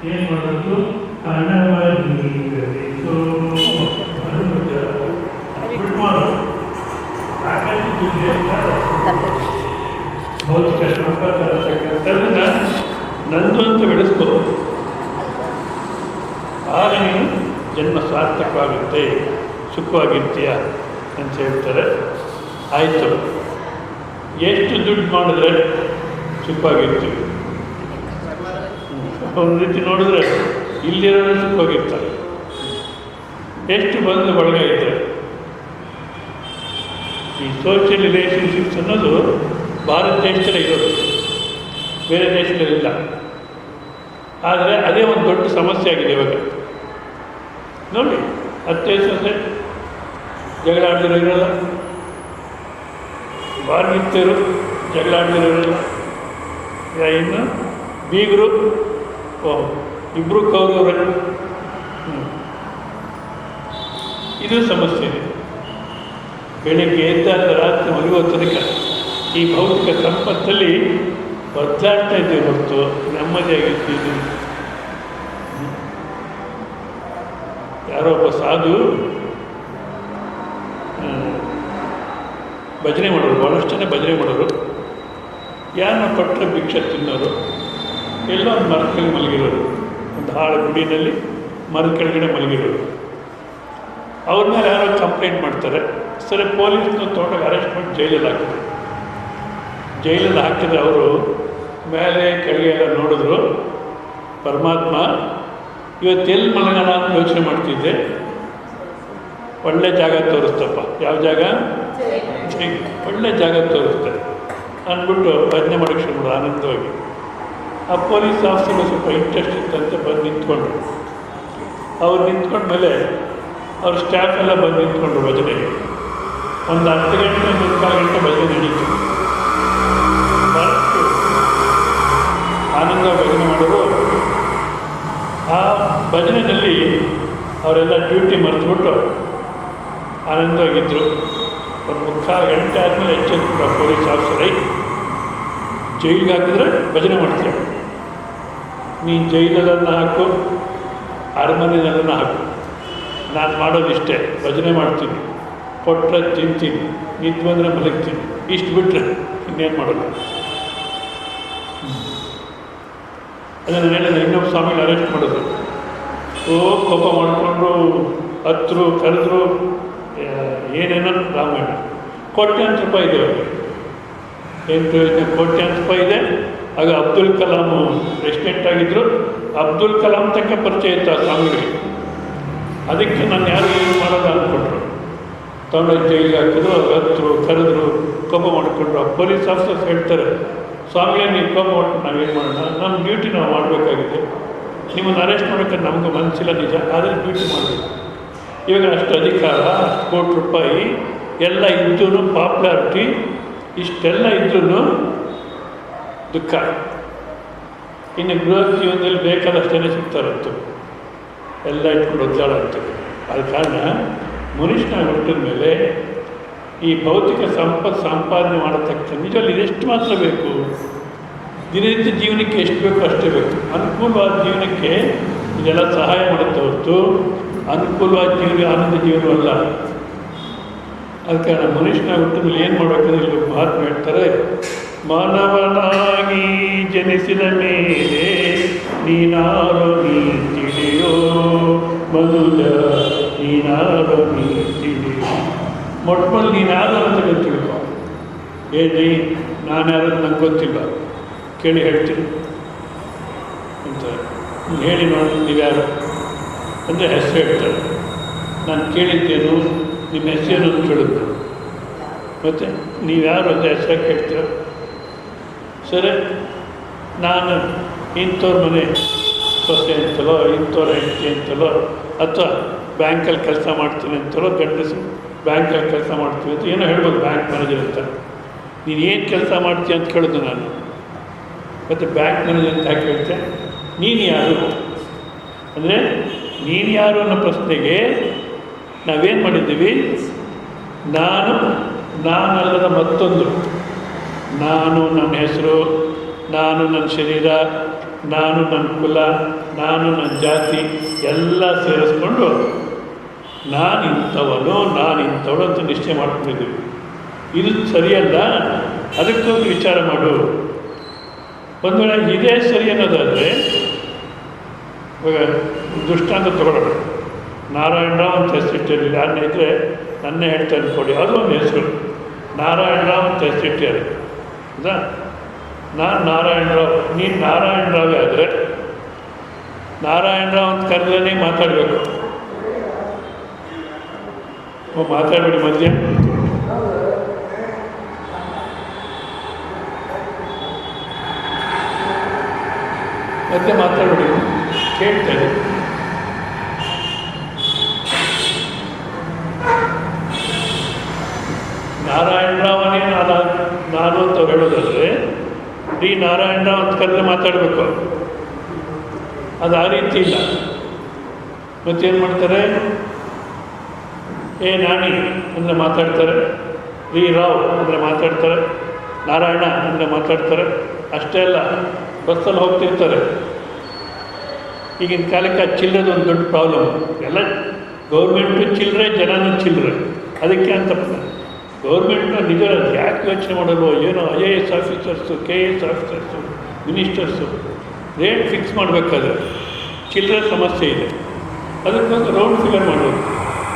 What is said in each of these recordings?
ಏನು ಮಾಡೋದು ಹಣವ ನೀಗಲಿಸೋ ಭೌತಿಕ ಸಂಪತ್ತನ್ನ ನಂದು ಅಂತ ಬೆಳೆಸ್ಕೋ, ಆಗ ನೀನು ಜನ್ಮ ಸಾರ್ಥಕವಾಗುತ್ತೆ, ಸುಖವಾಗಿರ್ತೀಯ ಅಂತ ಹೇಳ್ತಾರೆ. ಆಯಿತು, ಎಷ್ಟು ದುಡ್ಡು ಮಾಡಿದ್ರೆ ಸುಖವಾಗಿರ್ತೀವಿ? ಒಂದು ರೀತಿ ನೋಡಿದ್ರೆ ಇಲ್ಲಿರೋರು ಸುಖವಾಗಿರ್ತಾರೆ. ಎಷ್ಟು ಬಂದು ಬಳಗ ಇದ್ದರೆ ಈ ಸೋಷಿಯಲ್ ರಿಲೇಷನ್ಶಿಪ್ಸ್ ಅನ್ನೋದು ಭಾರತ ದೇಶದಲ್ಲೇ ಇರೋದು, ಬೇರೆ ದೇಶದಲ್ಲಿಲ್ಲ. ಆದರೆ ಅದೇ ಒಂದು ದೊಡ್ಡ ಸಮಸ್ಯೆ ಆಗಿದೆ ಇವಾಗ. ನೋಡಿ, ಅತ್ತೆ ಸೊಸೆ ಜಗಳ ಆಡದಿರೋ ಇರೋಲ್ಲ, ಬಾರ್ಮಿತ್ತರು ಜಗಳ ಆಡದಿರೋ ಇರೋಲ್ಲ, ಇನ್ನು ಬೀಗರು ಇಬ್ಬರು ಕೌರವರು, ಇದು ಸಮಸ್ಯೆ ಇದೆ. ಬೆಳಿಗ್ಗೆ ಎದ್ದಾಗ ರಾತ್ರಿ ಮಲಗುವ ತನಕ ಈ ಭೌತಿಕ ಸಂಪತ್ತಲ್ಲಿ ಒದ್ದಾಡ್ತಾ ಇದ್ದೇವೆ ಹೊರತು ನೆಮ್ಮದಿಯಾಗಿರ್ತೀವಿ. ಯಾರೋ ಒಬ್ಬ ಸಾಧು ಭಜನೆ ಮಾಡೋರು, ಭಾಳಷ್ಟು ಜನ ಭಜನೆ ಮಾಡೋರು. ಯಾರನ್ನ ಕೊಟ್ಟರೆ ಭಿಕ್ಷೆ ತಿನ್ನೋರು, ಎಲ್ಲ ಒಂದು ಮರದ ಕೆಳಗೆ ಮಲಗಿರೋರು, ಒಂದು ಹಾಳು ಗುಡಿನಲ್ಲಿ ಮರದ ಕೆಳಗಡೆ ಮಲಗಿರೋರು. ಅವ್ರ ಮೇಲೆ ಯಾರೋ ಕಂಪ್ಲೇಂಟ್ ಮಾಡ್ತಾರೆ. ಸರಿ, ಪೊಲೀಸ್ನ ತೋಟಕ್ಕೆ ಅರೆಸ್ಟ್ ಮಾಡಿ ಜೈಲಲ್ಲಿ ಹಾಕಿದ್ರೆ ಅವರು ಮೇಲೆ ಕೆಳಗೆ ಎಲ್ಲ ನೋಡಿದ್ರು. ಪರಮಾತ್ಮ ಇವತ್ತೆಲ್ಲಿ ಮಲಗೋಣ ಅಂತ ಯೋಚನೆ ಮಾಡ್ತಿದ್ದೆ, ಒಳ್ಳೆ ಜಾಗ ತೋರಿಸ್ತಪ್ಪ. ಯಾವ ಜಾಗ? ಒಳ್ಳೆ ಜಾಗ ತೋರಿಸ್ತಾರೆ ಅಂದ್ಬಿಟ್ಟು ಭಜನೆ ಮಾಡೋಕ್ಕೆ ಶುರು ಮಾಡೋದು ಆನಂದವಾಗಿ. ಆ ಪೊಲೀಸ್ ಆಫೀಸರ್ಗೆ ಸ್ವಲ್ಪ ಇಂಟ್ರೆಸ್ಟ್ ಇತ್ತಂತೆ, ಬಂದು ನಿಂತ್ಕೊಂಡ್ರು. ಅವ್ರು ನಿಂತ್ಕೊಂಡ್ಮೇಲೆ ಅವ್ರ ಸ್ಟಾಫ್ ಎಲ್ಲ ಬಂದು ನಿಂತ್ಕೊಂಡ್ರು ಭಜನೆಗೆ. ಒಂದು 10 ಗಂಟೆ 3/4 ಗಂಟೆ ಭಜನೆ ನಡೀತು. ಬಹಳಷ್ಟು ಆನಂದ ಭಜನೆ ಮಾಡೋರು. ಆ ಭಜನೆಯಲ್ಲಿ ಅವರೆಲ್ಲ ಡ್ಯೂಟಿ ಮರೆತುಬಿಟ್ಟು ಆನಂದವಾಗಿದ್ದರು. ಒಂದು 3/4 ಗಂಟೆ ಆದಮೇಲೆ ಎಚ್ಚೆತ್ಬಿಟ್ಟು ಪೊಲೀಸ್ ಆಫೀಸರ್, ಜೈಲಿಗೆ ಹಾಕಿದ್ರೆ ಭಜನೆ ಮಾಡ್ತೀಯ, ನೀನು ಜೈಲನ್ನು ಹಾಕು, ಅರಮನೆಯಲ್ಲನ್ನು ಹಾಕು, ನಾನು ಮಾಡೋದಿಷ್ಟೇ, ಭಜನೆ ಮಾಡ್ತೀನಿ, ಕೊಟ್ಟರೆ ತಿಂತೀನಿ, ನಿಂತು ಬಂದರೆ ಮಲಗ್ತೀನಿ, ಇಷ್ಟು ಬಿಟ್ಟರೆ ಇನ್ನೇನು ಮಾಡೋದು. ಅದನ್ನು ಹೇಳಿದ್ರೆ ಇನ್ನೊಬ್ಬ ಸ್ವಾಮಿಗೆ ಅರೆಸ್ಟ್ ಮಾಡಿದ್ರು. ಕೋಪ ಮಾಡಿಕೊಂಡ್ರು, ಹತ್ರು, ಕರೆದ್ರು, ಏನೇನೋ ರಾಮಾಯಣ. ಕೋಟ್ಯಾಂತರ ರೂಪಾಯಿ ಇದೆ ಅವರಿಗೆ, ಕೋಟ್ಯಾಂತರ ರೂಪಾಯಿ ಇದೆ. ಆಗ ಅಬ್ದುಲ್ ಕಲಾಂ ಪ್ರೆಸಿಡೆಂಟ್ ಆಗಿದ್ದರು. ಅಬ್ದುಲ್ ಕಲಾಂ ತಕ್ಕ ಪರಿಚಯ ಇತ್ತು ಆ ಸ್ವಾಮಿಗಳಿಗೆ. ಅದಕ್ಕೆ ನಾನು ಯಾರು ಏನು ಮಾಡೋದು ಅಂದ್ಕೊಂಡ್ರು. ತಗೊಂಡೋಗಿ ಜೈಲಿಗೆ ಹಾಕಿದ್ರು. ಹತ್ರು, ಕರೆದ್ರು, ಕೋಪ ಮಾಡಿಕೊಂಡ್ರು. ಆ ಪೊಲೀಸ್ ಆಫೀಸರ್ಸ್ ಹೇಳ್ತಾರೆ, ಸ್ವಾಮಿಗೆ ನೀವು ಕೋಪ ಮಾಡ್ಕೊಂಡು ನಾವೇನು ಮಾಡೋಣ, ನಮ್ಮ ಡ್ಯೂಟಿ ನಾವು ಮಾಡಬೇಕಾಗಿದೆ. ನಿಮ್ಮನ್ನು ಅರೆಸ್ಟ್ ಮಾಡೋಕ್ಕೆ ನಮ್ಗೆ ಮನಸ್ಸಿಲ್ಲ ನಿಜ, ಆದರೆ ಡ್ಯೂಟಿ ಮಾಡಬೇಕು. ಇವಾಗ ಅಷ್ಟು ಅಧಿಕಾರ, ಅಷ್ಟು ಕೋಟಿ ರೂಪಾಯಿ ಎಲ್ಲ ಇದ್ದೂ, ಪಾಪ್ಯುಲಾರಿಟಿ ಇಷ್ಟೆಲ್ಲ ಇದ್ರೂ ದುಃಖ. ಇನ್ನು ಗೃಹ ಜೀವನದಲ್ಲಿ ಬೇಕಾದಷ್ಟೇ ಸಿಗ್ತಾರಂತು, ಎಲ್ಲ ಇಟ್ಕೊಂಡು ಒದ್ದಾಡಂತು. ಆದ ಕಾರಣ ಮನುಷ್ಯನ ಹುಟ್ಟಿದ ಮೇಲೆ ಈ ಭೌತಿಕ ಸಂಪಾದನೆ ಮಾಡತಕ್ಕ ನಿಜದಲ್ಲಿ ಇದೆಷ್ಟು ಮಾತ್ರ ಬೇಕು. ದಿನನಿತ್ಯ ಜೀವನಕ್ಕೆ ಎಷ್ಟು ಬೇಕೋ ಅಷ್ಟೇ ಬೇಕು. ಅನುಕೂಲವಾದ ಜೀವನಕ್ಕೆ ಇದೆಲ್ಲ ಸಹಾಯ ಮಾಡುತ್ತೆ ಹೊರತು ಅನುಕೂಲವಾದ ಜೀವನ ಆನಂದ ಜೀವನವಲ್ಲ. ಅದ ಕಾರಣ ಮನುಷ್ಯನ ಹುಟ್ಟಿದ ಮೇಲೆ ಏನು ಮಾಡಬೇಕಂದ್ರೆ ಇಲ್ಲಿ ಮಹಾತ್ಮ ಹೇಳ್ತಾರೆ, ಮಾನವನಾಗಿ ಜನಿಸಿದ ಮೇಲೆ ನೀನಾರು ನೀ ತಿಳಿಯೋ ಮನುಜ, ನೀನಾರು ನೀ ತಿಳಿಯೋ. ಮೊಟ್ಟಮೊದಲು ನೀನಾರು ಅಂತ ತಿಳ್ಕೊ. ಏನಿ ನಾನ್ಯಾರು ನಂಗೆ ಗೊತ್ತಿಲ್ಲ, ಕೇಳಿ ಹೇಳ್ತೀನಿ ಅಂತ ಹೇಳಿ ನೋಡಿ. ನೀವ್ಯಾರು ಅಂದರೆ ಹೆಸರು ಹೇಳ್ತಾರೆ. ನಾನು ಕೇಳಿದ್ದೇನು, ನಿಮ್ಮ ಹೆಸರೇನು ಅಂತ ಕೇಳಿದ್ದು. ಮತ್ತು ನೀವ್ಯಾರು ಅಂತ ಹೆಸರಾಗಿ ಕೇಳ್ತೀರ. ಸರಿ, ನಾನು ಇಂಥವ್ರ ಮನೆ ಸೊಸೆ ಅಂತಲೋ, ಇಂಥವ್ರ ಹೆಂಡತಿ ಅಂತಲೋ, ಅಥವಾ ಬ್ಯಾಂಕಲ್ಲಿ ಕೆಲಸ ಮಾಡ್ತೀನಿ ಅಂತಲೋ, ಗಂಡಸು ಬ್ಯಾಂಕಲ್ಲಿ ಕೆಲಸ ಮಾಡ್ತೀವಿ ಅಂತ ಏನೋ ಹೇಳ್ಬೋದು, ಬ್ಯಾಂಕ್ ಮ್ಯಾನೇಜರ್ ಅಂತ. ನೀನು ಏನು ಕೆಲಸ ಮಾಡ್ತೀಯ ಅಂತ ಕೇಳಿದ್ದು ನಾನು. ಮತ್ತು ಬ್ಯಾಂಕ್ ಮ್ಯಾನೇಜರ್ ಅಂತ ಯಾಕೆ ಹೇಳ್ತೆ? ನೀನು ಯಾರು ಅಂದರೆ ನೀನು ಯಾರು ಅನ್ನೋ ಪ್ರಶ್ನೆಗೆ ನಾವೇನು ಮಾಡಿದ್ದೀವಿ, ನಾನು ನಾನಲ್ಲದ ಮತ್ತೊಂದು, ನಾನು ನನ್ನ ಹೆಸರು, ನಾನು ನನ್ನ ಶರೀರ, ನಾನು ನನ್ನ ಕುಲ, ನಾನು ನನ್ನ ಜಾತಿ ಎಲ್ಲ ಸೇರಿಸ್ಕೊಂಡು ನಾನಿಂಥವನು ನಾನಿಂಥವಳು ಅಂತ ನಿಶ್ಚಯ ಮಾಡ್ಕೊಂಡಿದ್ದೀವಿ. ಇದು ಸರಿಯಲ್ಲ, ಅದಕ್ಕೊಂದು ವಿಚಾರ ಮಾಡು. ಒಂದು ವೇಳೆ ಇದೇ ಸರಿ ಅನ್ನೋದಾದರೆ ಇವಾಗ ದೃಷ್ಟಾಂತ ತಗೊಳ್ಳೋಣ. ನಾರಾಯಣರಾವ್ ಅಂತ ಹೆಸರಿಟ್ಟಿರಲಿ, ಯಾರನ್ನ ಇದ್ದರೆ ನನ್ನೇ ಹೇಳ್ತಾ ಕೊಡಿ, ಅದು ಒಂದು ಹೆಸರು ನಾರಾಯಣರಾವ್ ಅಂತ ಹೆಸರಿಟ್ಟಿದ್ದಾರೆ. ಹೌದಾ? ನಾನು ನಾರಾಯಣರಾವ್, ನೀನು ನಾರಾಯಣರಾವೇ ಆದರೆ ನಾರಾಯಣರಾವ್ ಅಂತ ಕರೆದ್ರೆ ಮಾತಾಡಬೇಕು. ಮಾತಾಡಬೇಡಿ ಮಧ್ಯೆ. ಮತ್ತೆ ಮಾತಾಡಬೇಡಿ, ಕೇಳ್ತೇನೆ. ನಾರಾಯಣರಾವನೇ ನಾನು ಅಂತ ಹೇಳೋದಾದ್ರೆ ಡಿ ನಾರಾಯಣರಾವ್ ಅಂತ ಕರೆದ್ರೆ ಮಾತಾಡಬೇಕು. ಅದು ಆ ರೀತಿ ಇಲ್ಲ. ಮತ್ತೇನು ಮಾಡ್ತಾರೆ? ಏ ನಾಣಿ ಅಂದರೆ ಮಾತಾಡ್ತಾರೆ, ರಿ ರಾವ್ ಅಂದರೆ ಮಾತಾಡ್ತಾರೆ, ನಾರಾಯಣ ಅಂದರೆ ಮಾತಾಡ್ತಾರೆ. ಅಷ್ಟೇ ಅಲ್ಲ, ಬಸ್ಸಲ್ಲಿ ಹೋಗ್ತಿರ್ತಾರೆ. ಈಗಿನ ಕಾಲಕ್ಕೆ ಚಿಲ್ಲರೆದು ಒಂದು ದೊಡ್ಡ ಪ್ರಾಬ್ಲಮ್. ಎಲ್ಲ ಗೌರ್ಮೆಂಟು ಚಿಲ್ಲರೆ, ಜನನೂ ಚಿಲ್ಲರೆ. ಅದಕ್ಕೆ ಅಂತ ಗೌರ್ಮೆಂಟ್ನ ನಿಜ ಯಾಕೆ ಯೋಚನೆ ಮಾಡಲ್ವೋ ಏನೋ, IAS officers, KS officers, ministers rate fix ಮಾಡಬೇಕಾದ್ರೆ ಚಿಲ್ಲರೆ ಸಮಸ್ಯೆ ಇದೆ. ಅದಕ್ಕೊಂದು ರೌಂಡ್ ಫಿಗರ್ ಮಾಡೋದು,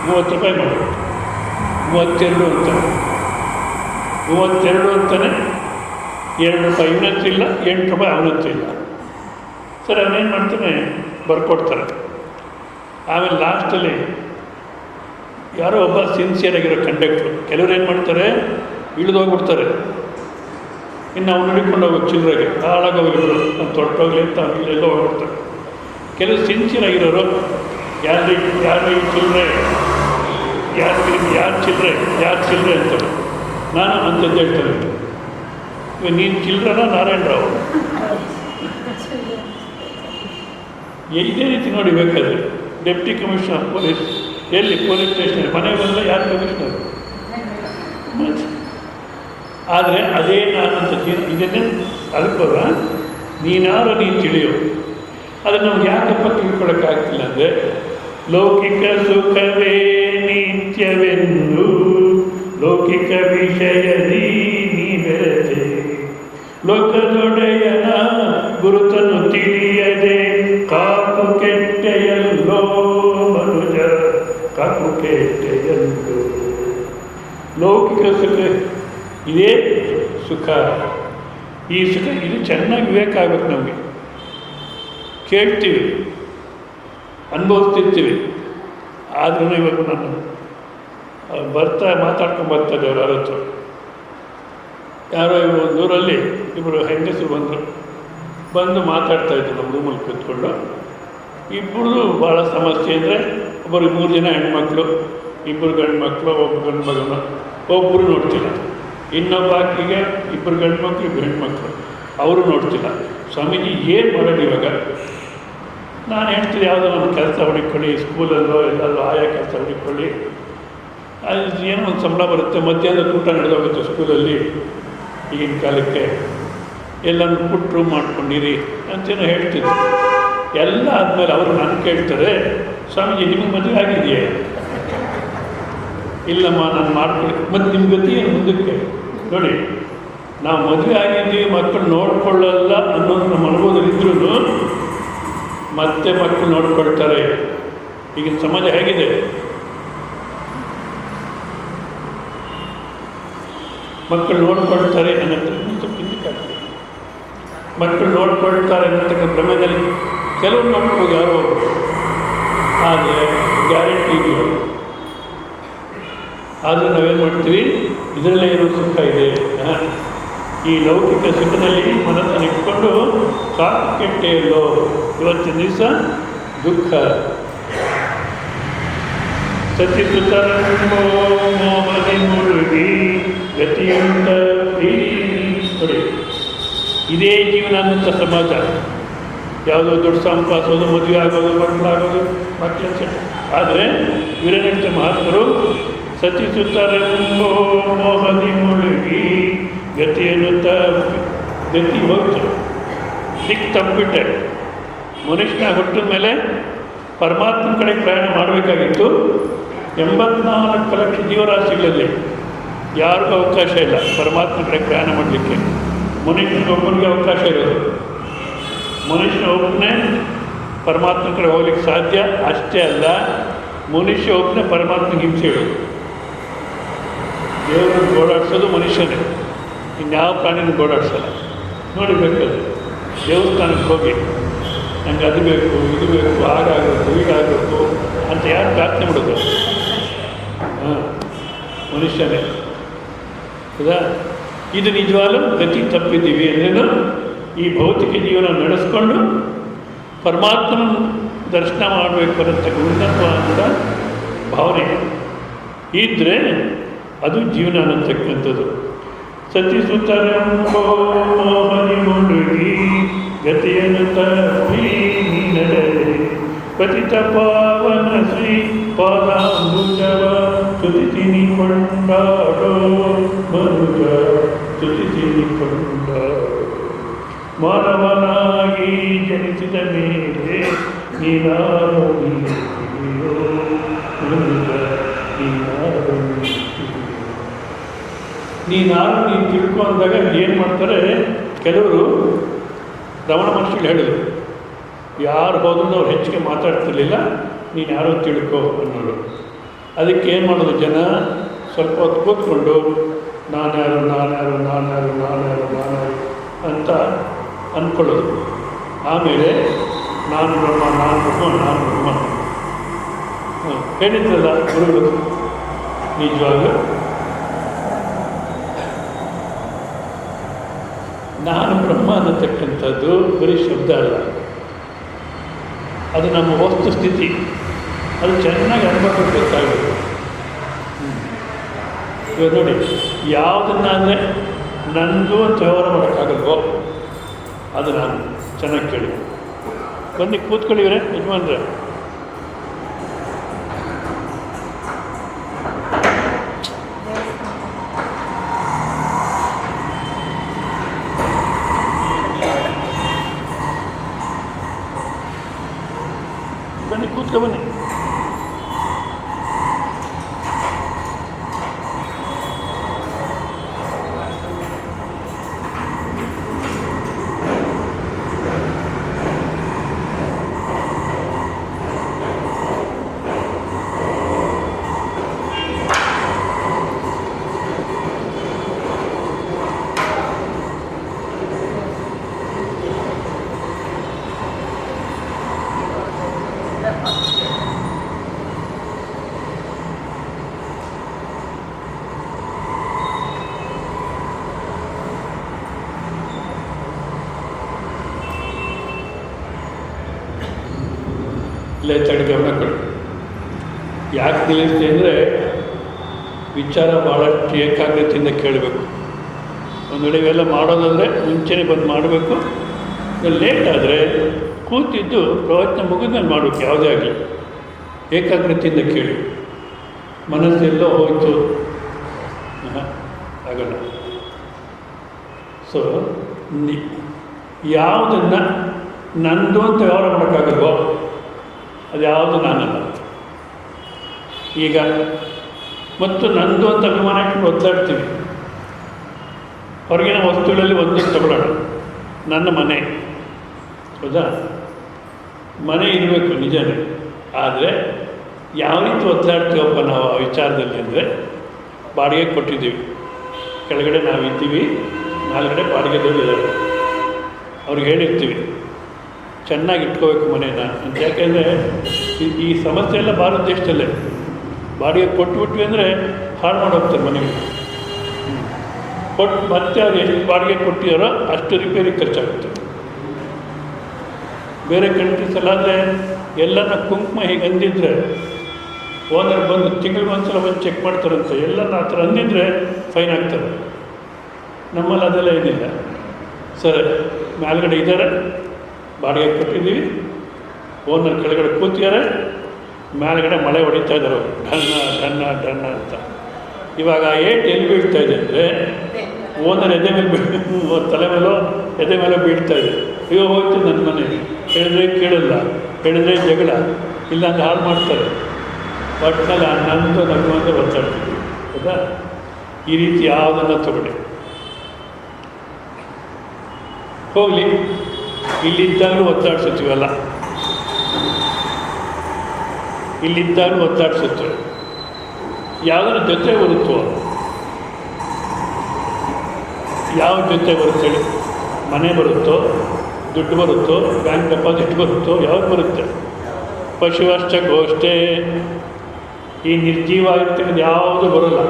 30 ರೂಪಾಯಿ ಮಾಡೋದು, 32 ಅಂತ, 32 ಅಂತಲೇ 2 ರೂಪಾಯಿ ಇವನಂತೂ ಇಲ್ಲ, 8 ರೂಪಾಯಿ ಅವನಂತೂ ಇಲ್ಲ. ಸರಿ, ಅವನೇನು ಮಾಡ್ತಾನೆ, ಬರ್ಕೊಡ್ತಾರೆ. ಆಮೇಲೆ ಲಾಸ್ಟಲ್ಲಿ ಯಾರೋ ಒಬ್ಬ ಸಿನ್ಸಿಯರ್ ಆಗಿರೋ ಕಂಡಕ್ಟ್ರು, ಕೆಲವ್ರು ಏನು ಮಾಡ್ತಾರೆ, ಇಳಿದೋಗ್ಬಿಡ್ತಾರೆ. ಇನ್ನು ಅವ್ನು ಹಿಡ್ಕೊಂಡು ಹೋಗೋದು ಚಿಲ್ಲರೆಗೆ, ಹಾಳಾಗೋಗಿದ್ರು ನಾನು ತೊಟ್ಟೋಗ್ಲಿ ಅಂತ ಎಲ್ಲೋ ಹೋಗ್ಬಿಡ್ತಾರೆ. ಕೆಲವು ಸಿನ್ಸಿಯರ್ ಆಗಿರೋರು, ಯಾರು ಚಿಲ್ಲರೆ, ಯಾರು ಚಿಲ್ಲರೆ ಅಂತಾರೆ. ನಾನು ಅಂಥದ್ದು ಹೇಳ್ತಾರೆ, ಇವಾಗ ನೀನು ಚಿಲ್ಲರೆನ ನಾರಾಯಣರಾವ್? ಇದೇ ರೀತಿ ನೋಡಿ ಬೇಕಾದ್ರೆ ಡೆಪ್ಟಿ ಕಮಿಷನರ್ ಪೊಲೀಸ್, ಎಲ್ಲಿ ಪೊಲೀಸ್ ಸ್ಟೇಷನ್ ಮನೆ ಬಂದರೆ ಯಾರು ಕಮಿಷನರ್? ಆದರೆ ಅದೇ ನಾನಂತ ಇದನ್ನೇ ಅದಕ್ಕೋದ ನೀನಾರು ನೀನು ತಿಳಿಯೋ. ಅದು ನಮ್ಗೆ ಯಾಕಪ್ಪ ತಿಳ್ಕೊಳ್ಳೋಕ್ಕಾಗ್ತಿಲ್ಲ ಅಂದರೆ, ಲೌಕಿಕ ಸುಖವೇ ನಿತ್ಯವೆಂದು ಲೌಕಿಕ ವಿಷಯದಿ ನೀ ಬೆರೆತೆ, ಲೋಕದೊಡೆಯನ ಗುರುತನ್ನು ತಿಳಿಯದೆ ಕಾಕು ಕೆಟ್ಟೆಯಲ್ಲೋ ಮನುಜ, ಕಾಕು ಕೆಟ್ಟೆಯಲ್ಲೋ. ಲೌಕಿಕ ಸುಖ ಇದೇ ಸುಖ. ಈ ಸುಖ ಇದು ಚೆನ್ನಾಗಿ ವಿವೇಕ ಆಗ್ಬೇಕು ನಮಗೆ. ಕೇಳ್ತೀವಿ, ಅನುಭವಿಸ್ತಿರ್ತೀವಿ. ಆದ್ರೂ ಇವಾಗ ನಾನು ಮಾತಾಡ್ಕೊಂಡು ಬರ್ತಾರೆ ಅವ್ರ ಹತ್ರ. ಯಾರೋ ಒಂದು ಊರಲ್ಲಿ ಇಬ್ಬರು ಹೆಂಗಸರು ಬಂದು ಮಾತಾಡ್ತಾಯಿದ್ರು ನಮ್ಮ ರೂಮಲ್ಲಿ ಕೂತ್ಕೊಂಡು. ಇಬ್ಬರದು ಭಾಳ ಸಮಸ್ಯೆ ಅಂದರೆ, ಒಬ್ಬರು 3 ಜನ ಹೆಣ್ಮಕ್ಳು, 2 ಗಂಡು ಮಕ್ಕಳು, ಒಬ್ಬ ಗಂಡು ಮಗನ, ಒಬ್ಬರು ನೋಡ್ತಿಲ್ಲ. ಇನ್ನೊಬ್ಬ ಆಕೆಗೆ 2 ಗಂಡು ಮಕ್ಕಳು, 2 ಹೆಣ್ಮಕ್ಳು, ಅವರು ನೋಡ್ತಿಲ್ಲ. ಸ್ವಾಮೀಜಿ ಏನು ಮಾಡೋದು ಇವಾಗ? ನಾನು ಹೇಳ್ತೀನಿ, ಯಾವುದೋ ಒಂದು ಕೆಲಸ ಹುಡುಕೊಳ್ಳಿ, ಸ್ಕೂಲಲ್ಲೋ ಎಲ್ಲಾದರೂ ಆಯಾ ಕೆಲಸ ಹುಡುಕೊಳ್ಳಿ, ಅದು ಏನೋ ಒಂದು ಸಂಬಳ ಬರುತ್ತೆ, ಮಧ್ಯಾಹ್ನದ ಊಟ ನಡೆದೋಗುತ್ತೆ ಸ್ಕೂಲಲ್ಲಿ. ಈಗಿನ ಕಾಲಕ್ಕೆ ಎಲ್ಲನೂ ಪುಟ್ರು ಮಾಡ್ಕೊಂಡಿರಿ ಅಂತೇನೋ ಹೇಳ್ತಿದ್ರು. ಎಲ್ಲ ಆದಮೇಲೆ ಅವರು ನಾನು ಕೇಳ್ತಾರೆ, ಸ್ವಾಮೀಜಿ ನಿಮಗೆ ಮದುವೆ ಆಗಿದೆಯೇ? ಇಲ್ಲಮ್ಮ, ನಾನು ಮಾಡ್ಕೊಳ್ಳಿ. ಮತ್ತು ನಿಮ್ಮ ಗತಿ ಏನು ಮುಂದಕ್ಕೆ? ನೋಡಿ, ನಾವು ಮದುವೆ ಆಗಿದ್ದೀವಿ, ಮಕ್ಕಳು ನೋಡ್ಕೊಳ್ಳಲ್ಲ ಅನ್ನೋದು ನಮ್ಮ ಅನುಭವದಲ್ಲಿದ್ರೂ ಮತ್ತೆ ಮಕ್ಕಳು ನೋಡ್ಕೊಳ್ತಾರೆ. ಈಗಿನ ಸಮಾಜ ಹೇಗಿದೆ? ಮಕ್ಕಳು ನೋಡ್ಕೊಳ್ತಾರೆ ಅನ್ನೋದು ಮಕ್ಕಳು ನೋಡ್ಕೊಳ್ತಾರೆ ಅನ್ನತಕ್ಕ ಭ್ರಮೆಯಲ್ಲಿ ಕೆಲವರು ನೋಡ್ಬೋದು, ಯಾರೋ ಒಬ್ಬರು. ಆದರೆ ಗ್ಯಾರಂಟಿ ಇದೆಯೋ? ಆದರೆ ನಾವೇನು ಮಾಡ್ತೀವಿ, ಇದರಲ್ಲೇ ಏನೋ ಸುಖ ಇದೆ. ಈ ಲೌಕಿಕ ಸುಖದಲ್ಲಿ ಮನಸ್ಸನ್ನು ಇಟ್ಕೊಂಡು ಸಾಕು ಕೆಟ್ಟೆಯಲ್ಲೋ ಇವತ್ತಿನ ದಿವಸ ದುಃಖ. ಸತಿಸುತರಂಬೋ ಮೋಹದಿ ಮುಳುಗಿ ಗತಿಯುಂಟ ನೋಡಿ, ಇದೇ ಜೀವನ ಅನ್ನೋಂಥ ಸಮಾಜ. ಯಾವುದೋ ದೊಡ್ಡ ಸಂಪಾದಿಸೋದು, ಮದುವೆ ಆಗೋದು, ಮಕ್ಕಳಾಗೋದು, ಮಕ್ಕಳ ಸೆಟ್. ಆದರೆ ವೀರನಂತ ಮಹಾತ್ಮರು ಸತಿಸುತ್ತರೆಂಬೋ ಮೋಹದಿ ಮುಳುಗಿ ಗತಿಯನ್ನು ಗತಿ ಹೋಯ್ತು, ದಿಕ್ಕು ತಪ್ಪಿಬಿಟ್ಟೆ. ಮನುಷ್ಯನ ಹುಟ್ಟಿದ ಮೇಲೆ ಪರಮಾತ್ಮನ ಕಡೆ ಪ್ರಯಾಣ ಮಾಡಬೇಕಾಗಿತ್ತು. 84 ಲಕ್ಷ ಜೀವರಾಶಿಗಳಲ್ಲಿ ಯಾರಿಗೂ ಅವಕಾಶ ಇಲ್ಲ ಪರಮಾತ್ಮನ ಕಡೆ ಪ್ರಯಾಣ ಮಾಡಲಿಕ್ಕೆ. ಮನುಷ್ಯನಿಗೊಬ್ಬನಿಗೆ ಅವಕಾಶ ಇರೋದು. ಮನುಷ್ಯ ಒಬ್ಬನೇ ಪರಮಾತ್ಮನ ಕಡೆ ಹೋಗ್ಲಿಕ್ಕೆ ಸಾಧ್ಯ. ಅಷ್ಟೇ ಅಲ್ಲ, ಮನುಷ್ಯ ಒಬ್ಬನೇ ಪರಮಾತ್ಮನಿಗೆ ಹಿಂಸೆ ಇಡೋದು. ದೇವರನ್ನು ಗೋಡಾಡಿಸೋದು ಮನುಷ್ಯನೇ, ಇನ್ಯಾವ ಪ್ರಾಣಿನ ಗೋಡಾಡಿಸಲ್ಲ. ನೋಡಿಬೇಕದು. ದೇವಸ್ಥಾನಕ್ಕೆ ಹೋಗಿ ನಂಗೆ ಅದು ಬೇಕು, ಇದು ಬೇಕು, ಹಾಗಾಗಬೇಕು, ಹೀಗಾಗಬೇಕು ಅಂತ ಯಾರು ಪ್ರಾರ್ಥನೆ ಮಾಡೋದು? ಹಾಂ, ಮನುಷ್ಯನೇ. ಹೌದಾ? ಇದು ನಿಜವಾಗ್ಲೂ ಗತಿ ತಪ್ಪಿದ್ದೀವಿ ಅಂದ್ರೇನು? ಈ ಭೌತಿಕ ಜೀವನ ನಡೆಸ್ಕೊಂಡು ಪರಮಾತ್ಮನ ದರ್ಶನ ಮಾಡಬೇಕು ಅನ್ನತಕ್ಕ ಉನ್ನತವಾದ ಭಾವನೆ ಇದ್ದರೆ ಅದು ಜೀವನ ಅನ್ನತಕ್ಕಂಥದ್ದು. ಸತಿಸುತ್ತರೆಂಬೋ ಮೋಹದಿ ಮುಳುಗಿ ಗತಿಯನ್ನು ತಪ್ಪಿ ನಡೆದೆ ಪತಿತ ಪಾವನ ಶ್ರೀ ಪಾದಾಂಬುಜವ ತುತಿನಿ ಕೊಂಡಾಡೋ ಮನುಜ ತುತಿನಿ ಕೊಂಡಾಡೋ. ಮಾನವನಾಗಿ ಜನಿಸಿದ ಮೇಲೆ ನೀನಾರೋ ಮನುಜ ನೀನಾರೋ ನೀನಾರು ನೀನು ತಿಳ್ಕೊ ಅಂದಾಗ ಏನು ಮಾಡ್ತಾರೆ ಕೆಲವರು, ರಮಣ ಮಹರ್ಷಿಗಳು ಹೇಳಿದರು, ಯಾರು ಹೋದ್ರೂ ಅವ್ರು ಹೆಚ್ಚಿಗೆ ಮಾತಾಡ್ತಿರ್ಲಿಲ್ಲ, ನೀನು ಯಾರೋ ತಿಳ್ಕೊ ಅನ್ನೋರು. ಅದಕ್ಕೆ ಏನು ಮಾಡೋದು ಜನ? ಸ್ವಲ್ಪ ಹೊತ್ತು ಕೂತ್ಕೊಂಡು ನಾನ್ಯಾರು ನಾನ್ಯಾರು ನಾನ್ಯಾರು ನಾನ್ಯಾರು ನಾನ್ಯಾರು ಅಂತ ಅಂದ್ಕೊಳ್ಳೋದು. ಆಮೇಲೆ ನಾನು ಬ್ರಹ್ಮ ನಾನು ಬ್ರಹ್ಮ ನಾನು ಬ್ರಹ್ಮ ಹೇಳಿದ್ರಲ್ಲ ಗುರುಗಳು. ನಿಜವಾಗ್ಲೂ ನಾನು ಬ್ರಹ್ಮ ಅನ್ನತಕ್ಕಂಥದ್ದು ಬರೀ ಶಬ್ದ ಅಲ್ಲ, ಅದು ನಮ್ಮ ವಸ್ತುಸ್ಥಿತಿ. ಅದು ಚೆನ್ನಾಗಿ ಅನುಭವಕ್ಕೆ ಗೊತ್ತಾಗಬೇಕು. ಇವಾಗ ನೋಡಿ, ಯಾವುದನ್ನಾದರೆ ನಂದು ಅಂತ ವ್ಯವಹಾರ ಮಾಡೋಕ್ಕಾಗಲ್ವೋ ಅದು ನಾನು. ಚೆನ್ನಾಗಿ ಕೇಳಿ, ಬನ್ನಿ ಕೂತ್ಕೊಳ್ಳಿವ್ರೆ ಯಜಮಾನ್ರೆ. ಬನ್ನಿ ಕೂತ್ಕೊ ಬನ್ನಿ. ಇಲ್ಲೇ ತಡಿ ಗಮನ ಕೊಡಿ. ಯಾಕೆ ನಿಲ್ಲಿಸ್ತೀವಿ ಅಂದರೆ ವಿಚಾರ ಭಾಳಷ್ಟು ಏಕಾಗ್ರತೆಯಿಂದ ಕೇಳಬೇಕು. ಒಂದು ವೇಳೆ ಇವೆಲ್ಲ ಮಾಡೋದಾದರೆ ಮುಂಚೆನೇ ಬಂದು ಮಾಡಬೇಕು. ಲೇಟ್ ಆದರೆ ಕೂತಿದ್ದು ಪ್ರವಚನ ಮುಗಿದ್ಮೇಲೆ ಮಾಡಬೇಕು. ಯಾವುದೇ ಆಗಲಿ ಏಕಾಗ್ರತೆಯಿಂದ ಕೇಳಿ. ಮನಸ್ಸೆಲ್ಲೋ ಹೋಯಿತು ಆಗಲ್ಲ. ಸೊ ಯಾವುದನ್ನು ನಂದು ಅಂತ ವ್ಯವಹಾರ ಮಾಡೋಕ್ಕಾಗಲ್ವೋ ಅದು ಯಾವುದು ನಾನಲ್ಲ. ಈಗ ಮತ್ತು ನಂದು ಅಂತ ಅಭಿಮಾನ ಇಟ್ಕೊಂಡು ಒದ್ದಾಡ್ತೀವಿ. ಹೊರಗಿನ ವಸ್ತುಗಳಲ್ಲಿ ಒಂದನ್ನು ತಗೊಳ್ಳೋಣ. ನನ್ನ ಮನೆ, ಹೌದಾ? ಮನೆ ಇರಬೇಕು ನಿಜನೇ. ಆದರೆ ಯಾವ ರೀತಿ ಒದ್ದಾಡ್ತೀವಪ್ಪ ನಾವು ಆ ವಿಚಾರದಲ್ಲಿ ಅಂದರೆ, ಬಾಡಿಗೆ ಕೊಟ್ಟಿದ್ದೀವಿ, ಕೆಳಗಡೆ ನಾವು ಇದ್ದೀವಿ, ನಾಲ್ಗಡೆ ಬಾಡಿಗೆದವ್ರು ಇದ್ದಾರೆ. ಅವ್ರಿಗೆ ಹೇಳಿರ್ತೀವಿ ಚೆನ್ನಾಗಿ ಇಟ್ಕೋಬೇಕು ಮನೇನ ಅಂತ. ಯಾಕೆಂದರೆ ಈ ಸಮಸ್ಯೆ ಎಲ್ಲ ಭಾರತ ದೇಶದಲ್ಲೇ ಬಾಡಿಗೆ ಕೊಟ್ಬಿಟ್ವಿ ಅಂದರೆ ಹಾಳು ಮಾಡೋಗ್ತಾರೆ ಮನೆಗೆ. ಕೊಟ್ಟು ಮತ್ತೆ ಅವ್ರು ಎಷ್ಟು ಬಾಡಿಗೆ ಕೊಟ್ಟಿದ್ದಾರೋ ಅಷ್ಟು ರಿಪೇರಿ ಖರ್ಚಾಗುತ್ತೆ. ಬೇರೆ ಕಂಟ್ರೀಸಲ್ಲಾದರೆ ಎಲ್ಲನ ಕುಂಕುಮ ಹೀಗೆ ಅಂದಿದ್ರೆ ಓನರ್ ಬಂದು ತಿಂಗಳಿಗೆ ಒಂದ್ಸಲ ಬಂದು ಚೆಕ್ ಮಾಡ್ತಾರಂತೆ. ಎಲ್ಲನ ಆ ಥರ ಅಂದಿದ್ರೆ ಫೈನ್ ಆಗ್ತಾರೆ. ನಮ್ಮಲ್ಲಿ ಅದೆಲ್ಲ ಏನಿಲ್ಲ. ಸರ್ ಮೇಲ್ಗಡೆ ಇದ್ದಾರೆ, ಬಾಡಿಗೆ ಕೊಟ್ಟಿದ್ದೀವಿ, ಓನರ್ ಕೆಳಗಡೆ ಕೂತಿದ್ದಾರೆ, ಮೇಲ್ಗಡೆ ಮಳೆ ಹೊಡಿತಾ ಇದ್ದಾರೆ ಢನ್ನ ಢನ್ನ ಢನ್ನ ಅಂತ. ಇವಾಗ ಏಟು ಎಲ್ಲಿ ಬೀಳ್ತಾ ಇದೆ ಅಂದರೆ ಓನರ್ ಎದೆ ಮೇಲೆ ತಲೆ ಮೇಲೋ ಎದೆ ಮೇಲೋ ಬೀಳ್ತಾ ಇದೆ. ಇವಾಗ ಹೋಯ್ತು ನನ್ನ ಮನೆಗೆ, ಹೇಳಿದ್ರೆ ಕೇಳಲ್ಲ, ಹೇಳಿದ್ರೆ ಜಗಳ, ಇಲ್ಲ ಅಂತ ಹಾಳು ಮಾಡ್ತಾರೆ. ಒಟ್ಟಿನಲ್ಲಿ ನನ್ನದು ನಗುವಂತೆ ಒತ್ತಾಡ್ತೀವಿ. ಹೌದಾ? ಈ ರೀತಿ ಯಾವುದನ್ನು ತಗೊಳ್ಳಿ ಹೋಗಲಿ, ಇಲ್ಲಿದ್ದಾಗಲೂ ಒತ್ತಾಡ್ಸುತ್ತೀವಲ್ಲ, ಇಲ್ಲಿದ್ದಾಗಲೂ ಒತ್ತಾಡ್ಸುತ್ತೇವೆ. ಯಾವುದರ ಜೊತೆ ಬರುತ್ತೋ, ಯಾವ ಜೊತೆ ಬರುತ್ತೆ? ಮನೆ ಬರುತ್ತೋ, ದುಡ್ಡು ಬರುತ್ತೋ, ಬ್ಯಾಂಕ್ ಡೆಪಾಸಿಟ್ ಬರುತ್ತೋ, ಯಾವ್ದು ಬರುತ್ತೆ? ಪಶುವಶ್ಚ ಗೋಷ್ಠೆ. ಈ ನಿರ್ಜೀವಾಗಿರ್ತಕ್ಕಂಥ ಯಾವುದು ಬರೋಲ್ಲ.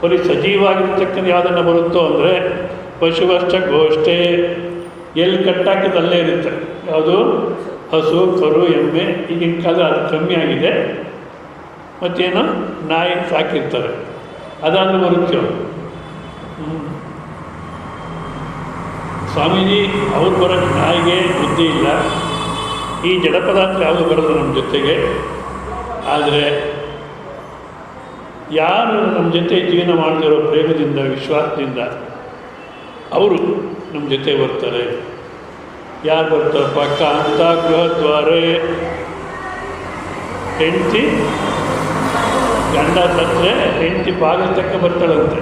ಬರೀ ಸಜೀವಾಗಿರ್ತಕ್ಕಂಥ ಯಾವುದನ್ನು ಬರುತ್ತೋ ಅಂದರೆ ಪಶುವಶ್ಚ ಗೋಷ್ಠೆ. ಎಲ್ಲಿ ಕಟ್ಟಾಕಿದ್ದು ಅಲ್ಲೇ ಇರುತ್ತೆ. ಯಾವುದು? ಹಸು, ಕರು, ಎಮ್ಮೆ. ಈಗಿನ ಕಾಲ ಅದು ಕಮ್ಮಿ ಆಗಿದೆ. ಮತ್ತೇನು? ನಾಯಿ ಸಾಕಿರ್ತಾರೆ, ಅದಾದರೂ ಬರುತ್ತೆ. ಸ್ವಾಮೀಜಿ ಅವ್ರು ಬರೋಕ್ಕೆ ನಾಯಿಗೆ ಬುದ್ಧಿ ಇಲ್ಲ, ಈ ಜಡ ಪದಾರ್ಥ ಯಾವುದು ಬರೋದು ನಮ್ಮ ಜೊತೆಗೆ. ಆದರೆ ಯಾರು ನಮ್ಮ ಜೊತೆ ಜೀವನ ಮಾಡ್ತಿರೋ ಪ್ರೇಮದಿಂದ, ವಿಶ್ವಾಸದಿಂದ ಅವರು ನಮ್ಮ ಜೊತೆ ಬರ್ತಾರೆ. ಯಾರು ಬರ್ತಾರಪ್ಪ? ಕಾಂತ ಗೃಹದ್ವಾರೆ. ಹೆಂಡತಿ ಗಂಡ ಸತ್ತರೆ ಹೆಂಡತಿ ಬಾಗಿಲು ತಕ್ಕ ಬರ್ತಾಳಂತೆ.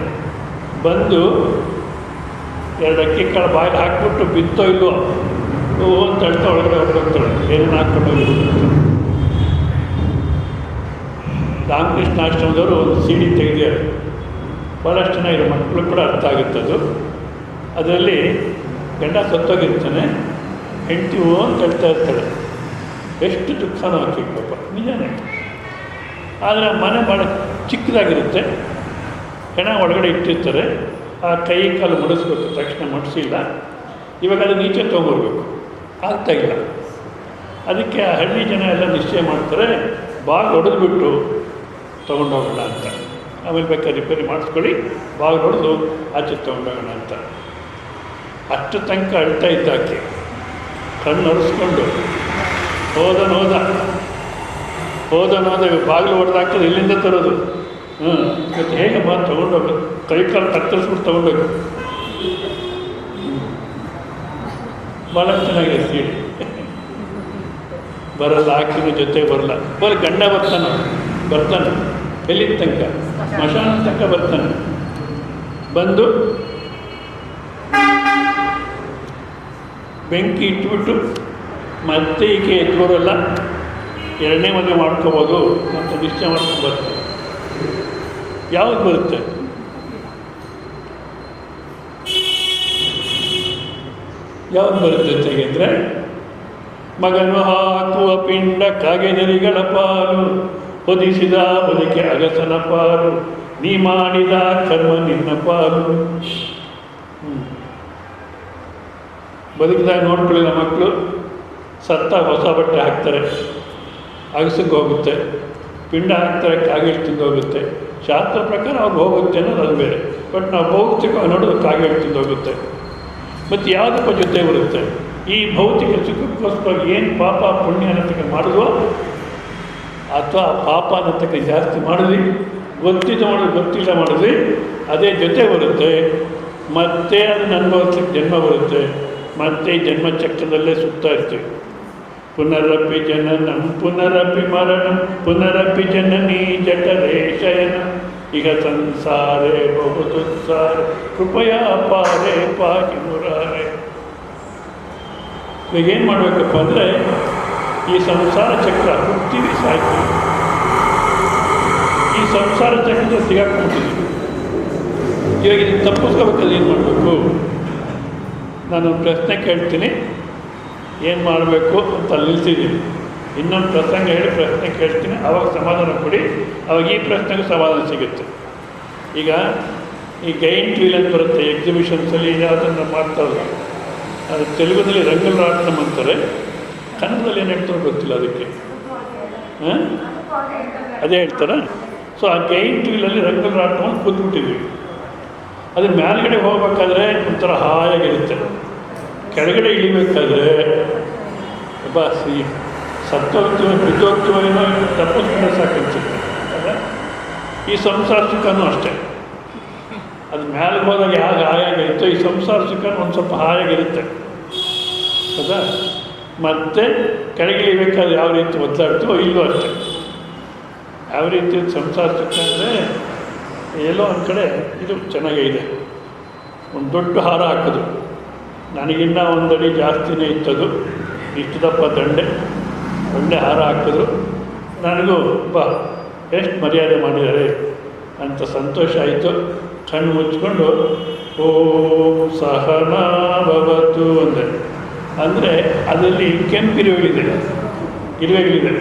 ಬಂದು ಎರಡು ಅಕ್ಕಿ ಕಾಳು ಬಾಯಿಗೆ ಹಾಕ್ಬಿಟ್ಟು ಬಿತ್ತೋ ಇಲ್ವೋ ಅಂತ ಹೇಳ್ತಾ ಒಳಗಡೆ ಹೊರಡ್ತಾಳೆ. ಏನನ್ನು ಹಾಕ್ಕೊಂಡು ಹೋಗಿರ್ತಾರೆ. ರಾಮಕೃಷ್ಣ ಆಶ್ರಮದವರು ಒಂದು ಸಿಡಿ ತೆಗೆದಿದ್ದಾರೆ, ಭಾಳಷ್ಟು ಚೆನ್ನಾಗಿದೆ, ಮಕ್ಕಳು ಕೂಡ ಅರ್ಥ ಆಗುತ್ತದು. ಅದರಲ್ಲಿ ಗಂಡ ಸತ್ತೋಗಿರ್ತಾನೆ, ಹೆಂಡತಿ ಅಂತ ಹೇಳ್ತಾ ಇರ್ತಾಳೆ. ಎಷ್ಟು ದುಃಖನೂ ಹಾಕಿ ಪಾಪ, ನಿಜಾನೇ. ಆದರೆ ಮನೆ ಭಾಳ ಚಿಕ್ಕದಾಗಿರುತ್ತೆ, ಹೆಣ ಒಳಗಡೆ ಇಟ್ಟಿರ್ತಾರೆ. ಆ ಕೈ ಕಾಲು ಮಡಿಸ್ಬೇಕು, ತಕ್ಷಣ ಮಡಿಸಿಲ್ಲ. ಇವಾಗ ಅದು ನೀಚೆ ತೊಗೊಂಬರ್ಬೇಕು, ಆಗ್ತಾಯಿಲ್ಲ. ಅದಕ್ಕೆ ಆ ಹಳ್ಳಿ ಜನ ಎಲ್ಲ ನಿಶ್ಚಯ ಮಾಡ್ತಾರೆ, ಬಾಗಿಲು ಹೊಡೆದ್ಬಿಟ್ಟು ತೊಗೊಂಡೋಗೋಣ ಅಂತ. ಆಮೇಲೆ ಬೇಕಾದ್ರೆ ರಿಪೇರಿ ಮಾಡಿಸ್ಕೊಳ್ಳಿ, ಬಾಗಿಲು ಹೊಡೆದು ಆಚೆ ತೊಗೊಂಡೋಗೋಣ ಅಂತ. ಅಷ್ಟು ತನಕ ಅಳ್ತಾ ಇದ್ದಾಕೆ ಕಣ್ಣು ಒರೆಸ್ಕೊಂಡು ಹೋದ ಬಾಗಿಲು ಹೊಡೆದಾಕ್ತದೆ. ಎಲ್ಲಿಂದ ತರೋದು? ಇವತ್ತು ಹೇಗೆ ಬಾ ತೊಗೊಂಡೋಗೋದು? ಕೈ ಕಾಲು ಕತ್ತರಿಸ್ಬಿಟ್ಟು ತೊಗೊಂಡೋಗಿ. ಭಾಳ ಚೆನ್ನಾಗಿದೆ ಸೀಡಿ. ಬರಲ್ಲ, ಆಕಿನ ಜೊತೆ ಬರಲ್ಲ. ಬರೀ ಗಂಡ ಬರ್ತಾನೆ ಎಲ್ಲಿನ ತನಕ? ಸ್ಮಶಾನ ತನಕ ಬರ್ತಾನೆ. ಬಂದು ಬೆಂಕಿ ಇಟ್ಬಿಟ್ಟು ಮತ್ತೆ ಈಕೆ ಎದ್ಬರೋಲ್ಲ, ಎರಡನೇ ಮದುವೆ ಮಾಡ್ಕೋಬೋದು ಅಂತ ನಿಶ್ಚಯ ಮಾಡ್ಕೊಂಡು ಬರ್ತಾರೆ. ಯಾವುದು ಬರುತ್ತೆ? ಯಾವುದು ಬರುತ್ತೆ ತೆಗೆದ್ರೆ? ಮಗನು ಹಾಕುವ ಪಿಂಡ ಕಾಗೆದರಿಗಳ ಪಾಲು, ಹೊದಿಸಿದ ಬದುಕೆ ಅಗಸನ ಪಾಲು, ನೀ ಮಾಡಿದ ಕರ್ಮ ನಿನ್ನ ಪಾಲು. ಬದುಕಿದಾಗ ನೋಡ್ಕೊಳ್ಳಿಲ್ಲ ಮಕ್ಕಳು, ಸತ್ತ ಹೊಸ ಬಟ್ಟೆ ಹಾಕ್ತಾರೆ, ಅಗಸಕ್ಕೆ ಹೋಗುತ್ತೆ. ಪಿಂಡ ಹಾಕ್ತಾರೆ, ಕಾಗೆ ತಿಂದು ಹೋಗುತ್ತೆ. ಶಾಸ್ತ್ರ ಪ್ರಕಾರ ಅವ್ರು ಹೋಗುತ್ತೆ ಅನ್ನೋದು ಅದು ಬೇರೆ. ಬಟ್ ನಾವು ಭೌತಿಕ ನೋಡೋದು ಕಾಗೆ ತಿಂದು ಹೋಗುತ್ತೆ. ಮತ್ತು ಯಾವುದಪ್ಪ ಜೊತೆ ಬರುತ್ತೆ? ಈ ಭೌತಿಕ ಸುಖಕ್ಕೋಸ್ಕರ ಏನು ಪಾಪ ಪುಣ್ಯ ಅನ್ನತಕ್ಕ ಮಾಡಿದ್ವೋ, ಅಥವಾ ಪಾಪ ಅನ್ನತಕ್ಕ ಜಾಸ್ತಿ ಮಾಡಿದ್ವಿ, ಗೊತ್ತಿದ್ದು ಮಾಡೋದು ಗೊತ್ತಿಲ್ಲ ಮಾಡಿದ್ವಿ, ಅದೇ ಜೊತೆ ಬರುತ್ತೆ. ಮತ್ತೆ ಅದನ್ನು ಅನುಭವಿಸೋಕ್ಕೆ ಜನ್ಮ ಬರುತ್ತೆ. ಮತ್ತೆ ಜನ್ಮ ಚಕ್ರದಲ್ಲೇ ಸುತ್ತಾ ಇರ್ತೀವಿ. ಪುನರಪಿ ಜನನಂ ಪುನರಪಿ ಮರಣಂ ಪುನರಪಿ ಜನನೀ ಜಠರೇ ಶಯನಂ ಈಗ ಸಂಸಾರೇ ಬಹು ದುಸ್ಸಾರ ಕೃಪಯಾ ಪಾರೇ ಪಾಹಿ ಮುರಾರೇ. ಈಗ ಏನು ಮಾಡಬೇಕಪ್ಪ ಅಂದರೆ, ಈ ಸಂಸಾರ ಚಕ್ರ ಹುಡ್ತೀವಿ, ಸಾಯ್ತೀವಿ. ಈ ಸಂಸಾರ ಚಕ್ರದ ಸಿಗಾಕ್ಬಿಡ್ತೀವಿ. ಇವಾಗ ಇದನ್ನು ತಪ್ಪಿಸ್ಕೋಬೇಕಾದ್ರೆ ಏನು ಮಾಡಬೇಕು? ನಾನೊಂದು ಪ್ರಶ್ನೆ ಕೇಳ್ತೀನಿ, ಏನು ಮಾಡಬೇಕು ಅಂತ ನಿಲ್ಸಿದ್ದೀನಿ. ಇನ್ನೊಂದು ಪ್ರಸಂಗ ಹೇಳಿ ಪ್ರಶ್ನೆ ಕೇಳ್ತೀನಿ, ಆವಾಗ ಸಮಾಧಾನ ಕೊಡಿ. ಆವಾಗ ಈ ಪ್ರಶ್ನೆಗೂ ಸಮಾಧಾನ ಸಿಗುತ್ತೆ. ಈಗ ಈ ಗೈಂಟ್ ವೀಲ್ ಅಂತ ಬರುತ್ತೆ ಎಕ್ಸಿಬಿಷನ್ಸಲ್ಲಿ, ಯಾವುದನ್ನು ಮಾಡ್ತಾರಲ್ಲ, ಅದು ತೆಲುಗುದಲ್ಲಿ ರಂಗರಾಟ್ನಂ ಅಂತಾರೆ, ಕನ್ನಡದಲ್ಲಿ ಏನು ಹೇಳ್ತಾರೋ ಗೊತ್ತಿಲ್ಲ ಅದಕ್ಕೆ. ಅದೇ ಹೇಳ್ತಾರ. ಸೊ ಆ ಗೈಂಟ್ ವೀಲಲ್ಲಿ ರಂಗರಾಟ್ನಂ ಕೂತ್ಬಿಟ್ಟಿದ್ವಿ. ಅದ್ರ ಮೇಲ್ಗಡೆ ಹೋಗ್ಬೇಕಾದ್ರೆ ಒಂಥರ ಹಾಯಾಗಿರುತ್ತೆ, ಕೆಳಗಡೆ ಇಳಿಬೇಕಾದ್ರೆ ಸತ್ಯೋಕ್ತಿವ ಪಿತೋಕ್ತಿವೇನೋ ತಪ್ಪಿಸ್ಕೊಂಡ್ರೆ ಸಾಕನ್ಸುತ್ತೆ ಅಲ್ಲ. ಈ ಸಂಸಾರ ಸುಖನೂ ಅಷ್ಟೇ, ಅದು ಮ್ಯಾಲಿಗೆ ಹೋದಾಗ ಯಾವಾಗ ಹಾಯಾಗಿರುತ್ತೋ ಈ ಸಂಸಾರ ಸುಖನೂ ಒಂದು ಸ್ವಲ್ಪ ಹಾಯಾಗಿರುತ್ತೆ ಹೌದಾ. ಮತ್ತು ಕೆಳಗಿಳಿಬೇಕಾದ್ರೆ ಯಾವ ರೀತಿ ಒದ್ದಾಡ್ತೀವೋ ಇಲ್ಲೂ ಅಷ್ಟೇ. ಯಾವ ರೀತಿ ಸಂಸಾರ ಸುಖ ಅಂದರೆ ಎಲ್ಲೋ ಒಂದು ಕಡೆ ಇದು ಚೆನ್ನಾಗೇ ಇದೆ. ಒಂದು ದೊಡ್ಡ ಹಾರ ಹಾಕೋದು, ನನಗಿನ್ನ ಒಂದಡಿ ಜಾಸ್ತಿನೇ ಇತ್ತದು, ಇಷ್ಟು ದಪ್ಪ ದಂಡೆ, ಒಳ್ಳೆ ಹಾರ ಹಾಕಿದ್ರು. ನನಗೂ ಬಾ ಎಷ್ಟು ಮರ್ಯಾದೆ ಮಾಡಿದ್ದಾರೆ ಅಂತ ಸಂತೋಷ ಆಯಿತು. ಕಣ್ಣು ಮುಚ್ಕೊಂಡು ಓಂ ಸಹನಾ ಭವತು ಅಂದೆ. ಅಂದರೆ ಅದರಲ್ಲಿ ಕೆಂಪಿರುವೆಗಳಿದೆ, ಇರುವೆಗಳಿದೆ,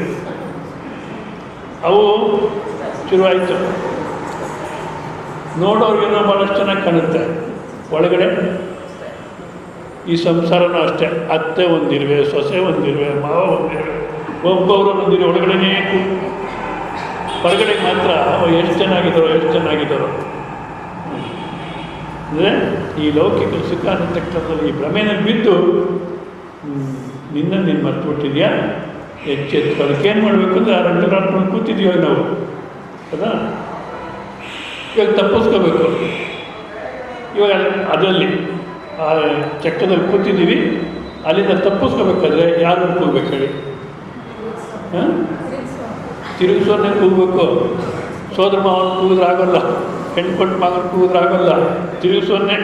ಅವು ಶುರುವಾಯಿತು. ನೋಡೋರಿಗೇನೋ ಭಾಳಷ್ಟು ಚೆನ್ನಾಗಿ ಕಾಣುತ್ತೆ, ಒಳಗಡೆ ಈ ಸಂಸಾರನೂ ಅಷ್ಟೇ. ಅತ್ತೆ ಒಂದಿರುವೆ, ಸೊಸೆ ಒಂದಿರುವೆ, ಮಾವ ಒಂದಿರುವೆ, ಒಬ್ಬೊಬ್ಬರು ಒಂದಿರುವೆ, ಒಳಗಡೆನೇ ಹೊರಗಡೆ ಮಾತ್ರ ಎಷ್ಟು ಚೆನ್ನಾಗಿದ್ದಾರೋ. ಅಂದರೆ ಈ ಲೌಕಿಕ ಸುಖ ಅನ್ನತಕ್ಕಂಥದ್ದು ಈ ಭ್ರಮೆನಲ್ಲಿ ಬಿದ್ದು ನೀನು ಮರ್ತುಬಿಟ್ಟಿದ್ಯಾ. ಎಚ್ಚೆತ್ಕೊಳ್ಳೋಕ್ಕೇನು ಮಾಡಬೇಕು ಅಂದರೆ ಆ ರಂಗರಾಟ್ನಲ್ಲಿ ಕೂತಿದ್ದೀವಿ ನಾವು ಅದಾ. ಇವಾಗ ತಪ್ಪಿಸ್ಕೋಬೇಕು. ಇವಾಗ ಅದರಲ್ಲಿ ಆ ಚಕ್ರದಲ್ಲಿ ಕೂತಿದ್ದೀವಿ, ಅಲ್ಲಿಂದ ತಪ್ಪಿಸ್ಕೋಬೇಕಾದ್ರೆ ಯಾರು ಕೂಗಬೇಕು ಹೇಳಿ? ಹಾಂ, ತಿರುಗಿಸೋನೇ ಕೂಗಬೇಕು. ಸೋದರ ಮಾವನ ಕೂಗಿದ್ರೆ ಆಗೋಲ್ಲ, ಹೆಣ್ಣು ಕೊಟ್ಟು ಮಗನ ಕೂಗಿದ್ರೆ ಆಗೋಲ್ಲ, ತಿರುಗಿಸೋನೇ.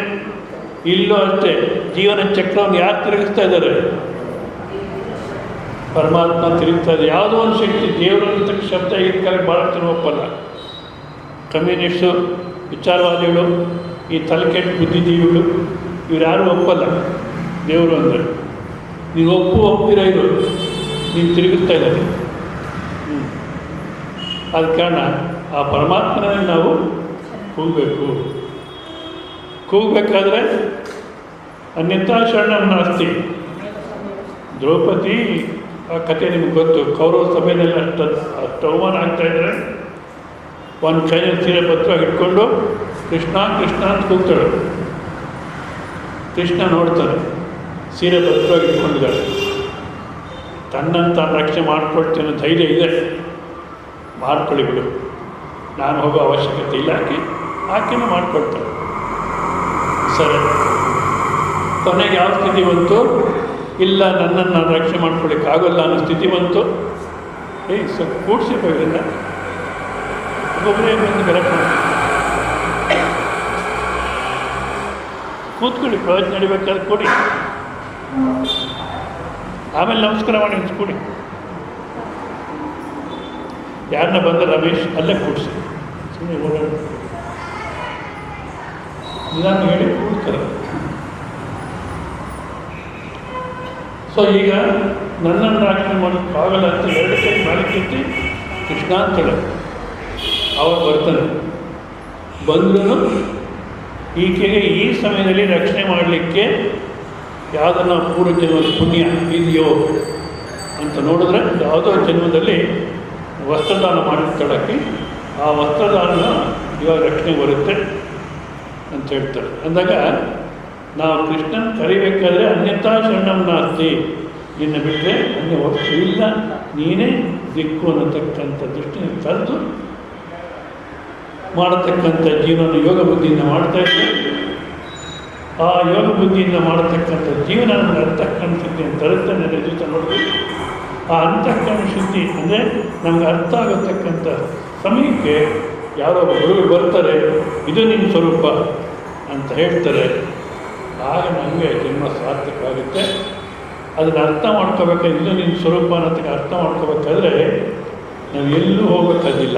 ಇಲ್ಲೂ ಅಷ್ಟೇ, ಜೀವನ ಚಕ್ರವನ್ನು ಯಾರು ತಿರುಗಿಸ್ತಾ ಇದ್ದಾರೆ? ಪರಮಾತ್ಮ ತಿರುಗ್ತಾ ಇದೆ. ಯಾವುದೋ ಒಂದು ಶಕ್ತಿ, ದೇವರಂತ ಶಬ್ದ ಈಗಿನ ಕಾಲಕ್ಕೆ ಭಾಳ ಜನ ಒಪ್ಪಲ್ಲ. ಕಮ್ಯುನಿಸ್ಟು, ವಿಚಾರವಾದಿಗಳು, ಈ ತಲೆಕೆಟ್ಟು ಬುದ್ಧಿಜೀವಿಗಳು, ಇವ್ರು ಯಾರೂ ಒಪ್ಪಲ್ಲ ದೇವರು ಅಂದರೆ. ನೀವು ಒಪ್ಪಿರೋ ಇದು ನೀನು ತಿರುಗಿಸ್ತಾ ಇದ್ದಾರೆ. ಆದ ಕಾರಣ ಆ ಪರಮಾತ್ಮನಲ್ಲಿ ನಾವು ಕೂಗಬೇಕಾದ್ರೆ ಅನ್ಯಥಾ ಶರಣಂ ನಾಸ್ತಿ. ದ್ರೌಪದಿ ಆ ಕಥೆ ನಿಮ್ಗೆ ಗೊತ್ತು. ಕೌರವ ಸಭೆಯಲ್ಲಿ ಅಷ್ಟು ಅವಮಾನ ಆಗ್ತಾಯಿದ್ರೆ ಒಂದು ಕೈಯಲ್ಲಿ ಸೀರೆ ಭದ್ರವಾಗಿ ಇಟ್ಕೊಂಡು ಕೃಷ್ಣ ಕೃಷ್ಣ ಅಂತ ಕೂಗ್ತಾಳೆ. ಕೃಷ್ಣ ನೋಡ್ತಾನೆ, ಸೀರೆ ಭದ್ರವಾಗಿ ಇಟ್ಕೊಂಡಿದ್ದಾಳೆ. ತನ್ನನ್ನು ತಾನು ರಕ್ಷಣೆ ಮಾಡ್ಕೊಳ್ತೇನೆ ಧೈರ್ಯ ಇದೆ, ಮಾಡ್ಕೊಳ್ಳಿ ಬಿಡು, ನಾನು ಹೋಗೋ ಅವಶ್ಯಕತೆ ಇಲ್ಲ. ಆಕೆನೂ ಮಾಡ್ಕೊಳ್ತಾಳೆ. ಸರಿ, ಕೊನೆಗೆ ಯಾವ ಸ್ಥಿತಿ ಬಂತು? ಇಲ್ಲ, ನನ್ನನ್ನು ನಾನು ರಕ್ಷಣೆ ಮಾಡ್ಕೊಳ್ಳಿಕ್ಕಾಗಲ್ಲ ಅನ್ನೋ ಸ್ಥಿತಿ ಬಂತು. ಸ್ವಲ್ಪ ಕೂಡಿಸಿ ಬರೋದಿಲ್ಲ, ಒಬ್ಬೊಬ್ಬರೇ ಬಂದು ಗಲಾಟೆ ಮಾಡ್ತೀವಿ. ಕೂತ್ಕೊಳ್ಳಿ, ಪ್ರವಚನ ನಡಿಬೇಕಾದ್ರೆ ಕೊಡಿ, ಆಮೇಲೆ ನಮಸ್ಕಾರ ಮಾಡಿ ನಿಂತ್ಕೊಡಿ. ಯಾರನ್ನ ಬಂದ ರಮೇಶ್ ಅಲ್ಲೇ ಕೂಡಿಸಿ, ಸುಮ್ಮನೆ ಓಡಾಡಿ ನಿಧಾನ ಹೇಳಿ ಕೂಡ್ತಾರೆ. ಸೊ ಈಗ ನನ್ನನ್ನು ರಕ್ಷಣೆ ಮಾಡೋಕ್ಕಾಗಲ್ಲ ಅಂತ ಎರಡು ಕೈ ಮಾಡಿಕೆತ್ತಿ ಕೃಷ್ಣ ಅಂತೇಳಿ ಅವಾಗ ಬರ್ತಾನೆ. ಬಂದರೂ ಈಕೆಗೆ ಈ ಸಮಯದಲ್ಲಿ ರಕ್ಷಣೆ ಮಾಡಲಿಕ್ಕೆ ಯಾವುದನ್ನು ಪೂರ್ವ ಜನ್ಮದ ಪುಣ್ಯ ಇದೆಯೋ ಅಂತ ನೋಡಿದ್ರೆ, ಯಾವುದೋ ಜನ್ಮದಲ್ಲಿ ವಸ್ತ್ರದಾನ ಮಾಡಿರ್ತಾಳಕ್ಕೆ, ಆ ವಸ್ತ್ರದಾನ ಇವಾಗ ರಕ್ಷಣೆ ಬರುತ್ತೆ ಅಂತ ಹೇಳ್ತಾರೆ. ಅಂದಾಗ ನಾವು ಕೃಷ್ಣನ ಕರಿಬೇಕಾದ್ರೆ ಅನ್ಯಥಾ ಶರಣಂ ನಾಸ್ತಿ, ನಿನ್ನ ಬಿಟ್ಟರೆ ಅನ್ಯ ವಸ್ತು ಇಲ್ಲ, ನೀನೇ ದಿಕ್ಕು ಅನ್ನತಕ್ಕಂಥ ದೃಷ್ಟಿಯನ್ನು ಕರೆದು ಮಾಡತಕ್ಕಂಥ ಜೀವನ ಯೋಗ ಬುದ್ಧಿಯಿಂದ ಮಾಡ್ತಾಯಿದ್ದೆ. ಆ ಯೋಗ ಬುದ್ಧಿಯಿಂದ ಮಾಡತಕ್ಕಂಥ ಜೀವನ ನಮಗೆ ಅಂತಃಕರಣ ಶುದ್ಧಿಯನ್ನು ತರುತ್ತೆ. ನನ್ನ ಜೊತೆ ನೋಡಬೇಕು. ಆ ಅಂತಃಕರಣ ಶುದ್ಧಿ ಅಂದರೆ ನಮ್ಗೆ ಅರ್ಥ ಆಗತಕ್ಕಂಥ ಸಮಯಕ್ಕೆ ಯಾರೋ ಗುರುಗಳು ಬರ್ತಾರೆ, ಇದು ನಿನ್ನ ಸ್ವರೂಪ ಅಂತ ಹೇಳ್ತಾರೆ. ಆಗ ನಮಗೆ ಜನ್ಮ ಸಾರ್ಥಕ ಆಗುತ್ತೆ. ಅದನ್ನು ಅರ್ಥ ಮಾಡ್ಕೋಬೇಕಾದ್ರೆ, ಇದು ನಿನ್ನ ಸ್ವರೂಪ ಅನ್ನೋದಕ್ಕೆ ಅರ್ಥ ಮಾಡ್ಕೋಬೇಕಾದ್ರೆ ನಾವು ಎಲ್ಲೂ ಹೋಗಬೇಕಾಗಿಲ್ಲ,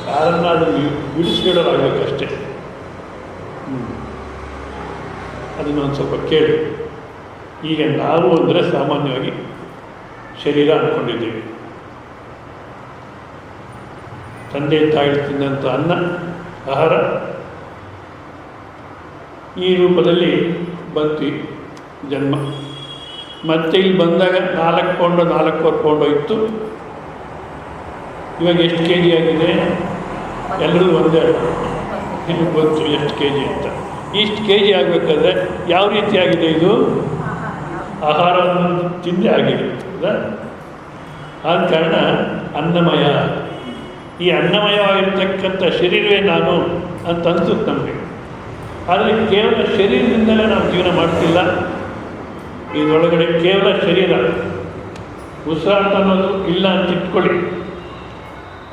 ಯಾರನ್ನ ಅದನ್ನು ಬಿಡಿಸ್ಕೊಳ್ಳೋರಾಗಬೇಕಷ್ಟೇ. ಅದನ್ನು ಒಂದು ಸ್ವಲ್ಪ ಕೇಳಿ. ಈಗ ನಾವು ಅಂದರೆ ಸಾಮಾನ್ಯವಾಗಿ ಶರೀರ ಅಂದ್ಕೊಂಡಿದ್ದೀವಿ. ತಂದೆ ತಾಯಿ ತಿಂದಂಥ ಅನ್ನ, ಆಹಾರ ಈ ರೂಪದಲ್ಲಿ ಬಂತು ಜನ್ಮ. ಮತ್ತೆ ಇಲ್ಲಿ ಬಂದಾಗ 4 ಪೌಂಡು 4.25 ಪೌಂಡು ಇತ್ತು. ಇವಾಗ ಎಷ್ಟು ಕೆ ಜಿ ಆಗಿದೆ? ಎಲ್ಲರೂ ಒಂದೇ ನಿಮಗೆ ಗೊತ್ತು ಎಷ್ಟು ಕೆ ಜಿ ಅಂತ. ಇಷ್ಟು ಕೆ ಜಿ ಆಗಬೇಕಾದ್ರೆ ಯಾವ ರೀತಿ ಆಗಿದೆ? ಇದು ಆಹಾರವನ್ನು ತಿಂದೇ ಆಗಿದೆ. ಹೌದಾ? ಆದ ಕಾರಣ ಅನ್ನಮಯ, ಈ ಅನ್ನಮಯವಾಗಿರ್ತಕ್ಕಂಥ ಶರೀರವೇ ನಾನು ಅಂತ ಅನಿಸುತ್ತೆ ನಮಗೆ. ಆದರೆ ಕೇವಲ ಶರೀರದಿಂದಲೇ ನಾವು ಜೀವನ ಮಾಡ್ತಿಲ್ಲ. ಇದರೊಳಗಡೆ ಕೇವಲ ಶರೀರ, ಉಸಿರಾಟ ಅನ್ನೋದು ಇಲ್ಲ ಅಂತ ಇಟ್ಕೊಳ್ಳಿ.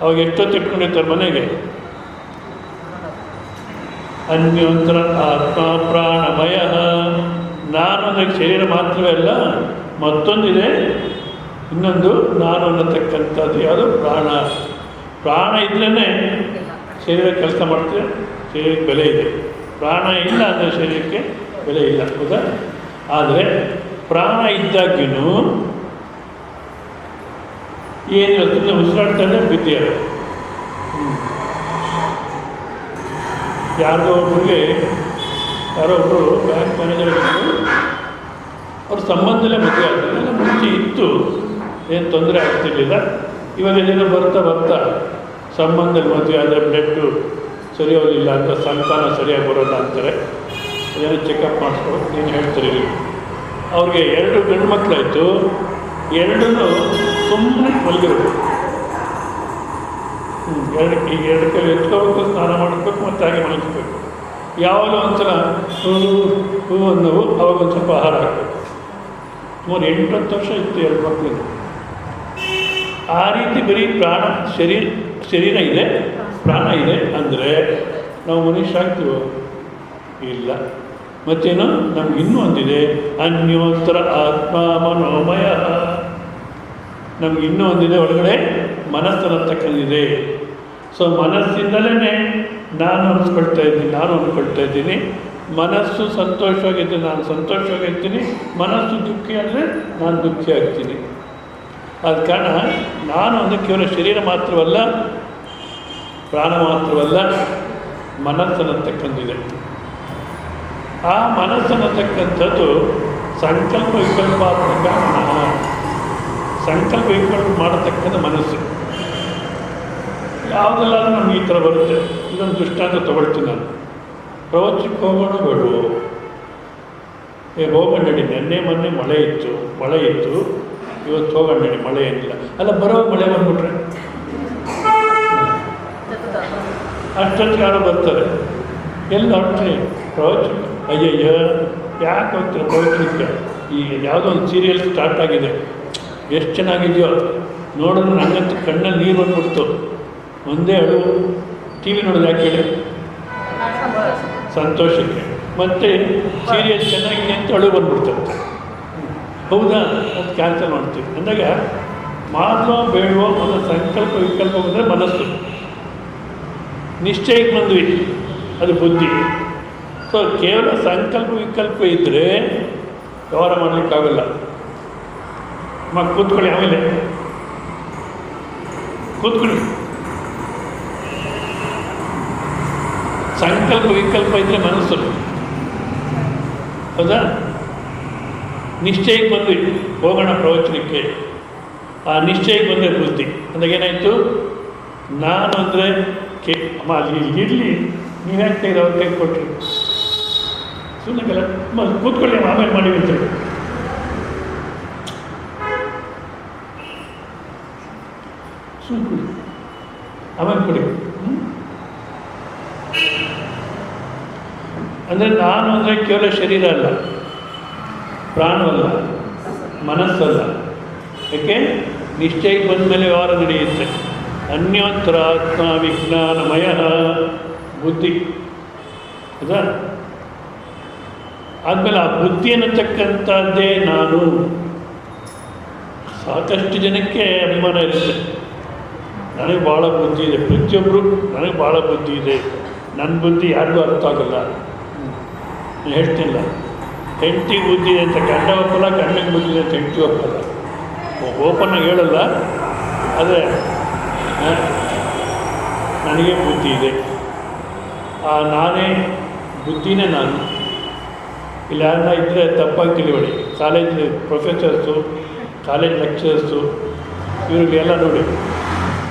ಅವಾಗ ಎಷ್ಟೊತ್ತು ಇಟ್ಕೊಂಡಿರ್ತಾರೆ ಮನೆಗೆ? ಅನ್ಯೋಂತರ ಆತ್ಮ ಪ್ರಾಣಮಯ. ನಾನು ಅಂದರೆ ಶರೀರ ಮಾತ್ರವೇ ಅಲ್ಲ, ಮತ್ತೊಂದಿದೆ, ಇನ್ನೊಂದು ನಾನು ಅನ್ನತಕ್ಕಂಥದ್ದು ಯಾವುದು? ಪ್ರಾಣ. ಪ್ರಾಣ ಇದ್ರೇ ಶರೀರ ಕೆಲಸ ಮಾಡ್ತದೆ, ಶರೀರಕ್ಕೆ ಬೆಲೆ ಇದೆ. ಪ್ರಾಣ ಇಲ್ಲ ಅಂದರೆ ಶರೀರಕ್ಕೆ ಬೆಲೆ ಇಲ್ಲ, ಹೌದಾ? ಆದರೆ ಪ್ರಾಣ ಇದ್ದಾಗ್ಯೂ ಏನಿರುತ್ತೆ, ಉಸಿರಾಡ್ತಾನೆ ಬಿದ್ದಿಯಾರ. ಯಾರೋ ಒಬ್ಬರಿಗೆ, ಯಾರೋ ಒಬ್ಬರು ಬ್ಯಾಂಕ್ ಮ್ಯಾನೇಜರ್ ಇದ್ದರು, ಅವ್ರ ಸಂಬಂಧದಲ್ಲೇ ಮದುವೆ ಆಗ್ತಿಲ್ಲ. ಮುಂಚೆ ಇತ್ತು, ಏನು ತೊಂದರೆ ಆಗ್ತಿರ್ಲಿಲ್ಲ. ಇವಾಗ ಏನೋ ಬರ್ತಾ ಬರ್ತಾ ಸಂಬಂಧದಲ್ಲಿ ಮದುವೆ ಆದರೆ ಬ್ಲಡ್ಡು ಸರಿ ಹೋಗಲಿಲ್ಲ ಅಂತ, ಸಂತಾನ ಸರಿಯಾಗಿ ಬರೋಲ್ಲ ಅಂತಾರೆ. ಏನೋ ಚೆಕಪ್ ಮಾಡಿಸ್ಕೊಂಡು ಏನು ಹೇಳ್ತಾರೆ. ಅವ್ರಿಗೆ 2 ಗಂಡು ಮಕ್ಕಳಾಯಿತು, 2 ಸುಮ್ಮನೆ ಮಲಗಿರೋದು. ಈಗ 2 ಕೈ ಎತ್ಕೋಬೇಕು, ಸ್ನಾನ ಮಾಡಬೇಕು, ಮತ್ತು ಹಾಗೆ ಮಲಗಿಸ್ಬೇಕು. ಯಾವಾಗಲೂ ಒಂದ್ಸಲ ಹೂ ಅನ್ನೋವು, ಅವಾಗ ಒಂದು ಸ್ವಲ್ಪ ಆಹಾರ ಹಾಕಬೇಕು. ಸುಮಾರು 8-10 ವರ್ಷ ಇತ್ತು 2 ಮಕ್ಕಳಿಗೆ. ಆ ರೀತಿ ಬರೀ ಪ್ರಾಣ, ಶರೀರ ಇದೆ, ಪ್ರಾಣ ಇದೆ ಅಂದರೆ ನಾವು ಮನುಷ್ಯ ಆಗ್ತೀವೋ? ಇಲ್ಲ. ಮತ್ತೇನು? ನಮ್ಗೆ ಇನ್ನೂ ಒಂದಿದೆ, ಅನ್ಯೋತ್ತರ ಆತ್ಮ ಮನೋಮಯ. ನಮ್ಗೆ ಇನ್ನೂ ಒಂದಿದೆ, ಒಳಗಡೆ ಮನಸ್ಸನ್ನತಕ್ಕಂದಿದೆ. ಸೊ ಮನಸ್ಸಿಂದಲೇ ನಾನು ಅಂದ್ಕೊಳ್ತಾ ಇದ್ದೀನಿ. ಮನಸ್ಸು ಸಂತೋಷವಾಗಿದ್ದರೆ ನಾನು ಸಂತೋಷವಾಗಿರ್ತೀನಿ, ಮನಸ್ಸು ದುಃಖಿ ಅಂದರೆ ನಾನು ದುಃಖಿ ಆಗ್ತೀನಿ. ಆದ ಕಾರಣ ನಾನು ಅಂದರೆ ಕೇವಲ ಶರೀರ ಮಾತ್ರವಲ್ಲ, ಪ್ರಾಣ ಮಾತ್ರವಲ್ಲ, ಮನಸ್ಸನ್ನತಕ್ಕಂದಿದೆ. ಆ ಮನಸ್ಸನ್ನತಕ್ಕಂಥದ್ದು ಸಂಕಲ್ಪ ವಿಕಲ್ಪಾತ್ಮಕ ಮನಃ. ಸಂಕಲ್ಪ ವಿಕಲ್ಪ ಮಾಡತಕ್ಕಂಥ ಮನಸ್ಸು ಯಾವುದೆಲ್ಲ ನಮ್ಗೆ ಈ ಥರ ಬರುತ್ತೆ. ಇದೊಂದು ದೃಷ್ಟಾಂತ ತೊಗೊಳ್ತೀನಿ ನಾನು. ಪ್ರವಚನಕ್ಕೆ ಹೋಗೋಣ ಬೇಡವೋ? ಹೋಗೋಣ ನಡಿ, ಮೊನ್ನೆ ಮಳೆ ಇತ್ತು, ಇವತ್ತು ಹೋಗೋಣ ನಡಿ, ಮಳೆ ಏನಿಲ್ಲ. ಅಲ್ಲ, ಬರೋ ಮಳೆ ಬಂದ್ಬಿಟ್ರೆ ಅಷ್ಟೊತ್ತಿಗೆ ಯಾರೋ ಬರ್ತಾರೆ, ಎಲ್ಲಿ ಹೊರಟ್ರಿ? ಪ್ರವಚನ. ಅಯ್ಯಯ್ಯ, ಯಾಕೆ ಹೋಗ್ತಾರೆ ಪ್ರವಚನಕ್ಕೆ? ಈ ಯಾವುದೋ ಒಂದು ಸೀರಿಯಲ್ ಸ್ಟಾರ್ಟ್ ಆಗಿದೆ, ಎಷ್ಟು ಚೆನ್ನಾಗಿದೆಯೋ ನೋಡಿದ್ರೆ ನನಗಂತೂ ಕಣ್ಣಲ್ಲಿ ನೀರು ಬಂದ್ಬಿಡ್ತು. ಒಂದೇ ಅಳು. ಟಿ ವಿ ನೋಡೋದು ಯಾಕೆ ಹೇಳಿ? ಸಂತೋಷಕ್ಕೆ. ಮತ್ತು ಸೀರಿಯಲ್ ಚೆನ್ನಾಗಿದೆ ಅಂತ ಅಳು ಬಂದ್ಬಿಡ್ತಂತೆ. ಹೌದಾ? ಅದು ಕ್ಯಾನ್ಸಲ್ ಮಾಡ್ತೀವಿ. ಅಂದಾಗ ಮಾಡೋ ಬೇಡವೋ ಅನ್ನೋ ಸಂಕಲ್ಪ ವಿಕಲ್ಪ ಬಂದರೆ ಮನಸ್ಸು. ನಿಶ್ಚಯಕ್ಕೆ ಬಂದ್ವಿ, ಅದು ಬುದ್ಧಿ. ಸೊ ಕೇವಲ ಸಂಕಲ್ಪ ವಿಕಲ್ಪ ಇದ್ದರೆ ವ್ಯವಹಾರ ಮಾಡಲಿಕ್ಕಾಗಲ್ಲ. ಕೂತ್ಕೊಳ್ಳಿ, ಆಮೇಲೆ ಕೂತ್ಕೊಳ್ಳಿ. ಸಂಕಲ್ಪ ವಿಕಲ್ಪ ಇದ್ದರೆ ಮನಸ್ಸು, ಹೌದಾ? ನಿಶ್ಚಯಕ್ಕೆ ಬಂದ್ವಿ, ಹೋಗೋಣ ಪ್ರವಚನಕ್ಕೆ. ಆ ನಿಶ್ಚಯಕ್ಕೆ ಬಂದರೆ ಬುದ್ಧಿ. ಅಂದಾಗ ಏನಾಯಿತು? ನಾನು ಅಂದರೆ ಅಮ್ಮ ಅಲ್ಲಿ ಇರಲಿ, ನೀವು ಯಾಕೆ ತೆಗೆದು ಅವ್ರ ಕೈ ಕೊಟ್ಟರು? ಸುಮ್ಮನೆ ಕೂತ್ಕೊಳ್ಳಿ, ಆಮೇಲೆ ಮಾಡಿ ಅಂತೇಳಿ. ಸುಮ್ಮನೆ ಕೊಡಿ, ಆಮೇಲೆ ಕೊಡಿ. ಅಂದರೆ ನಾನು ಅಂದರೆ ಕೇವಲ ಶರೀರ ಅಲ್ಲ, ಪ್ರಾಣವಲ್ಲ, ಮನಸ್ಸಲ್ಲ. ಯಾಕೆ? ನಿಶ್ಚಯಕ್ಕೆ ಬಂದ ಮೇಲೆ ವ್ಯವಹಾರ ನಡೆಯುತ್ತೆ. ಅನ್ಯೋತ್ತರ ಆತ್ಮ ವಿಜ್ಞಾನಮಯ ಬುದ್ಧಿ, ಹೌದಾ? ಆದಮೇಲೆ ಆ ಬುದ್ಧಿ ಅನ್ನತಕ್ಕಂಥದ್ದೇ ನಾನು. ಸಾಕಷ್ಟು ಜನಕ್ಕೆ ಅಭಿಮಾನ ಇರುತ್ತೆ, ನನಗೆ ಭಾಳ ಬುದ್ಧಿ ಇದೆ. ಪ್ರತಿಯೊಬ್ಬರು ನನಗೆ ಭಾಳ ಬುದ್ಧಿ ಇದೆ, ನನ್ನ ಬುದ್ಧಿ ಯಾರಿಗೂ ಅರ್ಥ ಆಗೋಲ್ಲ. ನಾನು ಹೇಳ್ತಿಲ್ಲ, ಹೆಂಡತಿ ಬುದ್ಧಿ ಇದೆ ಅಂತ ಗಂಡ ಒಪ್ಪಲ್ಲ, ಗಂಡನಿಗೆ ಬುದ್ಧಿ ಇದೆ ಅಂತ ಹೆಂಡತಿ ಒಪ್ಪಲ್ಲ. ಓಪನ್ನಾಗಿ ಹೇಳಲ್ಲ, ಆದರೆ ನನಗೆ ಬುದ್ಧಿ ಇದೆ. ಆ ನಾನೇ ಬುದ್ಧಿನೇ ನಾನು. ಇಲ್ಲಿ ಯಾರನ್ನ ಇದ್ದರೆ ತಪ್ಪಾಗಿ ತಿಳಿಬೇಡಿ. ಕಾಲೇಜ್ ಪ್ರೊಫೆಸರ್ಸು, ಕಾಲೇಜ್ ಲೆಕ್ಚರರ್ಸು, ಇವ್ರಿಗೆಲ್ಲ ನೋಡಿ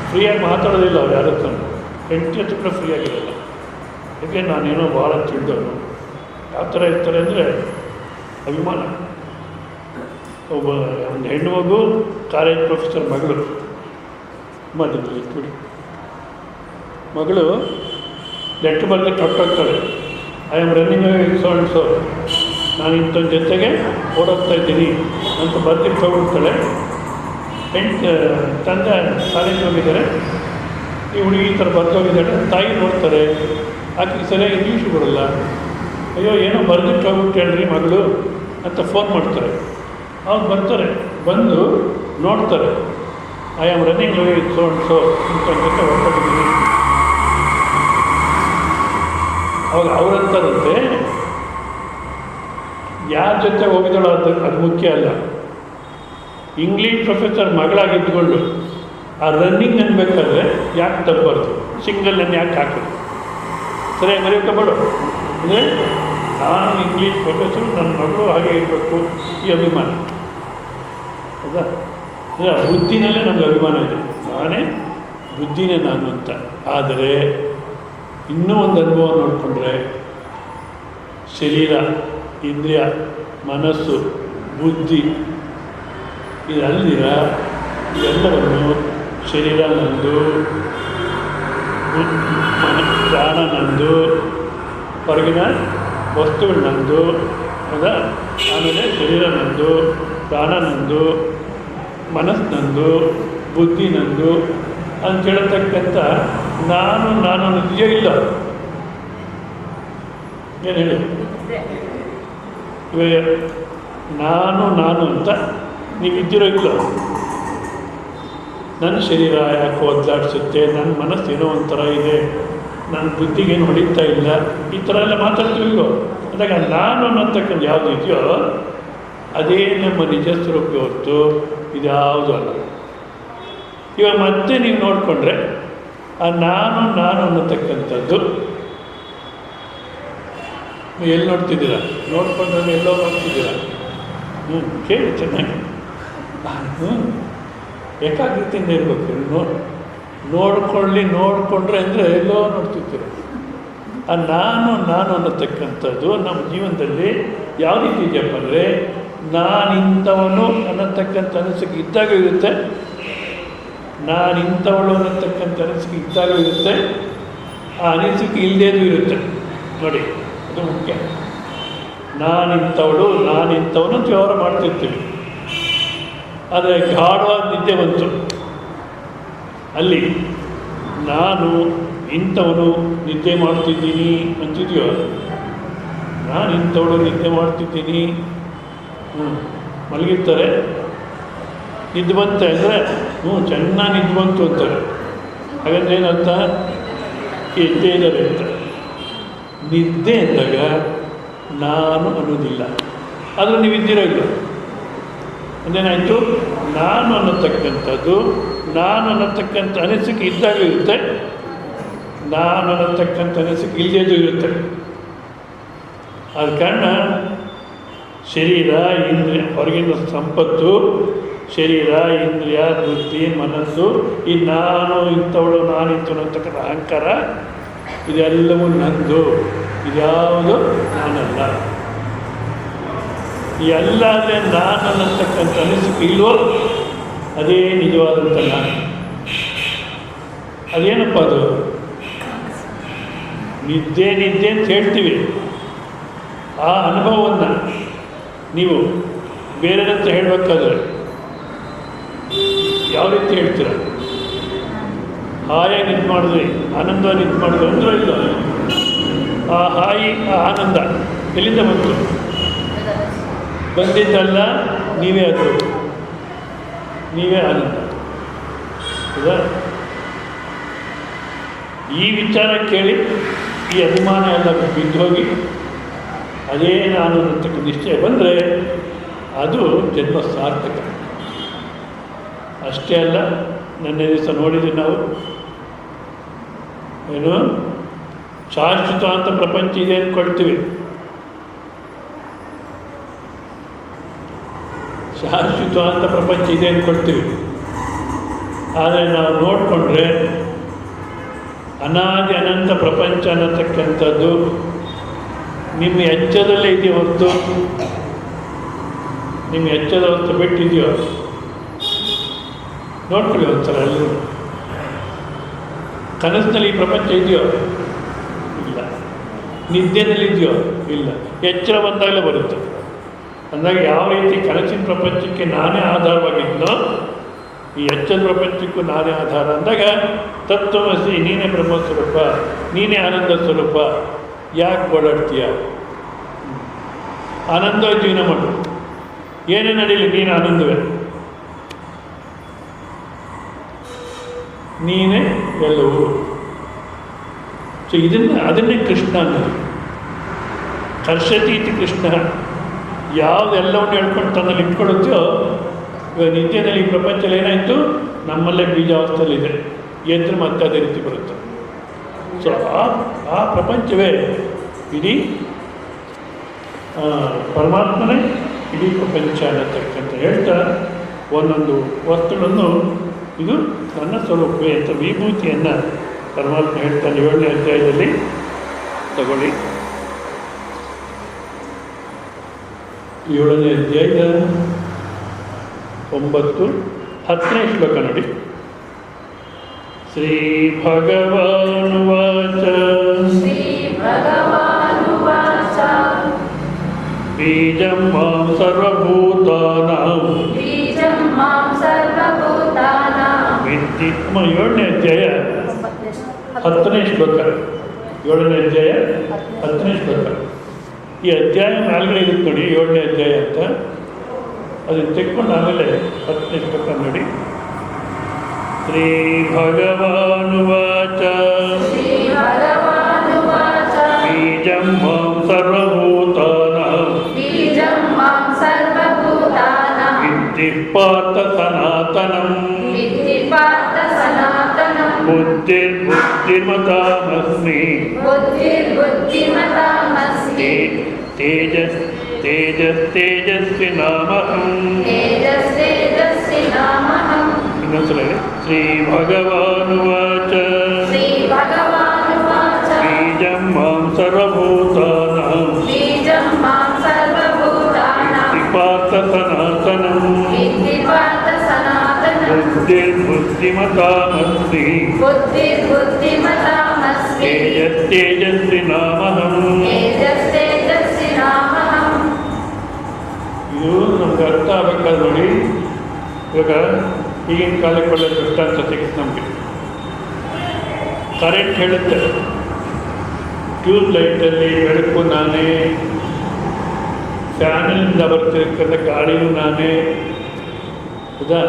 ಫ್ರೀಯಾಗಿ ಮಾತಾಡೋದಿಲ್ಲ. ಅವ್ರು ಯಾರ ಹತ್ರ ಹೆಂಡತಿ ಹತ್ರ ಕೂಡ ಫ್ರೀಯಾಗಿರಲ್ಲ. ಯಾಕೆ? ನಾನೇನೋ ಭಾಳ ತಿಳಿದವನು. ಯಾವ ಥರ ಇರ್ತಾರೆ ಅಂದರೆ ಅಭಿಮಾನ. ಒಂದು ಹೆಣ್ಣು ಮಗು ಕಾಲೇಜ್ ಪ್ರೊಫೆಸರ್ ಮಗಳು ಮದುವೆ ಇಟ್ಬಿಡಿ. ಮಗಳು ಲೆಟ್ರ್ ಬರೆದು ಹೊರಟೋಗ್ತಾಳೆ. I am running so and so, ನಾನು ಇಂಥೊಂದು ಜೊತೆಗೆ ಓಡೋಗ್ತಾ ಇದ್ದೀನಿ ಅಂತ ಬರ್ದಿಟ್ಟು ಹೋಗ್ಬಿಡ್ತಾಳೆ. ತಂದೆ ಕಾಲೇಜ್ ಹೋಗಿದ್ದಾರೆ, ಈ ಹುಡುಗಿ ಈ ಥರ ಬರ್ದೋಗಿದ್ದಾಳೆ. ತಾಯಿ ನೋಡ್ತಾರೆ, ಆಕೆಗೆ ಸರಿಯಾಗಿ ಇಂಗ್ಲೀಷು ಬರೋಲ್ಲ. ಅಯ್ಯೋ ಏನೋ ಬರ್ದಿಟ್ಟು ಹೋಗ್ಬಿಟ್ಟು ಹೇಳ್ರಿ ಮಗಳು ಅಂತ ಫೋನ್ ಮಾಡ್ತಾರೆ. ಅವ್ರು ಬರ್ತಾರೆ, ಬಂದು ನೋಡ್ತಾರೆ, I am running so and so ಇಂಥೊಂದು ಜೊತೆ ಹೊರಟೋಗಿದ್ದೀನಿ. ಅವಾಗ ಅವರಂತಾರಂತೆ, ಯಾರ ಜೊತೆ ಹೋಗಿದ್ದಾಳೋ ಅದು ಮುಖ್ಯ ಅಲ್ಲ. ಇಂಗ್ಲೀಷ್ ಪ್ರೊಫೆಸರ್ ಮಗಳಾಗಿದ್ದುಕೊಂಡು ಆ ರನ್ನಿಂಗ್ ಅನ್ಬೇಕಾದ್ರೆ ಯಾಕೆ ತಪ್ಪಬಾರ್ದು, ಸಿಂಗಲನ್ನು ಯಾಕೆ ಹಾಕೋದು, ಸರಿಯಾಗಿ ಮರೆಯೋಕಬೇಡ. ಅಂದರೆ ನಾನು ಇಂಗ್ಲೀಷ್ ಪ್ರೊಫೆಸರ್, ನನ್ನ ಮಗಳು ಹಾಗೆ ಇರಬೇಕು, ಈ ಅಭಿಮಾನ ಹೌದಾ. ಬುದ್ಧಿನಲ್ಲೇ ನಮಗೆ ಅಭಿಮಾನ ಇದೆ, ನಾನೇ ಬುದ್ಧಿನೇ ನಾನು ಅಂತ. ಆದರೆ ಇನ್ನೂ ಒಂದು ಅನುಭವ ನೋಡಿಕೊಂಡ್ರೆ ಶರೀರ, ಇಂದ್ರಿಯ, ಮನಸ್ಸು, ಬುದ್ಧಿ ಇದಲ್ದಿರ ಎಲ್ಲವನ್ನು ಶರೀರ ನಂದು, ಪ್ರಾಣ ನಂದು, ಹೊರಗಿನ ವಸ್ತುಗಳು ನಂದು ಹೌದಾ. ಆಮೇಲೆ ಶರೀರ ನಂದು, ಪ್ರಾಣ ನಂದು, ಮನಸ್ಸು ನಂದು, ಬುದ್ಧಿ ನಂದು ಅಂತ ಹೇಳ್ತಕ್ಕಂಥ ನಾನು ನಿಜ ಇಲ್ಲ. ಏನು ಹೇಳಿ, ಇವಾಗ ನಾನು ಅಂತ ನೀವಿದ್ದಿರೋ ಇಲ್ಲ. ನನ್ನ ಶರೀರ ಯಾಕೋ ಒದ್ದಾಡಿಸುತ್ತೆ, ನನ್ನ ಮನಸ್ಸು ಏನೋ ಒಂಥರ ಇದೆ, ನನ್ನ ಬುದ್ಧಿಗೇನು ಹೊಡಿತಾ ಇಲ್ಲ, ಈ ಥರ ಎಲ್ಲ ಮಾತಾಡ್ತೀವಿಗೋ. ಅಂದಾಗ ನಾನು ಅನ್ನತಕ್ಕಂಥ ಯಾವುದು ಇದೆಯೋ ಅದೇ ನಮ್ಮ ನಿಜ ಸ್ವರೂಪ ಹೊರತು ಇದ್ಯಾವುದು ಅಲ್ಲ. ಇವಾಗ ಮತ್ತೆ ನೀವು ನೋಡಿಕೊಂಡ್ರೆ ಆ ನಾನು ಅನ್ನತಕ್ಕಂಥದ್ದು ಎಲ್ಲಿ ನೋಡ್ತಿದ್ದೀರಾ? ನೋಡ್ಕೊಂಡ್ರೆ ಎಲ್ಲೋ ನೋಡ್ತಿದ್ದೀರಾ? ಕೇಳಿ ಚೆನ್ನಾಗಿ. ಏಕಾಗ್ರತೆಯಿಂದ ಇರಬೇಕು. ನೋಡಿಕೊಂಡ್ರೆ ಅಂದರೆ ಎಲ್ಲೋ ನೋಡ್ತಿರ್ತೀರ. ಆ ನಾನು ಅನ್ನತಕ್ಕಂಥದ್ದು ನಮ್ಮ ಜೀವನದಲ್ಲಿ ಯಾವ ರೀತಿ ಇದೆಯಪ್ಪ ಅಂದರೆ, ನಾನಿಂಥವನು ಅನ್ನತಕ್ಕಂಥ ಅನಿಸಿಕೆ ಇದ್ದಾಗ ಇರುತ್ತೆ, ನಾನಿಂಥವಳು ಅನ್ನತಕ್ಕಂಥ ಅನಿಸಿಕೆ ಇದ್ದಾಗ ಇರುತ್ತೆ, ಆ ಅನಿಸಿಕೆ ಇಲ್ಲದೇದು ಇರುತ್ತೆ. ನೋಡಿ, ಅದು ಮುಖ್ಯ. ನಾನಿಂಥವಳು ನಾನಿಂಥವನು ಅಂತ ವ್ಯವಹಾರ ಮಾಡ್ತಿರ್ತೀವಿ. ಆದರೆ ಗಾಢವಾದ ನಿದ್ದೆ ಬಂತು, ಅಲ್ಲಿ ನಾನು ಇಂಥವನು ನಿದ್ದೆ ಮಾಡ್ತಿದ್ದೀನಿ ಅಂತಿದೆಯೋ, ನಾನು ಇಂಥವಳು ನಿದ್ದೆ ಮಾಡ್ತಿದ್ದೀನಿ, ಮಲಗಿರ್ತಾರೆ, ನಿದ್ದೆ ಬಂತೆ ಅಂದರೆ ಚೆನ್ನಾಗಿ ನಿದ್ದೆ ಬಂತು ಅಂತಾರೆ. ಹಾಗಂದ್ರೆ ಏನಂತ, ಎದ್ದೇ ಇದ್ದಾರೆ ಅಂತ. ನಿದ್ದೆ ಅಂದಾಗ ನಾನು ಅನ್ನೋದಿಲ್ಲ, ಆದರೆ ನೀವು ಇದ್ದೀರೋ ಇಲ್ಲ. ಅಂದೇನಾಯಿತು, ನಾನು ಅನ್ನತಕ್ಕಂಥದ್ದು ನಾನು ಅನ್ನತಕ್ಕಂಥ ಅನಿಸಿಕೆ ಇದ್ದಾಗ ಇರುತ್ತೆ, ನಾನು ಅನ್ನತಕ್ಕಂಥ ಅನಿಸಿಕೆ ಇಲ್ಲದೇದು ಇರುತ್ತೆ. ಆದ ಕಾರಣ ಶರೀರ, ಇಂದ್ರಿಯ, ಹೊರಗಿನ ಸಂಪತ್ತು, ಶರೀರ, ಇಂದ್ರಿಯ, ಬುದ್ಧಿ, ಮನಸ್ಸು, ಈ ನಾನು ಇಂಥವಳು ನಾನು ಇಂಥವಳು ಅಂತಕ್ಕಂಥ ಅಹಂಕಾರ ಇದೆಲ್ಲವೂ ನಂದು, ಇದ್ಯಾವುದು ನಾನಲ್ಲ. ಈ ಎಲ್ಲದೇ ನಾನು ಅನ್ನತಕ್ಕಂಥ ಅನಿಸಿಕೆ ಇಲ್ವೋ ಅದೇ ನಿಜವಾದಂಥ ನಾನು. ಅದೇನಪ್ಪ ಅದು? ನಿದ್ದೆ ಅಂತ ಹೇಳ್ತೀವಿ. ಆ ಅನುಭವವನ್ನು ನೀವು ಬೇರೆದಂತ ಹೇಳಬೇಕಾದ್ರೆ ಯಾವ ರೀತಿ ಹೇಳ್ತೀರ? ಹಾಯಾಗಿ ನಿದ್ದು ಮಾಡಿದ್ರಿ, ಆನಂದವಾಗಿ ನಿದ್ದು ಮಾಡಿದ್ರಿ ಅಂದ್ರೂ ಇಲ್ಲ. ಆ ಹಾಯಿ, ಆ ಆನಂದ ಎಲ್ಲಿಂದ ಬಂತು? ಬಂದಿದ್ದಲ್ಲ, ನೀವೇ ಅದು, ನೀವೇ ಆನಂದ. ಹೌದಾ? ಈ ವಿಚಾರ ಕೇಳಿ ಈ ಅಭಿಮಾನ ಎಲ್ಲ ಬಿದ್ದೋಗಿ ಅದೇ ನಾನು ಅನ್ನತಕ್ಕ ನಿಶ್ಚಯ ಬಂದರೆ ಅದು ಜನ್ಮ ಸಾರ್ಥಕ. ಅಷ್ಟೇ ಅಲ್ಲ, ನೆನ್ನೆ ದಿವಸ ನೋಡಿದ್ದೀವಿ ನಾವು, ಏನು ಶಾಶ್ವತ ಅಂತ ಪ್ರಪಂಚ ಇದೆ ಅಂದ್ಕೊಳ್ತೀವಿ. ಶಾಶ್ವತ ಅಂತ ಪ್ರಪಂಚ ಇದೆ ಅಂದ್ಕೊಳ್ತೀವಿ. ಆದರೆ ನಾವು ನೋಡಿಕೊಂಡ್ರೆ ಅನಾದಿ ಅನಂತ ಪ್ರಪಂಚ ಅನ್ನತಕ್ಕಂಥದ್ದು ನಿಮ್ಮ ಎಚ್ಚರದಲ್ಲೇ ಇದೆ ಹೊರತು ನಿಮ್ಮ ಎಚ್ಚದ ಹೊತ್ತು ಬಿಟ್ಟಿದೆಯೋ ನೋಡ್ಕೊಳ್ಳಿ ಒಂದ್ಸಲ ಎಲ್ಲರೂ. ಕನಸಿನಲ್ಲಿ ಈ ಪ್ರಪಂಚ ಇದೆಯೋ? ಇಲ್ಲ. ನಿದ್ದೆನಲ್ಲಿ ಇದೆಯೋ? ಇಲ್ಲ. ಎಚ್ಚರ ಬಂದಾಗಲೇ ಬರುತ್ತೆ. ಅಂದಾಗ ಯಾವ ರೀತಿ ಕನಸಿನ ಪ್ರಪಂಚಕ್ಕೆ ನಾನೇ ಆಧಾರವಾಗಿದ್ದನೋ ಈ ಎಚ್ಚರ ಪ್ರಪಂಚಕ್ಕೂ ನಾನೇ ಆಧಾರ ಅಂದಾಗ ತತ್ವಮಸಿ, ನೀನೇ ಬ್ರಹ್ಮ ಸ್ವರೂಪ, ನೀನೇ ಆನಂದ ಸ್ವರೂಪ, ಯಾಕೆ ಓಡಾಡ್ತೀಯ? ಆನಂದ ಜೀವನ ಮಾಡು, ಏನೇ ನಡೀಲಿ ನೀನು ಆನಂದವೇ, ನೀನೇ ಎಲ್ಲವೂ. ಸೊ ಅದನ್ನೇ ಕೃಷ್ಣ ಅನ್ನೋದು. ಕರ್ಷತಿ ಇತಿ ಕೃಷ್ಣ. ಯಾವುದೆಲ್ಲವನ್ನು ಹೇಳ್ಕೊಂಡು ತನ್ನಲ್ಲಿ ಇಟ್ಕೊಡುತ್ತೋ, ಇವಾಗ ನಿತ್ಯದಲ್ಲಿ ಈ ಪ್ರಪಂಚದಲ್ಲಿ ಏನಾಯಿತು, ನಮ್ಮಲ್ಲೇ ಬೀಜಾವಸ್ಥೆಯಲ್ಲಿದೆ, ಎದ್ರೆ ಮತ್ತೆ ಅದೇ ರೀತಿ ಬರುತ್ತೆ. ಸೊ ಆ ಪ್ರಪಂಚವೇ ಇಡೀ ಪರಮಾತ್ಮನೇ ಇಡೀ ಪ್ರಪಂಚ ಅನ್ನತಕ್ಕಂಥ ಹೇಳ್ತಾ ಒಂದೊಂದು ವಸ್ತುಗಳನ್ನು ಇದು ನನ್ನ ಸ್ವರೂಪವೇ ಅಂತ ವಿಭೂತಿಯನ್ನು ಪರಮಾತ್ಮ ಹೇಳ್ತಾನೆ 7ನೇ ಅಧ್ಯಾಯದಲ್ಲಿ. ತಗೊಳ್ಳಿ 7ನೇ ಅಧ್ಯಾಯದ 9, 10ನೇ ಶ್ಲೋಕ ನೋಡಿ. ಶ್ರೀ ಭಗವಾನುವಾಚ ಬೀಜಂ ಮಾಂ ಸರ್ವಭೂತಾನಾಂ ವಿದ್ಧಿ. 7ನೇ ಅಧ್ಯಾಯ 10ನೇ ಶ್ಲೋಕ. 7ನೇ ಅಧ್ಯಾಯ 10ನೇ ಶ್ಲೋಕ. ಈ ಅಧ್ಯಾಯ ನಾಲ್ಕನೇ ಇರುತ್ತೆ ನೋಡಿ, 7ನೇ ಅಧ್ಯಾಯ ಅಂತ. ಅದನ್ನು ತೆಕ್ಕೊಂಡು ಆಮೇಲೆ 10ನೇ ಶ್ಲೋಕ ನೋಡಿ. ಶ್ರೀ ಭಗವಾನುವಾಚ ಬೀಜಂ ಮಾಂ ಸರ್ವಭೂತಾನಾಂ ವಿದ್ಧಿ ಪಾರ್ಥ ಸನಾತನಂ ಬುದ್ಧಿರ್ಬುದ್ಧಿಮತಾಮಸ್ಮಿ ತೇಜಸ್ವಿ ನಾಮಹಂ. ಇನ್ನೊಂದ್ಸಲ ಶ್ರೀ ಭಗವಾನುವಾಚ ಬೀಜಂ ಮಾಂ ಸರ್ವಭೂತಾನಾಂ ಪಾರ್ಥ ಸನಾತನಂ ಬುದ್ಧಿರ್ಬುದ್ಧಿಮತಾಮಸ್ಮಿ ತೇಜಸ್ವಿ ನಾಮಹಂ. ಇದು ನಮ್ಗೆ ಅರ್ಥ ಆಗಬೇಕಾದ್ರೆ ನೋಡಿ, ಇವಾಗ ಈಗಿನ ಕಾಲಕ್ಕೆ ಒಳ್ಳೆ ದೃಷ್ಟಾಂತ ಸಿಗುತ್ತೆ ನಮಗೆ. ಕರೆಂಟ್ ಹೇಳುತ್ತೆ, ಟ್ಯೂಬ್ ಲೈಟಲ್ಲಿ ಬೆಳಕು ನಾನೇ, ಫ್ಯಾನಿಂದ ಬರ್ತಿರ್ತಕ್ಕಂಥ ಗಾಳಿಯೂ ನಾನೇ. ಹೌದಾ?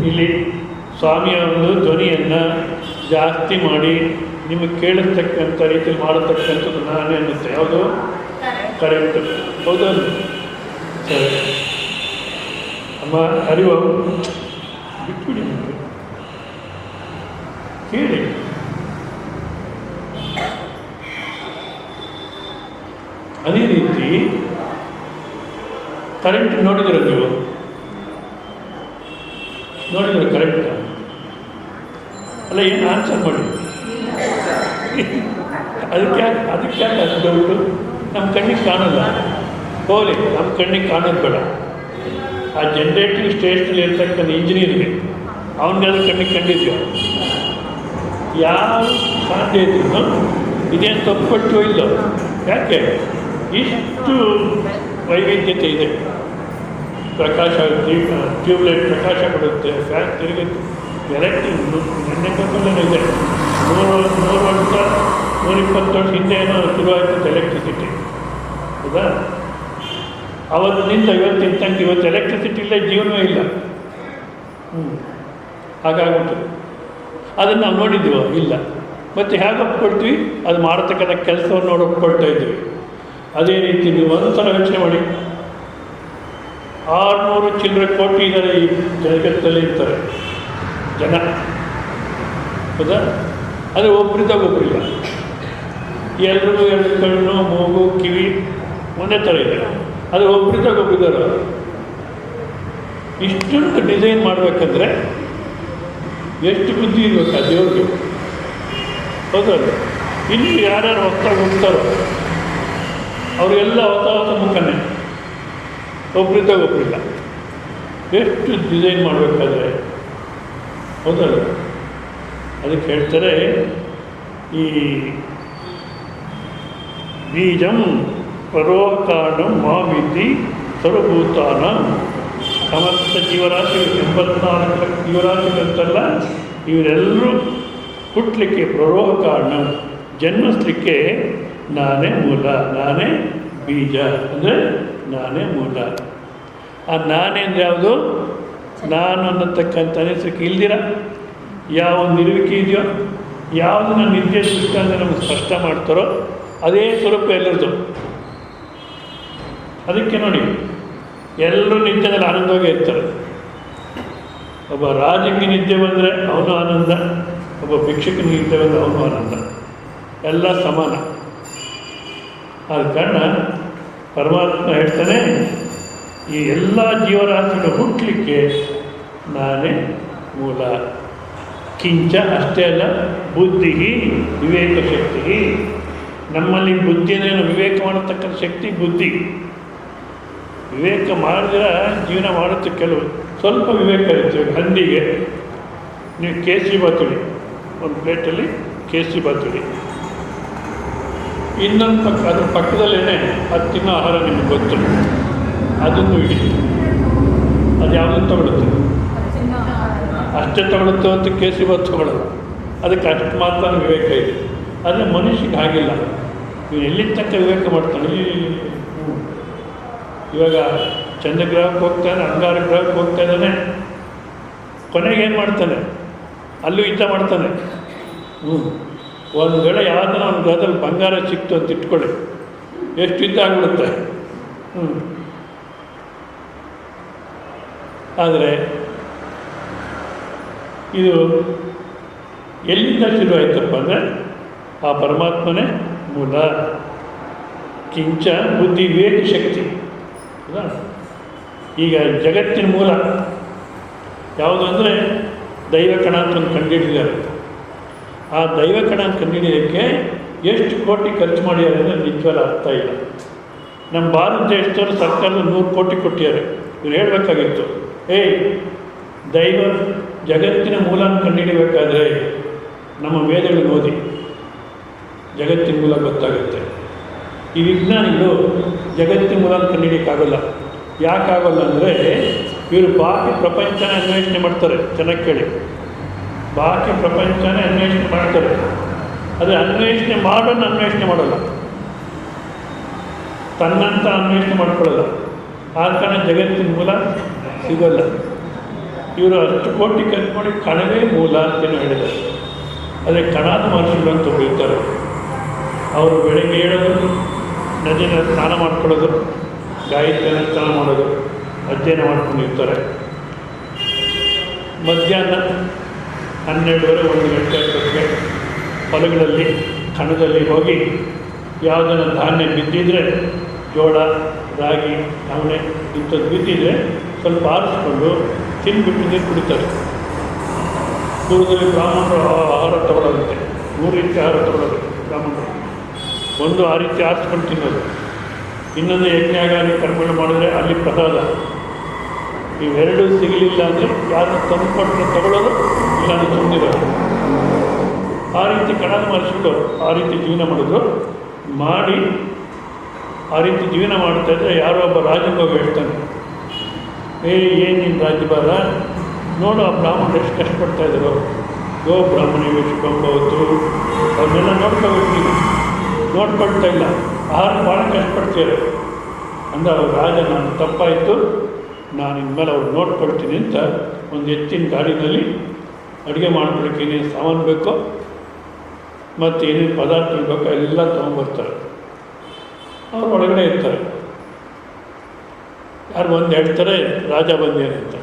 ಇಲ್ಲಿ ಸ್ವಾಮಿಯ ಒಂದು ಧ್ವನಿಯನ್ನು ಜಾಸ್ತಿ ಮಾಡಿ ನಿಮಗೆ ಕೇಳಿಸ್ತಕ್ಕಂಥ ರೀತಿಯಲ್ಲಿ ಮಾಡತಕ್ಕಂಥದ್ದು ನಾನೇ ಅನ್ನುತ್ತೆ. ಯಾವುದು? ಕರೆಂಟು. ಹೌದಲ್ಲ? ಸರಿ ಅಮ್ಮ, ಅರಿವು ಬಿಟ್ಬಿಡಿ, ಕೇಳಿ. ಅದೇ ರೀತಿ ಕರೆಂಟ್ ನೋಡಿದಿರ ನೀವು? ನೋಡಿದ್ರೆ ಕರೆಕ್ಟ್ ಅಲ್ಲ? ಏನು ಆನ್ಸರ್ ಮಾಡಿ. ಅದಕ್ಕೆ ಅದು ಡೌಟು. ನಮ್ಮ ಕಣ್ಣಿಗೆ ಕಾಣಲ್ಲ, ಹೋಗಲಿ, ನಮ್ಮ ಕಣ್ಣಿಗೆ ಕಾಣೋದು ಬೇಡ. ಆ ಜನ್ರೇಟಿಂಗ್ ಸ್ಟೇಷನಲ್ಲಿ ಇರ್ತಕ್ಕಂಥ ಇಂಜಿನಿಯರ್ಗೆ ಅವನಿಗಾದ್ರೂ ಕಣ್ಣಿಗೆ ಕಂಡಿದ್ಯೋ? ಯಾವ ಸಾಧ್ಯ ಇದ್ರು ಇದೇನು ತಪ್ಪುಪಟ್ಟು ಇಲ್ಲ. ಯಾಕೆ ಇಷ್ಟು ವೈವಿಧ್ಯತೆ ಇದೆ? ಪ್ರಕಾಶ, ಟ್ಯೂಬ್ಲೈಟ್ ಪ್ರಕಾಶ ಕೊಡುತ್ತೆ, ಫ್ಯಾನ್ ತಿರುಗುತ್ತೆ, ಎಲೆಕ್ಟ್ರಿಕ್ ನೆನ್ನೆ ಇದೆ. 100 ವರ್ಷ 120 ವರ್ಷ ಹಿಂದೆ ಏನೋ ಶುರುವಾಯಿತು ಎಲೆಕ್ಟ್ರಿಸಿಟಿ. ಹೌದಾ? ಅವತ್ತಿನಿಂದ ಇವತ್ತಿನ ತನಕ ಇವತ್ತು ಎಲೆಕ್ಟ್ರಿಸಿಟಿ ಇಲ್ಲ, ಜೀವನವೇ ಇಲ್ಲ. ಹಾಗಾಗ್ಬಿಟ್ಟು ಅದನ್ನು ನಾವು ನೋಡಿದ್ದೀವೋ? ಇಲ್ಲ. ಮತ್ತು ಹೇಗೆ ಒಪ್ಕೊಳ್ತೀವಿ? ಅದು ಮಾಡತಕ್ಕಂಥ ಕೆಲಸವನ್ನು ನೋಡಿ ಒಪ್ಕೊಳ್ತಾ ಇದ್ದೀವಿ. ಅದೇ ರೀತಿ ನೀವು ಒಂದ್ಸಲ ಯೋಚನೆ ಮಾಡಿ, 600 ಚಿಲ್ಲರೆ ಕೋಟಿ ಇದ್ದಾರೆ ಈ ಜಗತ್ತಲ್ಲಿ ಇರ್ತಾರೆ ಜನ. ಹೌದಾ? ಆದರೆ ಒಬ್ಬರಿದ್ದಾಗ ಒಬ್ಬರಿಲ್ಲ. ಎಲ್ರಿಗೂ 2 ಕಣ್ಣು, ಮೂಗು, ಕಿವಿ ಒಂದೇ ಥರ ಇದೆ. ಅದು ಒಬ್ಬರಿದ್ದಾಗ ಒಬ್ಬರಿದ್ದಾರೆ. ಇಷ್ಟೊಂದು ಡಿಸೈನ್ ಮಾಡಬೇಕಂದ್ರೆ ಎಷ್ಟು ಬುದ್ಧಿ ಇರಬೇಕು ಆ ದೇವ್ರಿಗೆ. ಹೌದಲ್ಲ? ಇನ್ನು ಯಾರ್ಯಾರು ಹೊಸ್ತಾಗಿ ಹೋಗ್ತಾರೋ ಅವರಿಗೆಲ್ಲ ಹೊಸ ಹೊಸ ಮುಖನೇ. ಒಬ್ರಿದ್ದಾಗ ಒಬ್ರಿಲ್ಲ. ಎಷ್ಟು ಡಿಸೈನ್ ಮಾಡಬೇಕಾದ್ರೆ, ಹೌದಲ್ಲ? ಅದಕ್ಕೆ ಹೇಳ್ತಾರೆ, ಈ ಬೀಜಂ ಪರೋಕಾರಣಂ ಮಾವಿದ್ದಿ ಸರ್ವಭೂತಾನ ಸಮಸ್ತ ಜೀವರಾಶಿಗಳು 84 ಲಕ್ಷ ಜೀವರಾಶಿಗಳಂತಲ್ಲ, ಇವರೆಲ್ಲರೂ ಹುಟ್ಟಲಿಕ್ಕೆ ಪ್ರರೋಹ ಕಾರಣ, ಜನ್ಮಿಸ್ಲಿಕ್ಕೆ ನಾನೇ ಮೂಲ, ನಾನೇ ಬೀಜ, ಅಂದರೆ ನಾನೇ ಮೂಲ. ಆ ನಾನೇ ಅಂದರೆ ಯಾವುದು? ನಾನು ಅನ್ನತಕ್ಕಂಥ ಅನಿಸಿಕೆ ಇಲ್ದಿರ ಯಾವ ನಿರುವಿಕೆ ಇದೆಯೋ, ಯಾವುದನ್ನ ನಿತ್ಯ ದೃಷ್ಟಾಂತ ನಮಗೆ ಸ್ಪಷ್ಟ ಮಾಡ್ತಾರೋ ಅದೇ ಸ್ವರೂಪ ಎಲ್ಲರದು. ಅದಕ್ಕೆ ನೋಡಿ, ಎಲ್ಲರೂ ನಿತ್ಯದಲ್ಲಿ ಆನಂದವಾಗಿ ಇರ್ತಾರೆ. ಒಬ್ಬ ರಾಜನಿಗೆ ನಿದ್ದೆ ಬಂದರೆ ಅವನು ಆನಂದ, ಒಬ್ಬ ಭಿಕ್ಷುಕನಿಗೆ ನಿದ್ದೆ ಬಂದರೆ ಅವನು ಆನಂದ, ಎಲ್ಲ ಸಮಾನ. ಆದ ಕಾರಣ ಪರಮಾತ್ಮ ಹೇಳ್ತಾನೆ, ಈ ಎಲ್ಲ ಜೀವರಾಶಿಗಳು ಹುಟ್ಟಲಿಕ್ಕೆ ನಾನೇ ಮೂಲ. ಕಿಂಚ ಅಷ್ಟೇ ಅಲ್ಲ, ಬುದ್ಧಿ ವಿವೇಕ ಶಕ್ತಿ. ನಮ್ಮಲ್ಲಿ ಬುದ್ಧಿನೇನು ವಿವೇಕ ಮಾಡತಕ್ಕಂಥ ಶಕ್ತಿ ಬುದ್ಧಿ. ವಿವೇಕ ಮಾಡಿದ್ರೆ ಜೀವನ ಮಾಡುತ್ತೆ. ಕೆಲವು ಸ್ವಲ್ಪ ವಿವೇಕ ಇರ್ತೇವೆ. ಹಂದಿಗೆ ನೀವು ಕೇಸರಿ ಬಾತುಳಿ, ಒಂದು ಪ್ಲೇಟಲ್ಲಿ ಕೇಸರಿ ಬಾತುಳಿ, ಇನ್ನೊಂದು ಅದ್ರ ಪಕ್ಕದಲ್ಲೇ ಅದು ತಿನ್ನೋ ಆಹಾರ ನಿಮಗೆ ಗೊತ್ತು, ಅದನ್ನು ಇಡಿ, ಅದು ಯಾವುದನ್ನು ತಗೊಳುತ್ತೆ? ಅಷ್ಟೇ ತಗೊಳುತ್ತೆ ಅಂತ ಕೇಸರಿ ಬಾತ್ ತಗೊಳ್ಳೋದು. ಅದಕ್ಕೆ ಅಷ್ಟು ಮಾತ್ರ ವಿವೇಕ ಇದೆ. ಆದರೆ ಮನುಷ್ಯಗೆ ಹಾಗಿಲ್ಲ. ಇವನು ಎಲ್ಲಿಂದ ತನಕ ವಿವೇಕ ಮಾಡ್ತಾನೆ? ಇವಾಗ ಚಂದ್ರಗ್ರಹಕ್ಕೆ ಹೋಗ್ತಾನೆ, ಅಂಗಾರ ಗ್ರಹಕ್ಕೆ ಹೋಗ್ತಾ ಇದ್ದಾನೆ, ಕೊನೆಗೆ ಏನು ಮಾಡ್ತಾನೆ? ಅಲ್ಲೂ ಯುದ್ಧ ಮಾಡ್ತಾನೆ. ಒಂದು ವೇಳೆ ಯಾವುದನ್ನ ಒಂದು ಗ್ರಹದಲ್ಲಿ ಬಂಗಾರ ಸಿಕ್ತು ಅಂತ ಇಟ್ಕೊಳ್ಳಿ, ಎಷ್ಟು ಯುದ್ಧ ಆಗ್ಬಿಡುತ್ತೆ. ಆದರೆ ಇದು ಎಲ್ಲಿಂದ ಶುರುವಾಯ್ತಪ್ಪ ಅಂದರೆ ಆ ಪರಮಾತ್ಮನೇ ಮೂಲ. ಕಿಂಚ ಬುದ್ಧಿ ವಿವೇಕ ಶಕ್ತಿ. ಈಗ ಜಗತ್ತಿನ ಮೂಲ ಯಾವುದು ಅಂದರೆ ದೈವಕಣ ಅಂತ ಒಂದು ಕಂಡುಹಿಡಿದಿದ್ದಾರೆ. ಆ ದೈವಕಣ ಅಂತ ಕಂಡುಹಿಡಿಯೋಕ್ಕೆ ಎಷ್ಟು ಕೋಟಿ ಖರ್ಚು ಮಾಡಿದ್ದಾರೆ ಅಂದರೆ ನಿಜವಾಗ್ಲೂ ಅರ್ಥ ಇಲ್ಲ. ನಮ್ಮ ಭಾರತ ದೇಶದವರು ಸರ್ಕಾರದ 100 ಕೋಟಿ ಕೊಟ್ಟಿದ್ದಾರೆ. ಇವ್ರು ಹೇಳಬೇಕಾಗಿತ್ತು, ದೈವ ಜಗತ್ತಿನ ಮೂಲ ಕಂಡುಹಿಡಿಬೇಕಾದ್ರೆ ನಮ್ಮ ವೇದಗಳನ್ನು ಓದಿ ಜಗತ್ತಿನ ಮೂಲ ಗೊತ್ತಾಗುತ್ತೆ. ಈ ವಿಜ್ಞಾನಿಗಳು ಜಗತ್ತಿನ ಮೂಲ ಕಂಡುಹಿಡಿಯೋಕ್ಕಾಗಲ್ಲ. ಯಾಕಾಗಲ್ಲ ಅಂದರೆ ಇವರು ಬಾಕಿ ಪ್ರಪಂಚನ ಅನ್ವೇಷಣೆ ಮಾಡ್ತಾರೆ. ಚೆನ್ನಾಗಿ ಕೇಳಿ, ಬಾಕಿ ಪ್ರಪಂಚನ ಅನ್ವೇಷಣೆ ಮಾಡ್ತಾರೆ. ಆದರೆ ಅನ್ವೇಷಣೆ ಮಾಡೋಣ ಅನ್ವೇಷಣೆ ಮಾಡೋಲ್ಲ, ತನ್ನಂತ ಅನ್ವೇಷಣೆ ಮಾಡ್ಕೊಳ್ಳಲ್ಲ. ಆದ ಕಾರಣ ಜಗತ್ತಿನ ಮೂಲ ಸಿಗೋಲ್ಲ. ಇವರು ಅಷ್ಟು ಕೋಟಿ ಖರ್ಚು ಮಾಡಿ ಕಣವೇ ಮೂಲ ಅಂತೇನು ಹೇಳಿದ್ದಾರೆ. ಅದೇ ಕಣಾದ ಮಹರ್ಷಿಗಳು ಅಂತ ಬೀಳ್ತಾರೆ. ಅವರು ಬೆಳಗ್ಗೆ ಹೇಳೋದು, ನದಿನ ಸ್ನಾನ ಮಾಡ್ಕೊಳ್ಳೋದು, ಗಾಯತ್ರಿಯನ್ನು ಸ್ನಾನ ಮಾಡೋದು, ಅಧ್ಯಯನ ಮಾಡ್ಕೊಂಡಿರ್ತಾರೆ. ಮಧ್ಯಾಹ್ನ 12:30 1 ಗಂಟೆ ಅಷ್ಟೊತ್ತಿಗೆ ಹೊಲಗಳಲ್ಲಿ ಕಣದಲ್ಲಿ ಹೋಗಿ ಯಾವುದನ್ನು ಧಾನ್ಯ ಬಿದ್ದಿದ್ರೆ, ಜೋಳ, ರಾಗಿ, ನವಣೆ ಇಂಥದ್ದು ಬಿದ್ದಿದ್ರೆ ಸ್ವಲ್ಪ ಆರಿಸ್ಕೊಂಡು ತಿಂದುಬಿಟ್ಟು ನೀರು ಕುಡಿತಾರೆ. ಪೂರ್ವದಲ್ಲಿ ಬ್ರಾಹ್ಮಣರು ಆಹಾರ ತಗೊಳ್ಳೋದಂತೆ, 3 ರೀತಿ ಆಹಾರ ತಗೊಳ್ಳೋದು ಬ್ರಾಹ್ಮಣರು. ಒಂದು ಆ ರೀತಿ ಆರಿಸ್ಕೊಂಡು ತಿನ್ನೋದು, ಇನ್ನೊಂದು ಯಜ್ಞಾಗಾದಿ ಕರ್ಮಗಳು ಮಾಡಿದ್ರೆ ಅಲ್ಲಿ ಪ್ರಸಾದ. ಇವೆರಡೂ ಸಿಗಲಿಲ್ಲ ಅಂದರೆ ಯಾರನ್ನು ತಂದುಕೊಟ್ಟರೆ ತಗೊಳ್ಳೋದು, ಇಲ್ಲಾಂದರೆ ಸುಮ್ಮನಿರೋದು. ಆ ರೀತಿ ಕಣದ ಮಹರ್ಷಿಗಳು ಆ ರೀತಿ ಜೀವನ ಮಾಡಿದ್ರು. ಮಾಡಿ ಆ ರೀತಿ ಜೀವನ ಮಾಡ್ತಾಯಿದ್ರೆ ಯಾರೋ ಒಬ್ಬ ರಾಜಂಗೋಗಿ ಹೇಳ್ತಾನೆ, ಏನು ನಿನ್ನ ರಾಜ್ಯಭಾರ ನೋಡು, ಆ ಬ್ರಾಹ್ಮಣರು ಎಷ್ಟು ಕಷ್ಟಪಡ್ತಾಯಿದ್ರು, ಗೋ ಬ್ರಾಹ್ಮಣಿಗೆ ಶುಭಂಭವತ್ತು, ಅವ್ರನ್ನೆಲ್ಲ ನೋಡ್ಕೋಬೇಕು, ನೀವು ನೋಡ್ಕೊಳ್ತಾ ಇಲ್ಲ, ಆಹಾರ ಭಾಳ ಕಷ್ಟಪಡ್ತೀರ ಅಂದರೆ ಅವ್ರ ರಾಜ, ನಾನು ತಪ್ಪಾಯಿತು, ನಾನು ಇನ್ಮೇಲೆ ಅವ್ರು ನೋಡ್ಕೊಳ್ತೀನಿ ಅಂತ ಒಂದು ಎತ್ತಿನ ಗಾಡಿನಲ್ಲಿ ಅಡುಗೆ ಮಾಡ್ಕೊಳ್ಳೋಕ್ಕೆ ಏನೇನು ಸಾಮಾನು ಬೇಕೋ ಮತ್ತು ಏನೇನು ಪದಾರ್ಥಗಳು ಬೇಕೋ ಎಲ್ಲ ತೊಗೊಂಬರ್ತಾರೆ. ಅವ್ರು ಒಳಗಡೆ ಇರ್ತಾರೆ. ಯಾರು ಬಂದು ಹೇಳ್ತಾರೆ, ರಾಜ ಬಂದೇನೆ ಅಂತ.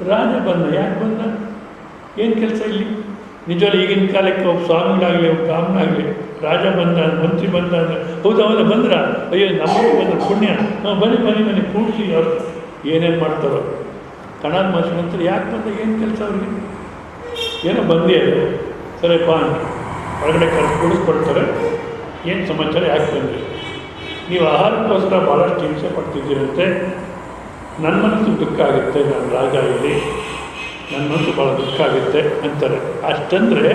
ರಾಜ ಬಂದ, ಯಾಕೆ ಬಂದ, ಏನು ಕೆಲಸ ಇಲ್ಲಿ? ನಿಜವಾಗ್ಲೂ ಈಗಿನ ಕಾಲಕ್ಕೆ ಒಬ್ಬ ಸ್ವಾಮಿಗಳಾಗಲಿ, ಒಬ್ಬ ಬ್ರಾಹ್ಮಣಾಗಲಿ, ರಾಜ ಬಂದ, ಮಂತ್ರಿ ಬಂದ ಅಂದರೆ ಹೌದಾ ಬಂದ್ರ, ಅಯ್ಯೋ ನಮಗೆ ಬಂದ ಪುಣ್ಯ, ಬನ್ನಿ ಕೂಡಿಸಿ ಅವ್ರು ಏನೇನು ಮಾಡ್ತಾರೋ. ಕಣದ ಮನುಷ್ಯ ಅಂತಾರೆ, ಯಾಕೆ ಬಂದ, ಏನು ಕೆಲಸ ಅವ್ರಿಗೆ? ಏನೋ ಬಂದೇ ಅದು, ಸರಿಪ್ಪ ಅಂತ ಹೊರಗಡೆ ಕೂಡಿಸ್ಕೊಡ್ತಾರೆ. ಏನು ಸಮಾಚಾರ, ಯಾಕೆ ಬಂದ್ರಿ? ನೀವು ಆಹಾರಕ್ಕೋಸ್ಕರ ಭಾಳಷ್ಟು ಹಿಂಸೆ ಪಡ್ತಿದ್ದೀರಂತೆ, ನನ್ನ ಮನಸ್ಸು ದುಃಖ ಆಗುತ್ತೆ, ನಾನು ರಾಜ ಇಲ್ಲಿ, ನನ್ನ ಮನಸ್ಸು ಭಾಳ ದುಃಖ ಆಗುತ್ತೆ ಅಂತಾರೆ. ಅಷ್ಟಂದರೆ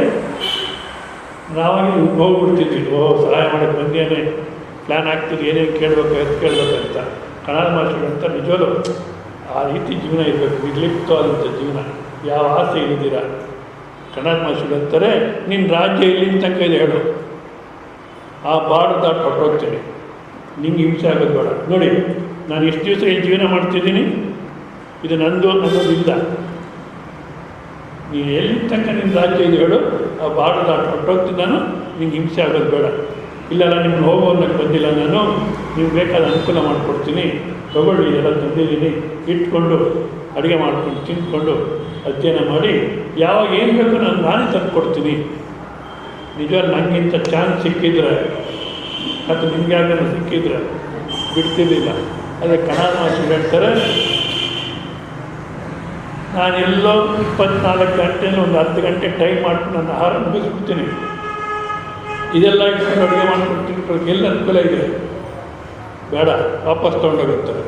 ನಾವಾಗಿ ಹೋಗ್ಬಿಡ್ತಿದ್ವಿ, ಸಹಾಯ ಮಾಡೋಕ್ಕೆ ಬಂದೇನೆ, ಪ್ಲ್ಯಾನ್ ಆಗ್ತಿದ್ದು ಏನೇನು ಕೇಳಬೇಕಂತ. ಕನ್ನಡ ಮಾಸ್ಟರ್ಗಳಂತ ನಿಜವಲ್ಲೂ ಆ ರೀತಿ ಜೀವನ ಇರಬೇಕು, ನಿರ್ಲಿಪ್ತವಾದಂಥ ಜೀವನ, ಯಾವ ಆಸೆ ಇದ್ದೀರ. ಕನ್ನಡ ಮಾಸ್ಟರ್ಗಳಂತಾರೆ, ನಿನ್ನ ರಾಜ್ಯ ಇಲ್ಲಿನ ತನಕ ಇದೆ ಹೇಳು, ಆ ಬಾರ್ಡರ್ ದಾಟ್ ಹೊರಟೋಗ್ತೀನಿ, ನಿಂಗೆ ಹಿಂಸೆ ಆಗೋದು ಬೇಡ. ನೋಡಿ, ನಾನು ಎಷ್ಟು ದಿವಸ ಈ ಜೀವನ ಮಾಡ್ತಿದ್ದೀನಿ, ಇದು ನನ್ನದಿಲ್ಲ, ನೀನು ಎಲ್ಲಿ ತನಕ ನಿನ್ನ ರಾಜ್ಯ ಇದೆ ಹೇಳು, ಆ ಬಾರ್ಡರ್ ದಾಟ್ ಹೊರಟೋಗ್ತೀನಿ ನಾನು, ನಿಂಗೆ ಹಿಂಸೆ ಆಗೋದು ಬೇಡ. ಇಲ್ಲ ನಿಮ್ಮನ್ನು ಹೋಗೋನ್ನಕ್ಕೆ ಬಂದಿಲ್ಲ ನಾನು, ನೀವು ಬೇಕಾದ ಅನುಕೂಲ ಮಾಡಿಕೊಡ್ತೀನಿ, ತಗೊಳ್ಳಿ, ಎಲ್ಲ ತಂದಿದ್ದೀನಿ, ಇಟ್ಕೊಂಡು ಅಡುಗೆ ಮಾಡ್ಕೊಂಡು ತಿಂದ್ಕೊಂಡು ಅಧ್ಯಯನ ಮಾಡಿ ಯಾವಾಗ ಏನು ಬೇಕು ನಾನೇ ತಂದು ಕೊಡ್ತೀನಿ. ನಿಜವಾಗಿ ನನಗಿಂತ ಚಾನ್ಸ್ ಸಿಕ್ಕಿದ್ರೆ ಮತ್ತು ನಿಮಗೆ ಯಾರು ಸಿಕ್ಕಿದ್ರೆ ಬಿಡ್ತಿರ್ಲಿಲ್ಲ. ಅದೇ ಕನ್ನಡ ಮಾಸ್ಟರ್ ಹೇಳ್ತಾರೆ, ನಾನೆಲ್ಲೋ 24 ಗಂಟೆಯಲ್ಲಿ ಒಂದು 10 ಗಂಟೆ ಟೈಮ್ ಮಾಡ್ಕೊಂಡು ನನ್ನ ಆಹಾರ ಮುಗಿಸ್ಬಿಡ್ತೀನಿ, ಇದೆಲ್ಲ ಇಟ್ಕೊಂಡು ಅಡುಗೆ ಮಾಡ್ಕೊಂಡು ತಿನ್ಕೊಳ್ಳೋಕೆ ಎಲ್ಲ ಅನುಕೂಲ ಇದೆ, ಬೇಡ ವಾಪಸ್ ತೊಗೊಂಡೋಗುತ್ತಾರೆ.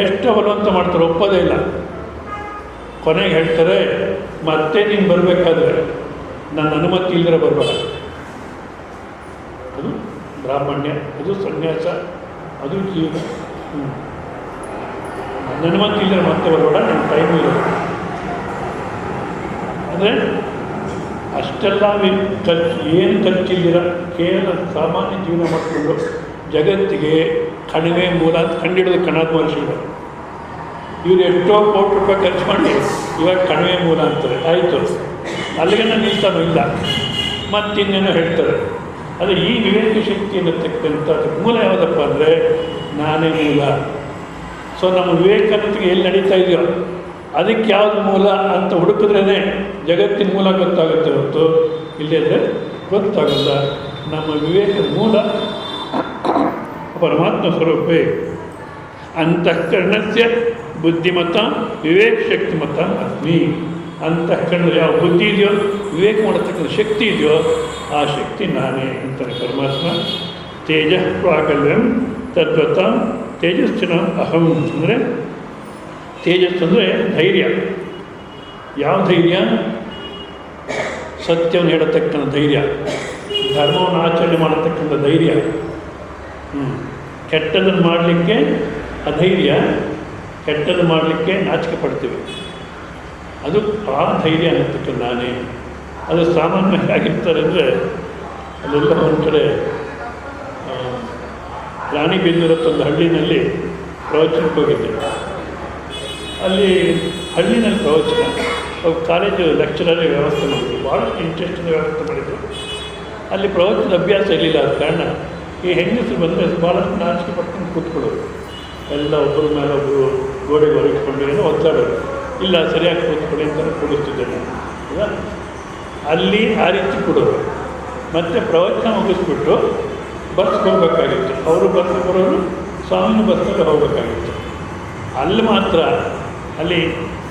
ಎಷ್ಟು ಬಲವಂತ ಮಾಡ್ತಾರೆ, ಒಪ್ಪೋದೇ ಇಲ್ಲ. ಕೊನೆಗೆ ಹೇಳ್ತಾರೆ, ಮತ್ತೆ ನೀನು ಬರಬೇಕಾದ್ರೆ ನನ್ನ ಅನುಮತಿ ಇಲ್ಲದ್ರೆ ಬರಬೇಡ. ಅದು ಬ್ರಾಹ್ಮಣ್ಯ, ಅದು ಸನ್ಯಾಸ, ಅದು ಜೀವನ. ನನ್ನ ಅನುಮತಿ ಇಲ್ಲದ್ರೆ ಮತ್ತೆ ಬರಬೇಡ, ನನ್ನ ಟೈಮು ಇರೋದು. ಅಂದರೆ ಅಷ್ಟೆಲ್ಲ ಏನು ಖರ್ಚಿಲ್ದಿರ ಕೇವಲ ಸಾಮಾನ್ಯ ಜೀವನ ಮಾಡಿಕೊಂಡು ಜಗತ್ತಿಗೆ ಕಣಿವೆ ಮೂಲ ಅಂತ ಕಂಡಿಡೋದು ಕನ್ನಡ ಮಹರ್ಷಿಗಳು. ಇವರು ಎಷ್ಟೋ ಕೋಟಿ ರೂಪಾಯಿ ಖರ್ಚು ಮಾಡಿ ಇವಾಗ ಕಣಿವೆ ಮೂಲ ಅಂತಾರೆ. ಆಯಿತು, ಅಲ್ಲಿಗೆ ನಿಲ್ತಾನೂ ಇಲ್ಲ, ಮತ್ತಿನ್ನೇನೋ ಹೇಳ್ತಾರೆ. ಆದರೆ ಈ ವಿವೇಕ ಶಕ್ತಿ ಅನ್ನತಕ್ಕಂಥ ಮೂಲ ಯಾವುದಪ್ಪ ಅಂದರೆ ನಾನೇ ಮೂಲ. ಸೊ ನಮ್ಮ ವಿವೇಕಾನಂದಕ್ಕೆ ಎಲ್ಲಿ ನಡೀತಾ ಇದೆಯೋ ಅದಕ್ಕೆ ಯಾವುದು ಮೂಲ ಅಂತ ಹುಡುಕಿದ್ರೇ ಜಗತ್ತಿನ ಮೂಲ ಗೊತ್ತಾಗುತ್ತೆ ಹೊರತು ಇಲ್ಲದ್ರೆ ಗೊತ್ತಾಗಲ್ಲ. ನಮ್ಮ ವಿವೇಕದ ಮೂಲ ಪರಮಾತ್ಮ ಸ್ವರೂಪೇ. ಅಂತಃಕರಣಸ್ಯ ಬುದ್ಧಿಮತ ವಿವೇಕ ಶಕ್ತಿಮತ ಅಸ್ಮಿ. ಅಂತಃಕರಣ ಯಾವ ಬುದ್ಧಿ ಇದೆಯೋ, ವಿವೇಕ ಮಾಡತಕ್ಕಂಥ ಶಕ್ತಿ ಇದೆಯೋ, ಆ ಶಕ್ತಿ ನಾನೇ ಅಂತಾರೆ ಪರಮಾತ್ಮ. ತೇಜ ಪ್ರಾಕಲ್ಯಂ ತದ್ವತ ತೇಜಸ್ಸಿನ ಅಹಂ. ಅಂದರೆ ತೇಜಸ್ಸು ಅಂದರೆ ಧೈರ್ಯ. ಯಾವ ಧೈರ್ಯ? ಸತ್ಯವನ್ನು ಹೇಳತಕ್ಕಂಥ ಧೈರ್ಯ, ಧರ್ಮವನ್ನು ಆಚರಣೆ ಮಾಡತಕ್ಕಂಥ ಧೈರ್ಯ. ಕೆಟ್ಟದನ್ನು ಮಾಡಲಿಕ್ಕೆ ಅಧೈರ್ಯ, ಕೆಟ್ಟದ್ದು ಮಾಡಲಿಕ್ಕೆ ನಾಚಿಕೆ ಪಡ್ತೀವಿ, ಅದು ಆ ಧೈರ್ಯ ಅನ್ನತಕ್ಕಂಥ ನಾನೇ. ಅದು ಸಾಮಾನ್ಯವಾಗಿರ್ತಾರೆ ಅಂದರೆ ಅಲ್ಲೆಲ್ಲ ಒಂದು ಕಡೆ ರಾಣಿಬೆನ್ನೂರತ್ತೊಂದು ಹಳ್ಳಿನಲ್ಲಿ ಪ್ರವಚನಕ್ಕೆ ಹೋಗಿದ್ದೆ. ಅಲ್ಲಿ ಹಳ್ಳಿನಲ್ಲಿ ಪ್ರವಚನ, ಅವ್ರು ಕಾಲೇಜು ಲೆಕ್ಚರರೇ ವ್ಯವಸ್ಥೆ ಮಾಡಿದ್ರು, ಭಾಳಷ್ಟು ಇಂಟ್ರೆಸ್ಟಿಂದ ವ್ಯವಸ್ಥೆ ಮಾಡಿದರು. ಅಲ್ಲಿ ಪ್ರವಚನದ ಅಭ್ಯಾಸ ಇರಲಿಲ್ಲ, ಆದ ಕಾರಣ ಈ ಹೆಂಗಸರು ಬಂದರೆ ಭಾಳಷ್ಟು ನಾಚಿಕೆ ಪಡ್ಕೊಂಡು ಕೂತ್ಕೊಳ್ಳೋರು. ಎಲ್ಲ ಒಬ್ಬರ ಮೇಲೆ ಒಬ್ಬರು ಗೋಡೆಗೆ ಹೊರಗಿಕೊಂಡು ಏನೋ ಒದ್ದಾಡೋರು. ಇಲ್ಲ ಸರಿಯಾಗಿ ಕೂತ್ಕೊಳ್ಳಿ ಅಂತ ಕೂಡಿಸ್ತಿದ್ದೇನೆ ಈಗ. ಅಲ್ಲಿ ಆ ರೀತಿ ಕೊಡೋರು. ಮತ್ತು ಪ್ರವಚನ ಮುಗಿಸ್ಬಿಟ್ಟು ಬಸ್ಗೆ ಹೋಗಬೇಕಾಗಿತ್ತು. ಅವರು ಬಸ್ಗೆ ಬರೋರು, ಸ್ವಾಮಿನ ಬಸ್ಸಲ್ಲಿ ಹೋಗಬೇಕಾಗಿತ್ತು. ಅಲ್ಲಿ ಮಾತ್ರ ಅಲ್ಲಿ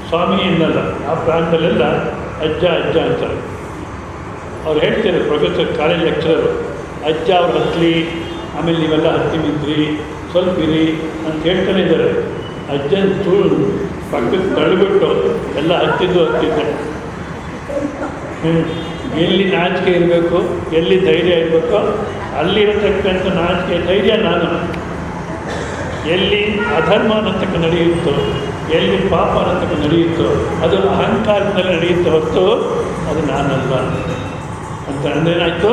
ಸ್ವಾಮಿ ಏನಲ್ಲ, ಆ ಪ್ರಾಂತದಲ್ಲೆಲ್ಲ ಅಜ್ಜ ಅಜ್ಜ ಅಂತಾರೆ. ಅವ್ರು ಹೇಳ್ತಾರೆ, ಪ್ರೊಫೆಸರ್ ಕಾಲೇಜ್ ಲೆಕ್ಚರರು, ಅಜ್ಜ ಅವ್ರು ಹತ್ತಲಿ, ಆಮೇಲೆ ನೀವೆಲ್ಲ ಹತ್ತಿ ನಿಂತ್ರಿ, ಸ್ವಲ್ಪ ಇರಿ ಅಂತ ಹೇಳ್ತಾನೆ ಇದ್ದಾರೆ. ಅಜ್ಜನ ಪಕ್ಕಕ್ಕೆ ತಳ್ಳಿಬಿಟ್ಟು ಎಲ್ಲ ಹತ್ತಿದ್ದೆ. ಎಲ್ಲಿ ನಾಚಿಕೆ ಇರಬೇಕು, ಎಲ್ಲಿ ಧೈರ್ಯ ಇರಬೇಕು, ಅಲ್ಲಿರತಕ್ಕಂಥ ನಾಚಿಕೆ ಧೈರ್ಯ ನಾನು. ಎಲ್ಲಿ ಅಧರ್ಮ ಅನ್ನತಕ್ಕ ನಡೆಯುತ್ತೋ, ಎಲ್ಲಿ ಪಾಪ ಅನ್ನತಕ್ಕ ನಡೆಯುತ್ತೋ ಅದು ಅಹಂಕಾರದಲ್ಲಿ ನಡೆಯುತ್ತೆ ಹೊರತು ಅದು ನಾನಲ್ಲ ಅಂತ ಅಂದ್ರೇನಾಯಿತು,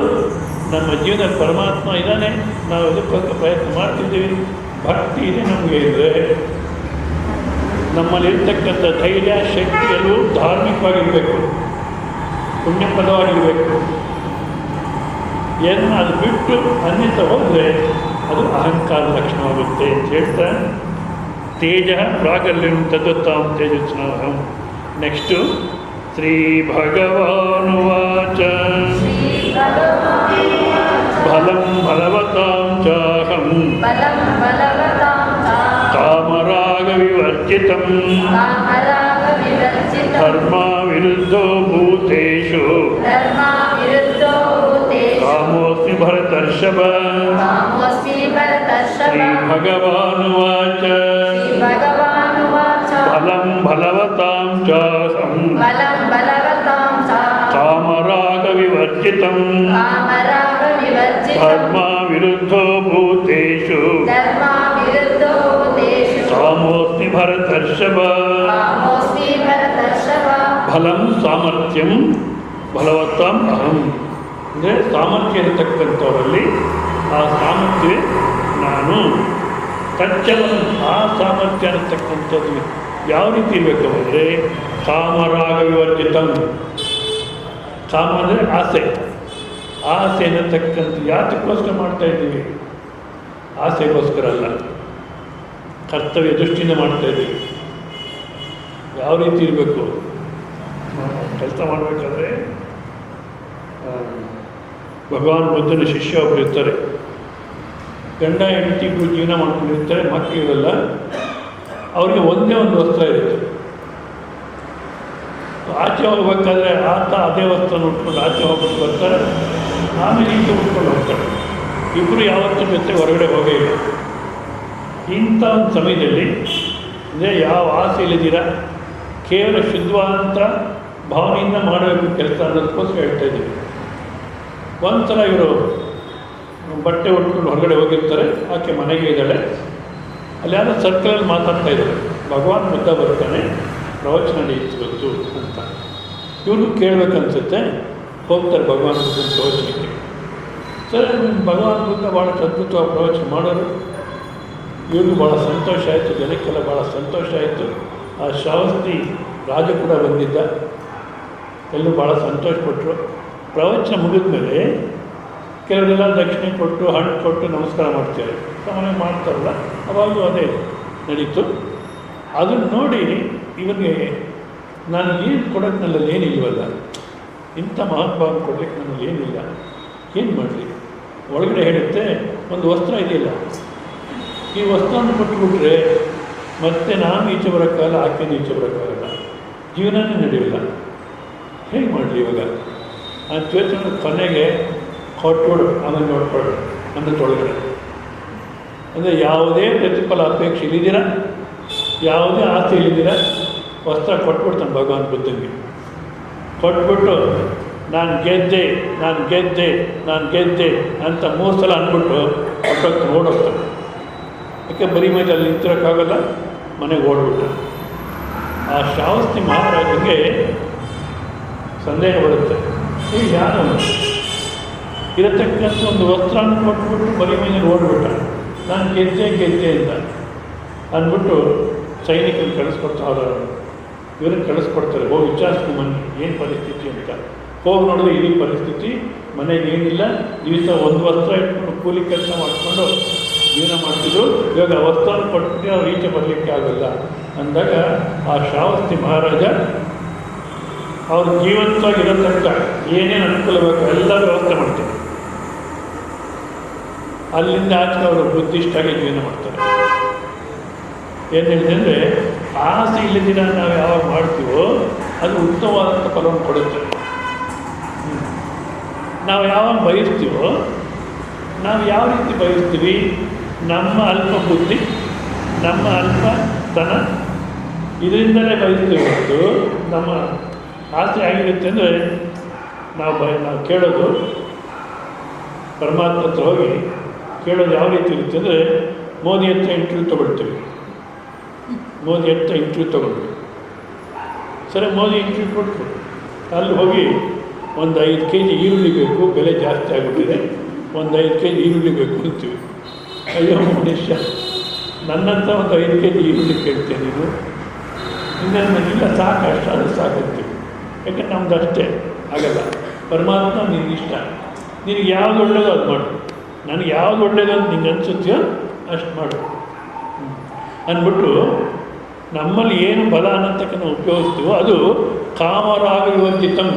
ನಮ್ಮ ಜೀವನದಲ್ಲಿ ಪರಮಾತ್ಮ ಇದ್ದಾನೆ, ನಾವು ಅದಕ್ಕೋಸ್ಕರ ಪ್ರಯತ್ನ ಮಾಡ್ತಿದ್ದೀವಿ, ಭಕ್ತಿ ಇದೆ ನಮಗೆ ಇದ್ದರೆ ನಮ್ಮಲ್ಲಿರ್ತಕ್ಕಂಥ ಧೈರ್ಯ ಶಕ್ತಿ ಎಲ್ಲವೂ ಧಾರ್ಮಿಕವಾಗಿರಬೇಕು, ಪುಣ್ಯಪದವಾಗಿರಬೇಕು. ಏನು ಅದು ಬಿಟ್ಟು ಅನ್ಯತ ಹೋದರೆ ಅದು ಅಹಂಕಾರ ಲಕ್ಷಣವಾಗುತ್ತೆ ಅಂತ ಹೇಳ್ತಾ, ತೇಜ ಪ್ರಾಗಲ್ಯಂ ತದ್ವತ್ತಾಂ ತೇಜಸ್ವಿನೋಹಂ. ನೆಕ್ಸ್ಟು ಶ್ರೀ ಭಗವಾನುವಾಚ ಬಲಂ ಬಲವತಾಂ ಚಾಹಂ ಕಾಮರಾಗ ವಿವರ್ಜಿತಂ ಧರ್ಮ ವಿರುದ್ಧೋ ಭೂತೇಷು ಕಾಮೋಸ್ಮಿ ಭರತರ್ಷಭ. ಶ್ರೀ ಭಗವಾನುವಾಚ ಬಲಂ ಬಲವತಾಂ ಚಾಸಂ ಬಲಂ ಬಲವತಾಂ ಕಾಮರಾಗ ವಿವರ್ಜಿತಂ ಕಾಮರಾಗ ವಿವರ್ಜಿತಂ ಧರ್ಮ ವಿರುದ್ಧೋ ಭೂತೇಷು ಧರ್ಮ ವಿರುದ್ಧೋ ಭೂತೇಷು ಕಾಮೋಸ್ಮಿ ಭರತರ್ಷಭ. ಕಾಮೋಸ್ಮಿ ಭರತರ್ಷಭ. ಬಲಂ ಸಾಮರ್ಥ್ಯಂ ಬಲವತ್ತಾಂ ಅಹಂ ಅಂದರೆ ಸಾಮರ್ಥ್ಯ ಇರತಕ್ಕಂಥವರಲ್ಲಿ ಆ ಸಾಮರ್ಥ್ಯವೇ ನಾನು. ತಚ್ಚಲಂ ಆ ಸಾಮರ್ಥ್ಯ ಅನ್ನತಕ್ಕಂಥದ್ದು ಯಾವ ರೀತಿ ಇರಬೇಕು ಅಂದರೆ ಕಾಮರಾಗ ವಿವರ್ಜಿತಂ. ಕಾಮ ಅಂದರೆ ಆಸೆ. ಆಸೆ ಅನ್ನತಕ್ಕಂಥ ಯಾತಕ್ಕೋಸ್ಕರ ಮಾಡ್ತಾ ಇದ್ದೀವಿ? ಆಸೆಗೋಸ್ಕರ ಅಲ್ಲ, ಕರ್ತವ್ಯ ದೃಷ್ಟಿಯಿಂದ ಮಾಡ್ತಾ ಇದ್ದೀವಿ. ಯಾವ ರೀತಿ ಇರಬೇಕು? ಕೆಲಸ ಮಾಡಬೇಕಾದ್ರೆ ಭಗವಾನ್ ಬುದ್ಧನ ಶಿಷ್ಯ ಒಬ್ಬರು ಇರ್ತಾರೆ. ಗಂಡ ಹೆಂಡತಿ ಇಬ್ಬರು ಜೀವನ ಮಾಡ್ಕೊಂಡಿರ್ತಾರೆ, ಮಕ್ಕಳಿರಲ್ಲ. ಅವ್ರಿಗೆ ಒಂದೇ ಒಂದು ವಸ್ತ್ರ ಇರುತ್ತೆ. ಆಚೆ ಹೋಗ್ಬೇಕಾದ್ರೆ ಆತ ಅದೇ ವಸ್ತ್ರನ ಉಟ್ಕೊಂಡು ಆಚೆ ಹೋಗ್ಬಿಟ್ಟು ಬರ್ತಾರೆ, ಆಮೇಲೆ ಈಚೆ ಉಟ್ಕೊಂಡು ಹೋಗ್ತಾರೆ. ಇಬ್ಬರು ಯಾವತ್ತೂ ಜೊತೆ ಹೊರಗಡೆ ಹೋಗೇ ಇಲ್ಲ. ಇಂಥ ಒಂದು ಸಮಯದಲ್ಲಿ ಅಂದರೆ ಯಾವ ಆಸೆ ಇಲ್ಲದಿರ ಕೇವಲ ಶುದ್ಧವಾದಂಥ ಭಾವನೆಯಿಂದ ಮಾಡಬೇಕು ಕೆಲಸ ಅನ್ನೋದಕ್ಕೋಸ್ಕರ ಹೇಳ್ತಾ ಇದ್ದೀವಿ. ಒಂದ್ಸಲ ಇವರು ಬಟ್ಟೆ ಉಟ್ಕೊಂಡು ಹೊರಗಡೆ ಹೋಗಿರ್ತಾರೆ, ಆಕೆ ಮನೆಗೆ ಇದ್ದಾಳೆ. ಅಲ್ಲಿ ಯಾರೋ ಸರ್ಕಲಲ್ಲಿ ಮಾತಾಡ್ತಾ ಇದ್ದಾರೆ, ಭಗವಾನ್ ಬುದ್ಧ ಬರ್ತಾನೆ, ಪ್ರವಚನ ನಡೆಯಿತು ಅಂತ. ಇವ್ರಿಗೂ ಕೇಳಬೇಕನ್ಸುತ್ತೆ, ಹೋಗ್ತಾರೆ ಭಗವಾನ್ ಬುದ್ಧನ ಪ್ರವಚನಕ್ಕೆ. ಸರಿ, ಭಗವಾನ್ ಬುದ್ಧ ಭಾಳ ಅದ್ಭುತವಾಗಿ ಪ್ರವಚನ ಮಾಡೋರು. ಇವ್ರಿಗೂ ಭಾಳ ಸಂತೋಷ ಆಯಿತು, ಜನಕ್ಕೆಲ್ಲ ಭಾಳ ಸಂತೋಷ ಆಯಿತು. ಆ ಶ್ರಾವಸ್ತಿ ರಾಜ ಕೂಡ ಬಂದಿದ್ದ, ಎಲ್ಲರೂ ಭಾಳ ಸಂತೋಷಪಟ್ಟರು. ಪ್ರವಚನ ಮುಗಿದ ಮೇಲೆ ಕೆಲವರೆಲ್ಲ ದಕ್ಷಿಣೆ ಕೊಟ್ಟು ಹಣ್ಣು ಕೊಟ್ಟು ನಮಸ್ಕಾರ ಮಾಡ್ತಾರೆ, ಸಾಮಾನ್ಯ ಮಾಡ್ತಾರಲ್ಲ, ಅವಾಗಲೂ ಅದೇ ನಡೀತು. ಅದನ್ನು ನೋಡಿ ಇವನಿಗೆ ನಾನು ಏನು ಕೊಡೋಕ್ಕೆ ನನ್ನಲ್ಲಿ ಏನಿಲ್ವಲ್ಲ, ಇಂಥ ಮಹತ್ವ ಕೊಡಲಿಕ್ಕೆ ನನ್ನಲ್ಲಿ ಏನಿಲ್ಲ, ಏನು ಮಾಡಲಿ? ಒಳಗಡೆ ಹೇಳುತ್ತೆ, ಒಂದು ವಸ್ತ್ರ ಇದೆಯಲ್ಲ, ಈ ವಸ್ತ್ರವನ್ನು ಕೊಟ್ಟುಬಿಟ್ರೆ ಮತ್ತೆ ನಾನು ಈಚೆ ಬರೋಕ್ಕಾಗಲ್ಲ, ಆಕೆಯನ್ನು ಈಚೆ ಬರೋಕ್ಕಾಗಲ್ಲ, ಜೀವನನೇ ನಡೆಯಲ್ಲ. ಹೇಗೆ ಮಾಡಲಿ ಇವಾಗ? ಆ ಯೋಚನೆ ಕೊನೆಗೆ ಕೊಟ್ಬಿಡು, ಆಮೇಲೆ ನೋಡ್ಕೊಡು ಅನ್ನೋದೊಳಗಡೆ. ಅಂದರೆ ಯಾವುದೇ ಪ್ರತಿಫಲ ಅಪೇಕ್ಷೆ ಇಲ್ಲಿದ್ದೀರ, ಯಾವುದೇ ಆಸೆ ಇಲ್ಲಿದ್ದೀರ, ವಸ್ತ್ರ ಕೊಟ್ಬಿಡ್ತಾನೆ ಭಗವಾನ್ ಬುದ್ಧನಿಗೆ. ಕೊಟ್ಬಿಟ್ಟು ನಾನು ಗೆದ್ದೆ, ನಾನು ಗೆದ್ದೆ, ನಾನು ಗೆದ್ದೆ ಅಂತ 3 ಸಲ ಅಂದ್ಬಿಟ್ಟು ಹೊಟ್ಟೋಗ್ತಾನೆ, ಓಡೋಗ್ತಾನೆ. ಯಾಕೆ ಬರೀ ಮೇಲೆ ಅಲ್ಲಿ ನಿಂತಿರೋಕ್ಕಾಗಲ್ಲ, ಮನೆಗೆ ಓಡ್ಬಿಟ್ಟ. ಆ ಶ್ರಾವಸ್ತಿ ಮಹಾರಾಜನಿಗೆ ಸಂದೇಹ ಬರುತ್ತೆ, ಈಗ ಯಾರು ಇರತಕ್ಕಂಥ ಒಂದು ವಸ್ತ್ರನ ಕೊಟ್ಬಿಟ್ಟು ಬರೀ ಮೇಲೆ ಓಡ್ಬಿಟ್ಟ, ನಾನು ಗೆದ್ದೆ ಗೆದ್ದೆ ಅಂತ ಅಂದ್ಬಿಟ್ಟು ಸೈನಿಕರು ಕಳಿಸ್ಕೊಡ್ತಾರೆ. ಇವ್ರಿಗೆ ಕಳಿಸ್ಕೊಡ್ತಾರೆ, ಹೋಗಿ ವಿಚಾರಿಸ್ಕೊಂಬನ್ನಿ ಏನು ಪರಿಸ್ಥಿತಿ ಅಂತ. ಹೋಗಿ ನೋಡಿದ್ರೆ ಇಡೀ ಪರಿಸ್ಥಿತಿ, ಮನೆಗೆ ಏನಿಲ್ಲ, ದಿವಸ ಒಂದು ವಸ್ತ್ರ ಇಟ್ಕೊಂಡು ಕೂಲಿ ಕೆಲಸ ಮಾಡಿಕೊಂಡು ಜೀವನ ಮಾಡ್ತಿದ್ರು. ಇವಾಗ ವಸ್ತ್ರನ ಕೊಟ್ಬಿಟ್ಟು ಅವ್ರು ಈಚೆ ಬರಲಿಕ್ಕೆ ಆಗಲ್ಲ ಅಂದಾಗ ಆ ಶ್ರಾವಸ್ತಿ ಮಹಾರಾಜ ಅವ್ರು ಜೀವಂತವಾಗಿರತಕ್ಕ ಏನೇನು ಅನುಕೂಲ ಬೇಕು ಎಲ್ಲ ವ್ಯವಸ್ಥೆ ಮಾಡ್ತಾರೆ. ಅಲ್ಲಿಂದ ಆಚೆ ಅವರು ಬುದ್ಧಿಷ್ಟಾಗಿ ಜೀವನ ಮಾಡ್ತಾರೆ. ಏನು ಹೇಳಿದೆ ಅಂದರೆ, ಆಸೆ ಇಲ್ಲದಿನ ನಾವು ಯಾವಾಗ ಮಾಡ್ತೀವೋ ಅದು ಉತ್ತಮವಾದಂಥ ಫಲವನ್ನು ಕೊಡುತ್ತೆ. ನಾವು ಯಾವಾಗ ಬಯಸ್ತೀವೋ, ನಾವು ಯಾವ ರೀತಿ ಬಯಸ್ತೀವಿ? ನಮ್ಮ ಅಲ್ಪ ಬುದ್ಧಿ, ನಮ್ಮ ಅಲ್ಪತನ, ಇದರಿಂದಲೇ ಬಯಸ್ತೀವಿ ಹೊರತು ನಮ್ಮ ಆಸೆ ಆಗಿರುತ್ತೆ ಅಂದರೆ ನಾವು ಕೇಳೋದು ಪರಮಾತ್ಮ ಹತ್ರ ಹೋಗಿ ಕೇಳೋದು ಯಾವ ರೀತಿ ಇರುತ್ತೆ ಅಂದರೆ, ಮೋದಿ ಹತ್ರ ಇಂಟರ್ವ್ಯೂ ತೊಗೊಳ್ತೀವಿ. ಮೋದಿ ಹತ್ರ ಇಂಟರ್ವ್ಯೂ ತೊಗೊಂಡು ಸರಿ, ಮೋದಿ ಇಂಟರ್ವ್ಯೂ ಕೊಟ್ಟರು. ಅಲ್ಲಿ ಹೋಗಿ ಒಂದು 5 kg ಈರುಳ್ಳಿ ಬೇಕು, ಬೆಲೆ ಜಾಸ್ತಿ ಆಗಿಬಿಟ್ಟಿದೆ, ಒಂದು 5 kg ಈರುಳ್ಳಿ ಬೇಕು ಅಂತೀವಿ. ಅಯ್ಯೋ ಮನುಷ್ಯ, ನನ್ನಂತ ಒಂದು 5 kg ಈರುಳ್ಳಿ ಕೇಳ್ತೇನೆ ನೀನು, ಇನ್ನೇನಿಲ್ಲ ಸಾಕು, ಅಷ್ಟಾದರೂ ಸಾಕಂತೀವಿ. ಯಾಕಂದ್ರೆ ನಮ್ದು ಅಷ್ಟೇ ಆಗಲ್ಲ. ಪರಮಾತ್ಮ ನಿನ್ನ ಇಷ್ಟ, ನಿನಗೆ ಯಾವುದು ಒಳ್ಳೆಯದು ಅದು ಮಾಡು, ನನಗೆ ಯಾವುದು ಒಳ್ಳೆಯದು ಅಂತ ನಿಂಗೆ ಅನಿಸುತ್ತೆಯೋ ಅಷ್ಟು ಮಾಡು ಅಂದ್ಬಿಟ್ಟು ನಮ್ಮಲ್ಲಿ ಏನು ಬಲ ಅನ್ನತಕ್ಕನ್ನು ಉಪಯೋಗಿಸ್ತೀವೋ ಅದು ಕಾಮರಾಗ ವಿವರ್ಜಿತಂ.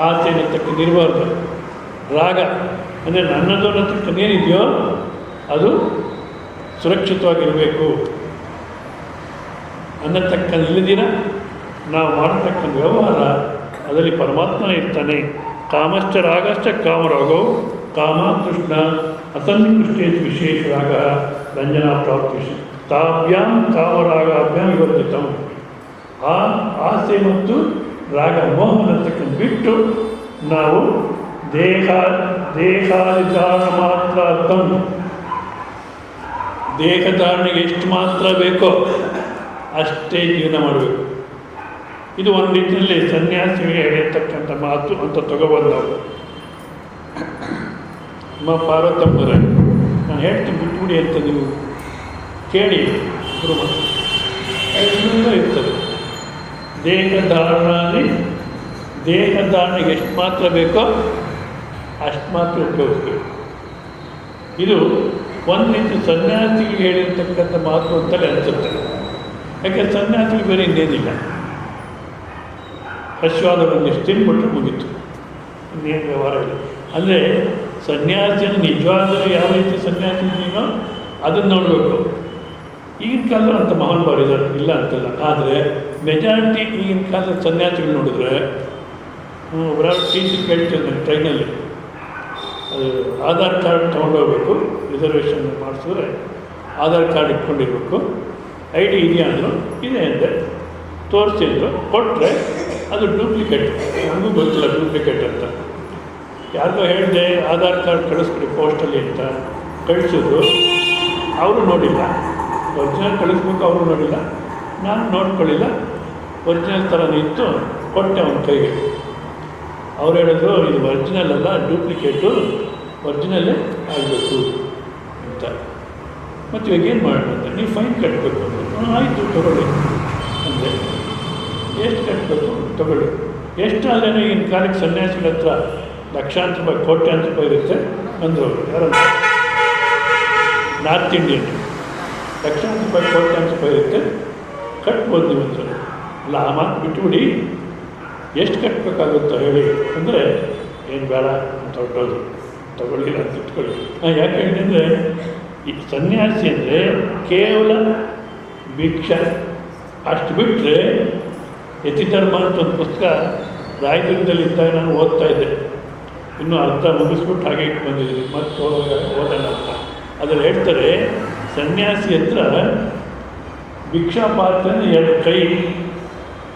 ಆಸೆ ಅನ್ನತಕ್ಕಂದಿರಬಾರ್ದು. ರಾಗ ಅಂದರೆ ನನ್ನದು ಅನ್ನತಕ್ಕಂದೇನಿದೆಯೋ ಅದು ಸುರಕ್ಷಿತವಾಗಿರಬೇಕು ಅನ್ನತಕ್ಕಂಥ ಇಲ್ಲದಿರ ನಾವು ಮಾಡತಕ್ಕಂಥ ವ್ಯವಹಾರ ಅದರಲ್ಲಿ ಪರಮಾತ್ಮನೇ ಇರ್ತಾನೆ. ಕಾಮಶ್ಚ ರಾಗಶ್ಚ ಕಾಮರಾಗೋ ಕಾಮ ಕೃಷ್ಣ ಅಸಂಕೃಷ್ಟೇಶು ವಿಶೇಷ ರಾಗ ರಂಜನಾ ಪ್ರಾಪ್ತಿ ತಾಭ್ಯಾಂ ಕಾಮರಾಗಾಭ್ಯಾಂ ವಿವರ್ಜಿತಂ. ಆ ಆಸೆ ಮತ್ತು ರಾಗ ಮೋಹನ ಅಂತಕ್ಕಂಥ ಬಿಟ್ಟು ನಾವು ದೇಹಾದಿಧಾರಣ ಮಾತ್ರ ತಂದು ದೇಹಧಾರಣೆಗೆ ಎಷ್ಟು ಮಾತ್ರ ಬೇಕೋ ಅಷ್ಟೇ ಜೀವನ ಮಾಡಬೇಕು. ಇದು ಒಂದು ರೀತಿಯಲ್ಲಿ ಸನ್ಯಾಸಿಗಳಿಗೆ ಹೇಳಿರ್ತಕ್ಕಂಥ ಮಾತು ಅಂತ ತಗೊಬಂದವರು. ಪಾರ್ವತಮ್ಮರೇ, ನಾನು ಹೇಳ್ತೀನಿ ಬಿಟ್ಬಿಡಿ ಅಂತ ನೀವು ಕೇಳಿ ಶುರು ಮಾಡಿ. ಇರ್ತದೆ ದೇಹಧಾರಣೆಗೆ ಎಷ್ಟು ಮಾತ್ರ ಬೇಕೋ ಅಷ್ಟು ಮಾತ್ರ ಉಪಯೋಗಿಸ್ಬೇಕು. ಇದು ಒಂದು ರೀತಿ ಸನ್ಯಾಸಿಗೆ ಹೇಳಿರ್ತಕ್ಕಂಥ ಮಾತು ಅಂತಲೇ ಅನಿಸುತ್ತೆ. ಯಾಕೆಂದ್ರೆ ಸನ್ಯಾಸಿಗೆ ಬೇರೆ ಇನ್ನೇನಿಲ್ಲ, ಹಶ್ವಾದ ಒಂದಿಷ್ಟು ತಿನ್ಬಿಟ್ರೆ ಮುಗೀತು, ಇನ್ನೇನು ವ್ಯವಹಾರ ಇಲ್ಲ. ಅಂದರೆ ಸನ್ಯಾಸಿಯನ್ನು ನಿಜವಾದರೂ ಯಾವ ರೀತಿ ಸನ್ಯಾಸಿ ನೀನೋ ಅದನ್ನು ನೋಡಬೇಕು. ಈಗಿನ ಕಾಲದಲ್ಲಿ ಅಂಥ ಮಹಾನುಭಾವರು ಇದ್ದಾರೆ, ಇಲ್ಲ ಅಂತಲ್ಲ. ಆದರೆ ಮೆಜಾರಿಟಿ ಈಗಿನ ಕಾಲದ ಸನ್ಯಾಸಿಗಳು ನೋಡಿದ್ರೆ ಒಬ್ಬರು ಟಿ ಸಿ ಕೇಳ್ತಿದ್ದಾರೆ ಟ್ರೈನಲ್ಲಿ, ಅದು ಆಧಾರ್ ಕಾರ್ಡ್ ತೊಗೊಂಡೋಗ್ಬೇಕು, ರಿಸರ್ವೇಷನ್ ಮಾಡಿಸಿದ್ರೆ ಆಧಾರ್ ಕಾರ್ಡ್ ಇಟ್ಕೊಂಡಿರ್ಬೇಕು, ಐ ಡಿ ಇದೆಯಾ ಅಂದರು, ಇದೆ ಅಂದೆ, ತೋರಿಸಿದ್ರು, ಕೊಟ್ಟರೆ ಅದು ಡೂಪ್ಲಿಕೇಟ್. ನನಗೂ ಗೊತ್ತಿಲ್ಲ ಡೂಪ್ಲಿಕೇಟ್ ಅಂತ. ಯಾರಿಗೋ ಹೇಳಿದೆ ಆಧಾರ್ ಕಾರ್ಡ್ ಕಳಿಸ್ಬಿಡಿ ಪೋಸ್ಟಲ್ಲಿ ಅಂತ, ಕಳಿಸಿದ್ರು. ಅವರು ನೋಡಿಲ್ಲ, ಒರಿಜಿನಲ್ ಕಳಿಸ್ಬೇಕು, ಅವರು ನೋಡಿಲ್ಲ, ನಾನು ನೋಡ್ಕೊಳ್ಳಿಲ್ಲ, ಒರಿಜಿನಲ್ ಥರ ನಿಂತು ಕೊಟ್ಟೆ ಅವನ ಕೈಗೆ. ಅವ್ರು ಹೇಳಿದ್ರು ಇದು ಒರಿಜಿನಲ್ ಅಲ್ಲ, ಡೂಪ್ಲಿಕೇಟು, ಒರಿಜಿನಲ್ಲೇ ಆಗಬೇಕು ಅಂತ. ಮತ್ತು ಇವಾಗ ಏನು ಮಾಡೋಣ ಅಂತ, ನೀವು ಫೈನ್ ಕಟ್ಟಬೇಕು ಅಂದರೆ, ಆಯಿತು ತಗೊಳ್ಳಿ ಅಂದರೆ. ಎಷ್ಟು ಕಟ್ಟಬೇಕು ತಗೊಳ್ಳಿ. ಎಷ್ಟು ಅಲ್ಲೇ ಈಗಿನ ಕಾಲಕ್ಕೆ ಸನ್ಯಾಸಿಗಳ ಹತ್ರ ಲಕ್ಷಾಂತರ ರೂಪಾಯಿ, ಕೋಟ್ಯಾಂತರ ರೂಪಾಯಿ ಇರುತ್ತೆ ಅಂದರು. ಯಾರಲ್ಲ ನಾರ್ತ್ ಇಂಡಿಯನ್ ಲಕ್ಷಾಂತರ ರೂಪಾಯಿ, ಕೋಟ್ಯಾಂತರ ರೂಪಾಯಿ ಇರುತ್ತೆ, ಕಟ್ಬೋದು ನೀವು ಅಂತ. ಅಲ್ಲ, ಆ ಮಾತು ಬಿಟ್ಟುಬಿಡಿ, ಎಷ್ಟು ಕಟ್ಟಬೇಕಾಗುತ್ತೋ ಹೇಳಿ ಅಂದರೆ, ಏನು ಬೇಡ ಅಂತ ಹೊರಟೋದು, ತಗೊಳ್ಳಿಲ್ಲ ಅಂತ ಇಟ್ಕೊಳ್ಳಿ. ಯಾಕೆ ಹೇಳಿ ಅಂದರೆ, ಈ ಸನ್ಯಾಸಿ ಅಂದರೆ ಕೇವಲ ಭಿಕ್ಷೆ ಅಷ್ಟು ಬಿಟ್ಟರೆ, ಯತಿಧರ್ಮ ಅಂತ ಒಂದು ಪುಸ್ತಕ ರಾಯದುರ್ಗದಲ್ಲಿ ಇದ್ದಾಗ ನಾನು ಓದ್ತಾ ಇದ್ದೆ. ಇನ್ನೂ ಅರ್ಥ ಮುಗಿಸ್ಬಿಟ್ಟು ಹಾಗೆ ಇಟ್ಟು ಬಂದಿದ್ದೀನಿ, ಮತ್ತೆ ಓದೋಣ ಅಂತ. ಅದರಲ್ಲಿ ಹೇಳ್ತಾರೆ, ಸನ್ಯಾಸಿ ಹತ್ರ ಭಿಕ್ಷಾ ಪಾತ್ರೆ ಎರಡು ಕೈ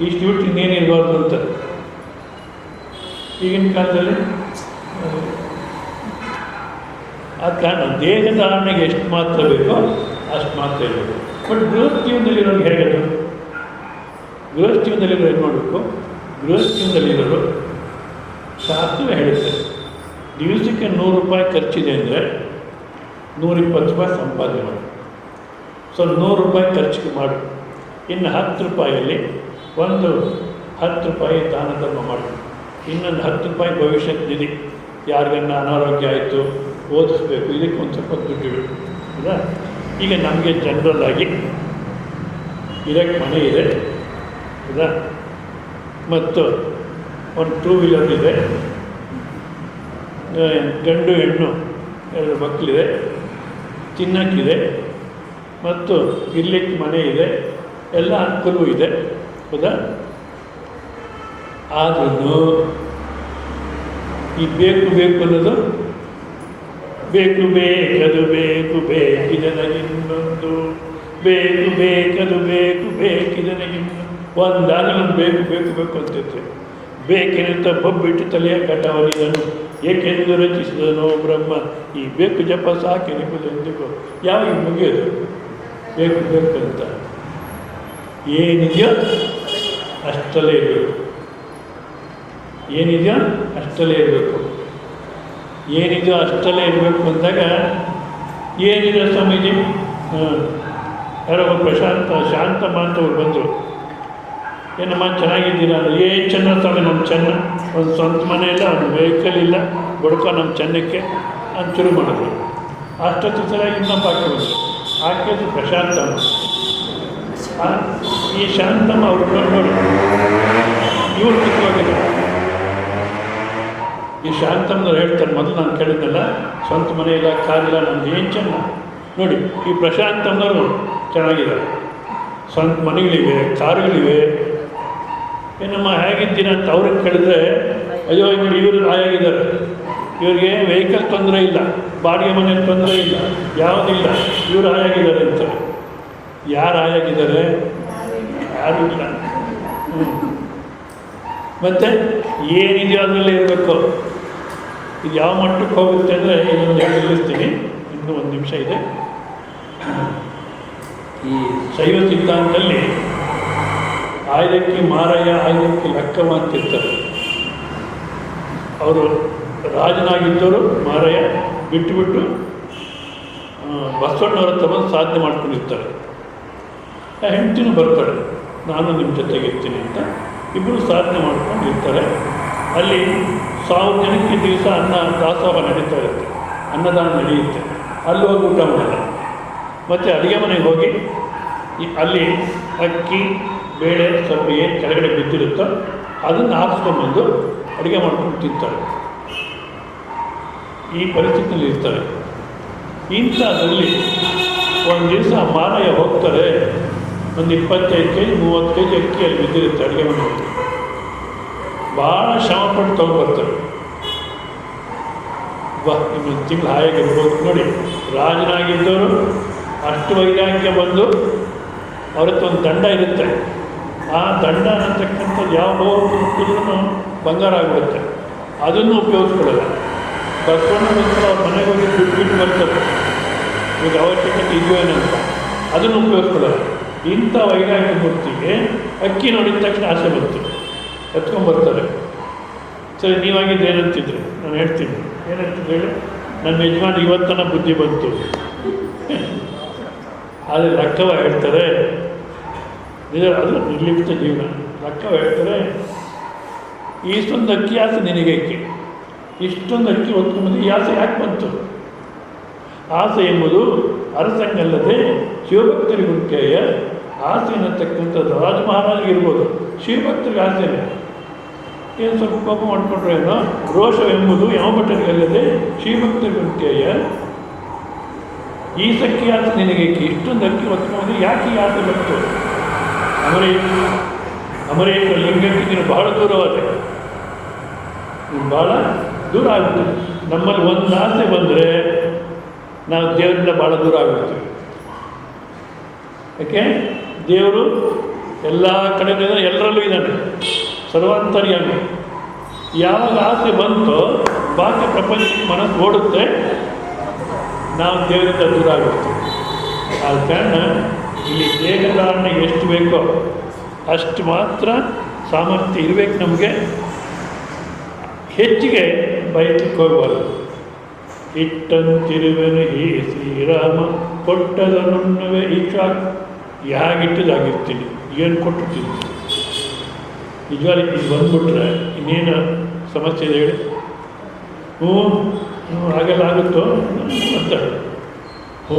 ಇಷ್ಟು ಬಿಟ್ಟು ಇನ್ನೇನಿರಬಾರ್ದು ಅಂತ. ಈಗಿನ ಕಾಲದಲ್ಲಿ ಆ ಕಾರಣ ದೇಹಧಾರಣೆಗೆ ಎಷ್ಟು ಮಾತ್ರ ಬೇಕೋ ಅಷ್ಟು ಮಾತ್ರ ಇರಬೇಕು. ಬಟ್ ಗೃಹಸ್ಥೀವನದಲ್ಲಿರೋರು ಹೇಗದು? ಗೃಹಸ್ಥೀವನದಲ್ಲಿರೋ ಏನು ಮಾಡಬೇಕು? ಗೃಹಸ್ಥೀವನದಲ್ಲಿರೋರು ಶಾಸ್ತ್ರವೇ ಹೇಳುತ್ತೆ, ದಿವಸಕ್ಕೆ 100 ರೂಪಾಯಿ ಖರ್ಚಿದೆ ಅಂದರೆ 120 ರೂಪಾಯಿ ಸಂಪಾದನೆ ಮಾಡು. ಸೊ 100 ರೂಪಾಯಿ ಖರ್ಚಿಗೆ ಮಾಡು, ಇನ್ನು 10 ರೂಪಾಯಲ್ಲಿ ಒಂದು 10 ರೂಪಾಯಿ ದಾನ ಧರ್ಮ ಮಾಡು, ಇನ್ನೊಂದು 10 ರೂಪಾಯಿ ಭವಿಷ್ಯದ ನಿಧಿ, ಯಾರಿಗನ್ನ ಅನಾರೋಗ್ಯ ಆಯಿತು ಓದಿಸ್ಬೇಕು, ಇದಕ್ಕೆ ಒಂದು ಸ್ವಲ್ಪ ದುಡ್ಡು ಹೌದಾ. ಈಗ ನಮಗೆ ಜನರಲ್ ಆಗಿ ಇದಕ್ಕೆ ಮನೆ ಇದೆ ಹೌದಾ, ಮತ್ತು ಒಂದು 2 ವೀಲರ್ ಇದೆ, ಗಂಡು ಹೆಣ್ಣು 2 ಮಕ್ಕಳಿದೆ, ತಿನ್ನಕ್ಕಿದೆ, ಮತ್ತು ಇರ್ಲಿಕ್ಕೆ ಮನೆ ಇದೆ, ಎಲ್ಲ ಅನುಕೂಲವೂ ಇದೆ ಹೌದಾ. ಆದ್ರೂ ಈ ಬೇಕು ಬೇಕು ಅನ್ನೋದು, ಬೇಕು ಬೇಕದು ಬೇಕು ಬೇಕಿದನಗಿನ್ನೊಂದು, ಬೇಕು ಬೇಕದು ಬೇಕು ಬೇಕಿದನಗಿನ್ನೊಂದು, ಒಂದಾದ ಒಂದು ಬೇಕು ಬೇಕು ಬೇಕು ಅಂತಿತ್ತು. ಬೇಕೆನಿಂದ ಬಬ್ಬಿಟ್ಟು ತಲೆಯ ಕಟವನಿದನು, ಏಕೆಂದು ರಚಿಸಿದನೋ ಬ್ರಹ್ಮ. ಈ ಬೇಕು ಜಪ ಸಾಕೆನಿಪುದು ಎಂದಿಗೂ ಯಾವಾಗ ಮುಗಿಯೋದು? ಬೇಕು ಬೇಕು ಅಂತ ಏನಿದೆಯೋ ಅಷ್ಟಲ್ಲೇ ಇರಬೇಕು, ಏನಿದೆಯೋ ಅಷ್ಟಲ್ಲೇ ಇರಬೇಕು. ಏನಿದೆಯೋ ಅಷ್ಟಲ್ಲೇ ಇರಬೇಕು ಅಂದಾಗ ಏನಿದೆ ಸ್ವಾಮೀಜಿ, ಯಾರೋ ಒಬ್ಬ ಶಾಂತಮ್ಮ ಅಂತ ಅವ್ರು ಬಂದರು. ಏನಮ್ಮ ಚೆನ್ನಾಗಿದ್ದೀರಾ? ಏನು ಚೆನ್ನ ಸ್ವಾಮಿ, ನಮ್ಮ ಚೆನ್ನ, ಒಂದು ಸ್ವಂತ ಮನೆ ಇಲ್ಲ, ಒಂದು ವೆಹಿಕಲ್ ಇಲ್ಲ, ಬಡ್ಕೋ ನಮ್ಮ ಚೆನ್ನಕ್ಕೆ ಅಂತ ಶುರು ಮಾಡಿದ್ರು. ಅಷ್ಟೊತ್ತು ಸರಿಯಾಗಿ ಇನ್ನೊಬ್ಬ ಆಕೆ ಬಂದರು, ಆಕೆ ಪ್ರಶಾಂತಮ್ಮ. ಈ ಶಾಂತಮ್ಮ ಅವರು ನೋಡಿ ಇವ್ರು ಕಿತ್ತೋಗಿದ್ರು. ಈ ಶಾಂತಮ್ಮನವ್ರು ಹೇಳ್ತಾರೆ, ಮೊದಲು ನಾನು ಕೇಳಿದ್ನಲ್ಲ, ಸ್ವಂತ ಮನೆ ಇಲ್ಲ, ಕಾರಿಲ್ಲ, ನಮ್ದು ಏನು ಚೆನ್ನ ನೋಡಿ. ಈ ಪ್ರಶಾಂತಮ್ಮನವರು ಚೆನ್ನಾಗಿದ್ದಾರೆ, ಸ್ವಂತ ಮನೆಗಳಿವೆ, ಕಾರುಗಳಿವೆ. ಏನಮ್ಮ ಹೇಗಿದ್ದೀರ ಅಂತ ಅವ್ರಿಗೆ ಕೇಳಿದ್ರೆ, ಅಯ್ಯೋ ನೋಡಿ ಇವರು ಹಾಯಾಗಿದ್ದಾರೆ, ಇವ್ರಿಗೆ ವೆಹಿಕಲ್ ತೊಂದರೆ ಇಲ್ಲ, ಬಾಡಿಗೆ ಮನೆ ತೊಂದರೆ ಇಲ್ಲ, ಯಾವುದಿಲ್ಲ, ಇವರು ಹಾಯಾಗಿದ್ದಾರೆ ಅಂತಾರೆ. ಯಾರು ಆಯಾಗಿದ್ದಾರೆ? ಯಾರೂ ಇಲ್ಲ. ಮತ್ತು ಏನಿದೆಯೋ ಅದರಲ್ಲೇ ಇರಬೇಕು. ಇದು ಯಾವ ಮಟ್ಟಕ್ಕೆ ಹೋಗುತ್ತೆ ಅಂದರೆ ಇನ್ನೊಂದು ಹೇಳಿರ್ತೀನಿ, ಇನ್ನೂ ಒಂದು ನಿಮಿಷ ಇದೆ. ಈ ಶೈವ ಸಿದ್ಧಾಂತದಲ್ಲಿ ಆಯ್ದಕ್ಕಿ ಮಾರಯ್ಯ ಆಯ್ದಕ್ಕಿ ಲಕ್ಕವ ಅಂತಿರ್ತಾರೆ. ಅವರು ರಾಜನಾಗಿದ್ದವರು ಮಾರಯ್ಯ ಬಿಟ್ಟುಬಿಟ್ಟು ಬಸವಣ್ಣವರ ಹತ್ರ ಬಂದು ಸಾಧನೆ ಮಾಡ್ಕೊಂಡಿರ್ತಾರೆ. ಹೆಂಡತಿನೂ ಬರ್ತಾಳೆ, ನಾನು ನಿಮ್ಮ ಜೊತೆಗೆ ಇರ್ತೀನಿ ಅಂತ. ಇಬ್ಬರು ಸಾಧನೆ ಮಾಡ್ಕೊಂಡು ಇರ್ತಾರೆ. ಅಲ್ಲಿ 1000 ಜನಕ್ಕೆ ದಿವಸ ಅನ್ನ ದಾಸೋಹ ನಡೀತಾ ಇರುತ್ತೆ, ಅನ್ನದಾನ ನಡೆಯುತ್ತೆ. ಅಲ್ಲಿ ಹೋಗಿ ಊಟ ಮಾಡಲ್ಲ. ಮತ್ತು ಅಡುಗೆ ಮನೆಗೆ ಹೋಗಿ ಅಲ್ಲಿ ಅಕ್ಕಿ ಬೇಳೆ ಸ್ವಲ್ಪ ಏನು ಕೆಳಗಡೆ ಬಿದ್ದಿರುತ್ತೋ ಅದನ್ನು ಹಾಕ್ಸ್ಕೊಂಡ್ಬಂದು ಅಡುಗೆ ಮಾಡ್ಕೊಂಡು ತಿಂತಾರೆ. ಈ ಪರಿಸ್ಥಿತಿಯಲ್ಲಿ ಇರ್ತಾರೆ. ಇಂಥದ್ರಲ್ಲಿ ಒಂದು ದಿವಸ ಮಾರಯ್ಯ ಹೋಗ್ತಾರೆ. ಒಂದು 25 kg 30 kg ಅಕ್ಕಿಯಲ್ಲಿ ಬಿದ್ದಿರುತ್ತೆ ಅಡುಗೆ ಮನೆಯಲ್ಲಿ. ಭಾಳ ಶ್ರಮಪಟ್ಟು ತೊಗೊಂಡ್ಬರ್ತಾರೆ. ಇನ್ನೊಂದು ತಿಂಗಳು ಹಾಯಾಗಿರ್ಬೋದು ನೋಡಿ. ರಾಜನಾಗಿದ್ದವರು ಅಷ್ಟು ವೈರಾಗ್ಯ ಬಂದು ಅವ್ರ ಹತ್ರ ಒಂದು ದಂಡ ಇರುತ್ತೆ. ಆ ದಂಡ ಅನ್ನತಕ್ಕಂಥದ್ದು ಯಾವ ಹೋಗಿದ್ರು ಬಂಗಾರ ಆಗಿಬಿಡುತ್ತೆ. ಅದನ್ನು ಉಪಯೋಗಿಸ್ಕೊಳ್ಳಲ್ಲ. ಬಸವಣ್ಣನಂತರ ಅವ್ರ ಮನೆಗೆ ಹೋಗಿ ಬಿಟ್ಟು ಬರ್ತಾರೆ. ಈಗ ಅವಶ್ಯಕತೆ ಇದೆಯೋ ಏನಂತ ಅದನ್ನು ಉಪಯೋಗಿಸ್ಕೊಳ್ಳಲ್ಲ. ಇಂಥ ವೈರಾಗ್ಯ ಮೂರ್ತಿಗೆ ಅಕ್ಕಿ ನೋಡಿದ ತಕ್ಷಣ ಆಸೆ ಬಂತು, ಎತ್ಕೊಂಡ್ಬರ್ತಾರೆ. ಸರಿ, ನೀವಾಗಿದ್ದು ಏನಂತಿದ್ರು? ನಾನು ಹೇಳ್ತೀನಿ. ಏನಂತಿದ್ರು ಹೇಳಿ? ನನ್ನ ಯಜಮಾನ ಇವತ್ತನ ಬುದ್ಧಿ ಬಂತು. ಆದರೆ ಲಕ್ಕವ ಹೇಳ್ತಾರೆ, ಅದು ನಿರ್ಲಿಪ್ತ ಜೀವನ. ಲಕ್ಕವ ಹೇಳ್ತಾರೆ, ಇಷ್ಟೊಂದು ಅಕ್ಕಿ ಆಸೆ ನಿನಗೇಕೆ? ಇಷ್ಟೊಂದು ಅಕ್ಕಿ ಹೊತ್ಕೊಂಬಂದು ಈ ಆಸೆ ಯಾಕೆ ಬಂತು? ಆಸೆ ಎಂಬುದು ಅರಸಂಗಲ್ಲದೆ ಶಿವಭಕ್ತರಿಗುಂಟೆಯ ಆಸೆ ಅನ್ನತಕ್ಕಂಥದ್ದು ರಾಜ ಮಹಾರಾಜಗಿರ್ಬೋದು, ಶಿವಭಕ್ತರಿಗೆ ಆಸೆನೇ. ಏನು ಸ್ವಲ್ಪ ಕೋಪ ಮಾಡಿಕೊಂಡ್ರೆ ಏನೋ. ರೋಷವೆಂಬುದು ಯಮಭಟ್ಟರಿಗಲ್ಲದೆ ಶಿವಭಕ್ತರಿಗುಂಟೆಯ ಈ ಸಕ್ಕಿ ಆಸೆ ನಿನಗೇಕೆ? ಇಷ್ಟೊಂದು ಅಕ್ಕಿ ಹೊತ್ಕೊಂಡ್ರೆ ಯಾಕೆ ಈ ಆಸೆ ಬಂತು? ಅಮರೇಶ್ವರ ಲಿಂಗಕ್ಕೆ ನೀನು ಬಹಳ ದೂರವಾದೆ. ನೀನು ಭಾಳ ದೂರ ಆಗುತ್ತೆ. ನಮ್ಮಲ್ಲಿ ಒಂದು ಆಸೆ ಬಂದರೆ ನಾವು ದೇವರಿಂದ ಭಾಳ ದೂರ ಆಗುತ್ತೀವಿ. ಯಾಕೆ? ದೇವರು ಎಲ್ಲ ಕಡೆಯಿಂದ ಎಲ್ಲರಲ್ಲೂ ಇದ್ದಾನೆ, ಸರ್ವಾಂತರ್ಯಾಮಿ. ಯಾವಾಗ ಆಸೆ ಬಂತೋ ಬಾಕಿ ಪ್ರಪಂಚಕ್ಕೆ ಮನಸ್ಸು ಓಡುತ್ತೆ, ನಾವು ದೇವರಿಂದ ದೂರ ಆಗುತ್ತೀವಿ. ಆದ ಕಾರಣ ಇಲ್ಲಿ ದೇಹಧಾರಣೆ ಎಷ್ಟು ಬೇಕೋ ಅಷ್ಟು ಮಾತ್ರ ಸಾಮರ್ಥ್ಯ ಇರಬೇಕು ನಮಗೆ. ಹೆಚ್ಚಿಗೆ ಬಯಲಿಕ್ಕೆ ಹೋಗಬಾರ್ದು. ಇಟ್ಟಂತಿರುವೆನು ಈ ಶ್ರೀರಾಮ ಕೊಟ್ಟದನ್ನುಣ್ಣವೆ ಈಶಾ. ಹೇಗಿಟ್ಟದಾಗಿರ್ತೀನಿ, ಏನು ಕೊಟ್ಟು ತಿಂತೀನಿ. ನಿಜವಾಗಿ ಇದು ಬಂದ್ಬಿಟ್ರೆ ಇನ್ನೇನು ಸಮಸ್ಯೆ ಇದೆ ಹೇಳಿ? ಹಾಗೆಲ್ಲ ಆಗುತ್ತೋ ಅಂತ. ಓ